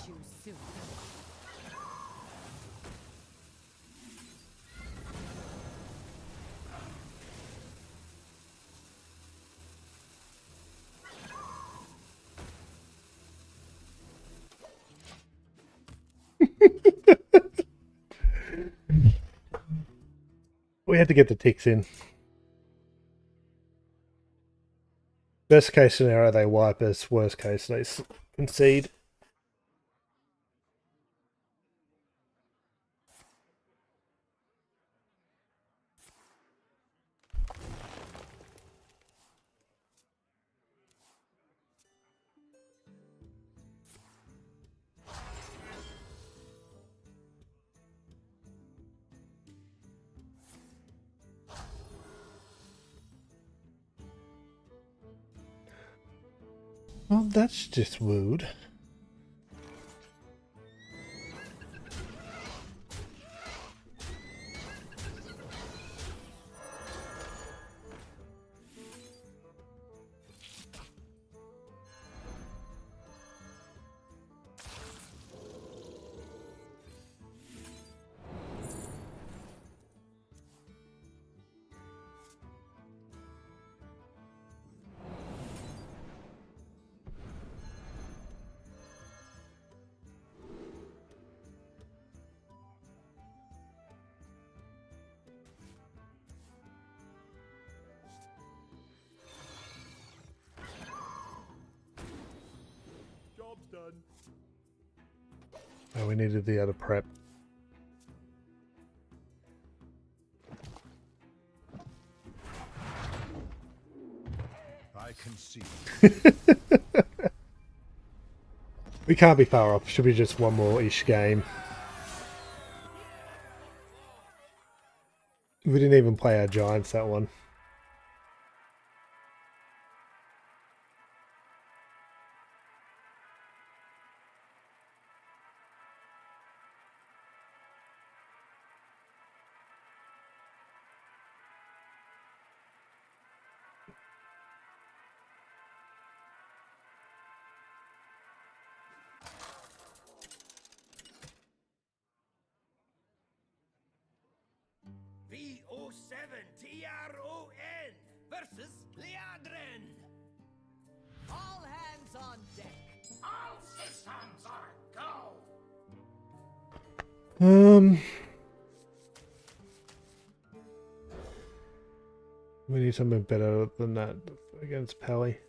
Speaker 4: Too soon.
Speaker 1: We had to get the ticks in. Best case scenario, they wipe us. Worst case, they concede. Well, that's just rude. Oh, we needed the other prep.
Speaker 2: I can see.
Speaker 1: We can't be far off. Should be just one more ish game. We didn't even play our giants that one.
Speaker 3: VO7TRON versus Leandrin. All hands on deck. All systems are go.
Speaker 1: We need something better than that against Pally.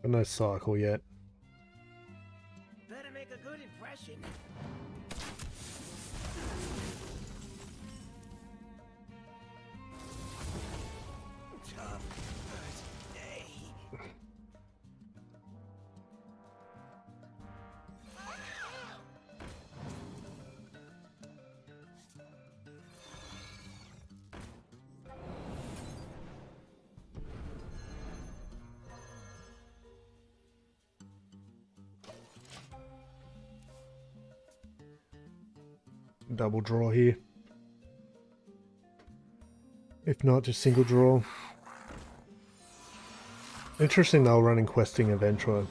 Speaker 1: No cycle yet.
Speaker 3: Better make a good impression. Tough first day.
Speaker 1: Double draw here. If not, just single draw. Interesting they'll run in questing eventually.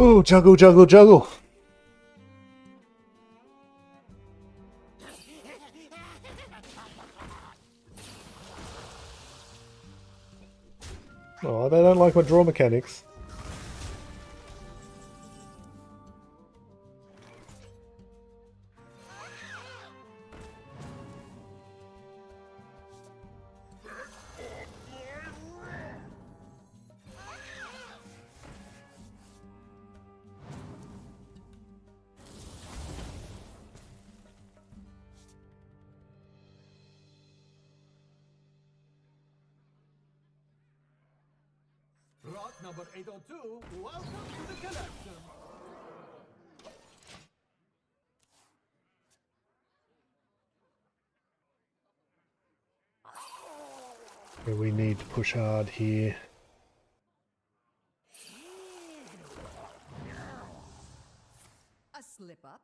Speaker 1: Oh, juggle, juggle, juggle. Oh, they don't like my draw mechanics.
Speaker 3: Lot number 802, welcome to the collection.
Speaker 1: Okay, we need to push hard here.
Speaker 5: A slip up.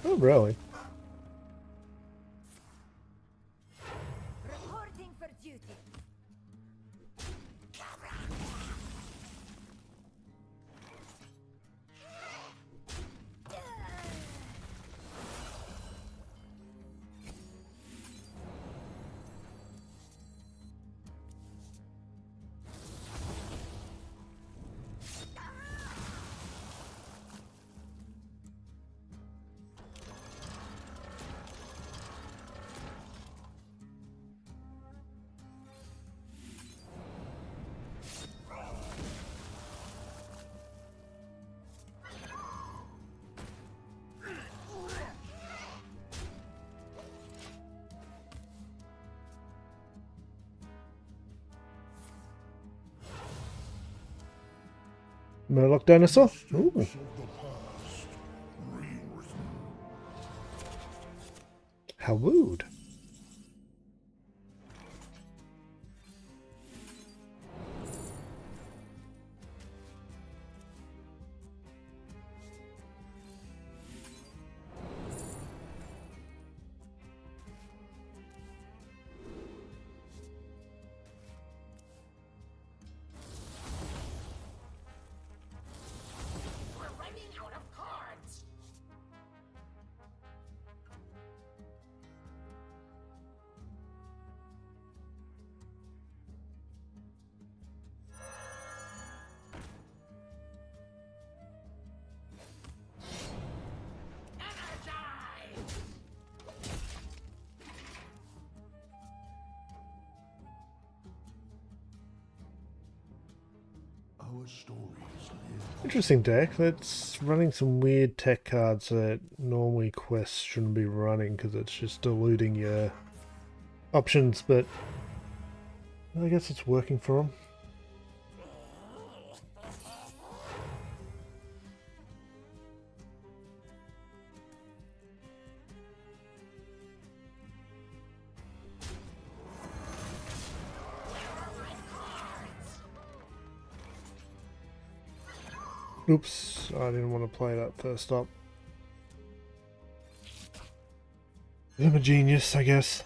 Speaker 1: Oh, really?
Speaker 4: Reporting for duty.
Speaker 1: Murloc dinosaur. Ooh. How rude. Interesting deck. That's running some weird tech cards that normally quests shouldn't be running because it's just diluting your options, but I guess it's working for them. Oops, I didn't want to play that first up. I'm a genius, I guess.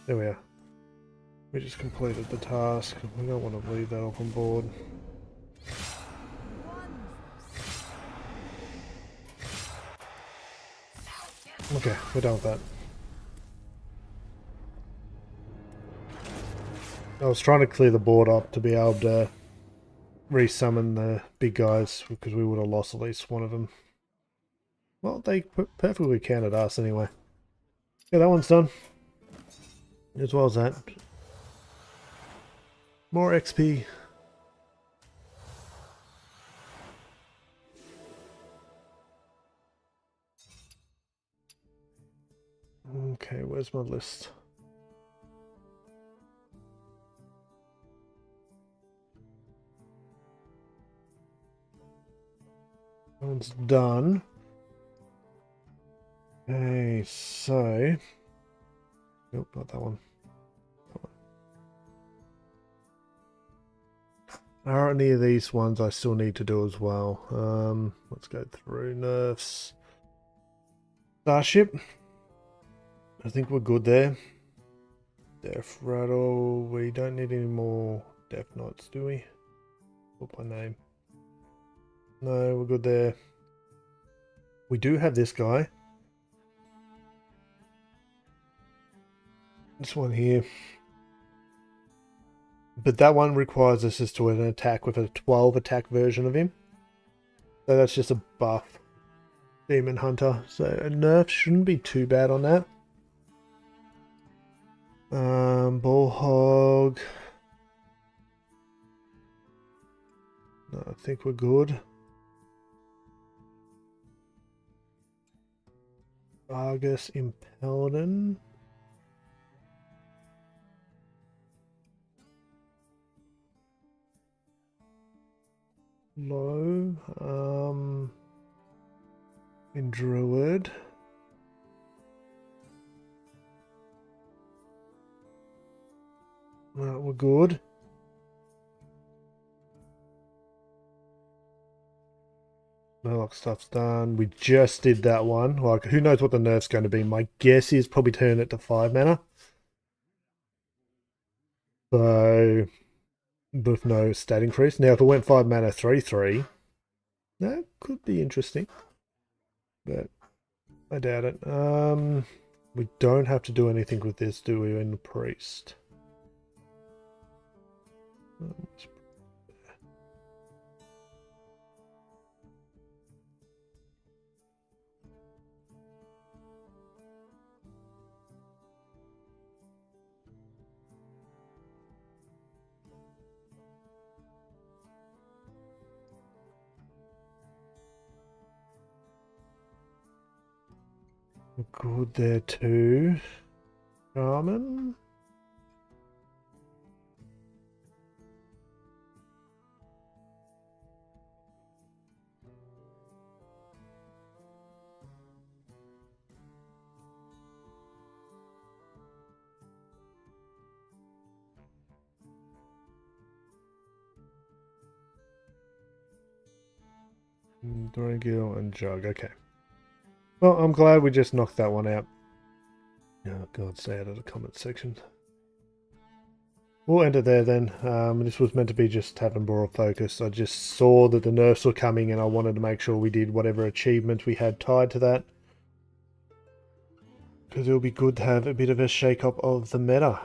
Speaker 1: There we are. We just completed the task. We don't want to leave that off on board. Okay, we're done with that. I was trying to clear the board up to be able to resummon the big guys because we would have lost at least one of them. Well, they perfectly counted us anyway. Yeah, that one's done. As well as that. More XP. Okay, where's my list? That one's done. Okay, so... Nope, not that one. Are any of these ones I still need to do as well? Let's go through nerfs. Starship. I think we're good there. Death Rattle. We don't need any more Death Knights, do we? Put my name. No, we're good there. We do have this guy. This one here. But that one requires us just to an attack with a 12 attack version of him. So that's just a buff. Demon Hunter. So a nerf shouldn't be too bad on that. Bullhog. No, I think we're good. Argus Impelden. Low. In Druid. Right, we're good. Murloc stuff's done. We just did that one. Like, who knows what the nerf's going to be? My guess is probably turn it to 5 mana. So, with no stat increase. Now, if it went 5 mana 3/3, that could be interesting. But I doubt it. We don't have to do anything with this, do we, in the priest? Good there too. Carmen. Dorangil and Jug. Okay. Well, I'm glad we just knocked that one out. Oh God, stay out of the comment section. We'll end it there then. This was meant to be just Tavern Brawl focused. I just saw that the nerfs were coming and I wanted to make sure we did whatever achievements we had tied to that. Because it'll be good to have a bit of a shake-up of the meta.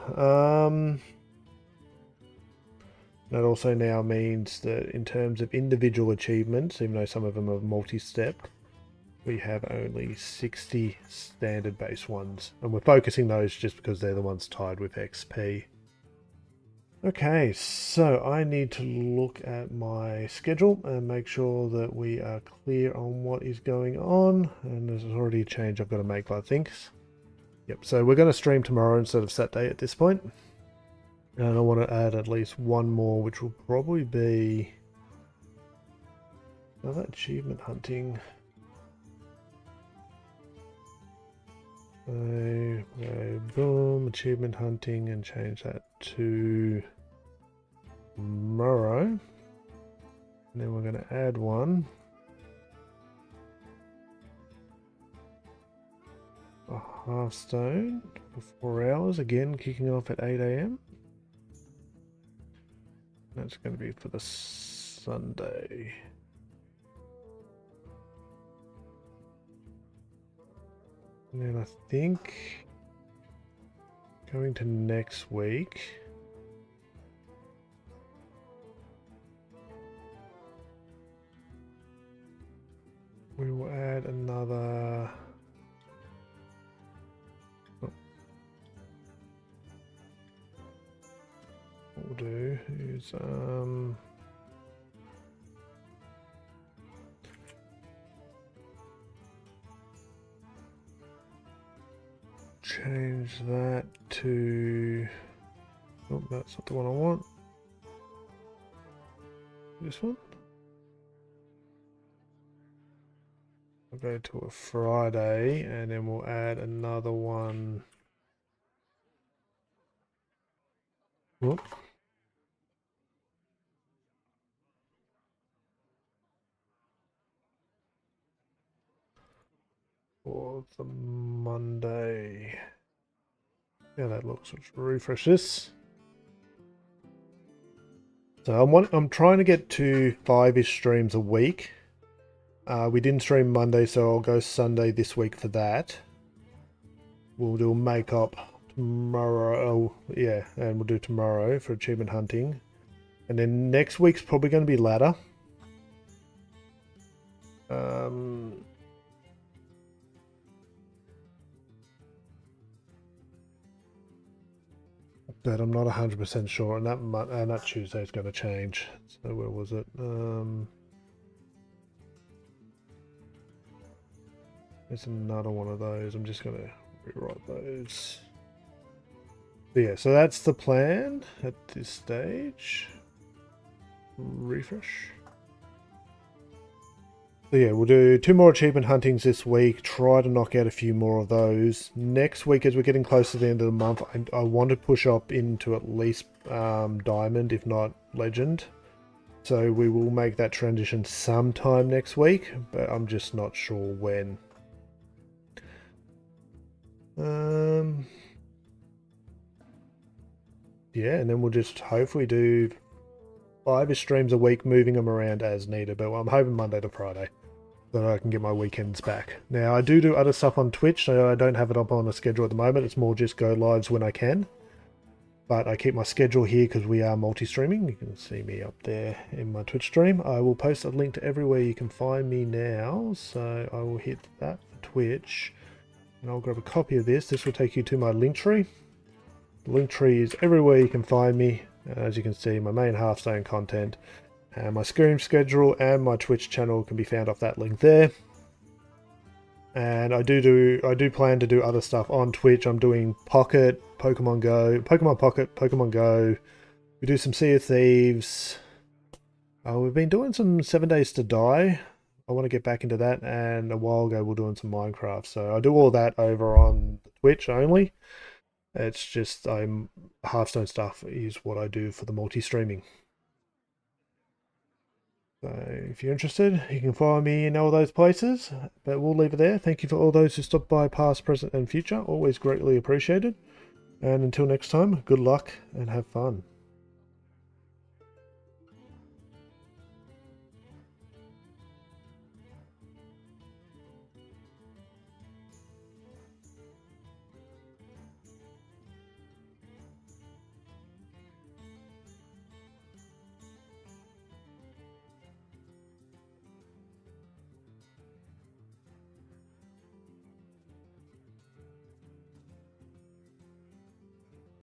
Speaker 1: That also now means that in terms of individual achievements, even though some of them are multi-step, we have only 60 standard base ones. And we're focusing those just because they're the ones tied with XP. Okay, so I need to look at my schedule and make sure that we are clear on what is going on. And there's already a change I've got to make, I think. Yep, so we're going to stream tomorrow instead of Saturday at this point. And I want to add at least one more, which will probably be another achievement hunting. So, boom, achievement hunting, and change that to tomorrow. And then we're going to add one. A Hearthstone for 4 hours, again kicking off at 8 AM. That's going to be for the Sunday. And then I think going to next week, we will add another. Oh. What we'll do is change that to, oh, that's not the one I want. This one. I'll go to a Friday and then we'll add another one. Whoop. For the Monday. Yeah, that looks. Let's refresh this. So I'm trying to get to 5-ish streams a week. We didn't stream Monday, so I'll go Sunday this week for that. We'll do a make-up tomorrow. Oh, yeah, and we'll do tomorrow for achievement hunting. And then next week's probably going to be ladder. But I'm not 100% sure, and that Tuesday is going to change. So where was it? There's another one of those. I'm just going to rewrite those. But yeah, so that's the plan at this stage. Refresh. So yeah, we'll do 2 more achievement huntings this week. Try to knock out a few more of those. Next week, as we're getting close to the end of the month, I want to push up into at least Diamond, if not Legend. So we will make that transition sometime next week, but I'm just not sure when. Yeah, and then we'll just hopefully do 5-ish streams a week, moving them around as needed. But I'm hoping Monday to Friday, so that I can get my weekends back. Now, I do other stuff on Twitch, so I don't have it up on a schedule at the moment. It's more just go lives when I can. But I keep my schedule here because we are multi-streaming. You can see me up there in my Twitch stream. I will post a link to everywhere you can find me now. So I will hit that for Twitch. And I'll grab a copy of this. This will take you to my Linktree. The Linktree is everywhere you can find me. As you can see, my main Hearthstone content, and my stream schedule and my Twitch channel can be found off that link there. And I do plan to do other stuff on Twitch. I'm doing Pocket, Pokemon Go, Pokemon Pocket, Pokemon Go. We do some Sea of Thieves. We've been doing some 7 Days to Die. I want to get back into that, and a while ago we we're doing some Minecraft. So I do all that over on Twitch only. It's just Hearthstone stuff is what I do for the multi-streaming. So if you're interested, you can follow me in all those places, but we'll leave it there. Thank you for all those who stopped by, past, present, and future. Always greatly appreciated. And until next time, good luck and have fun.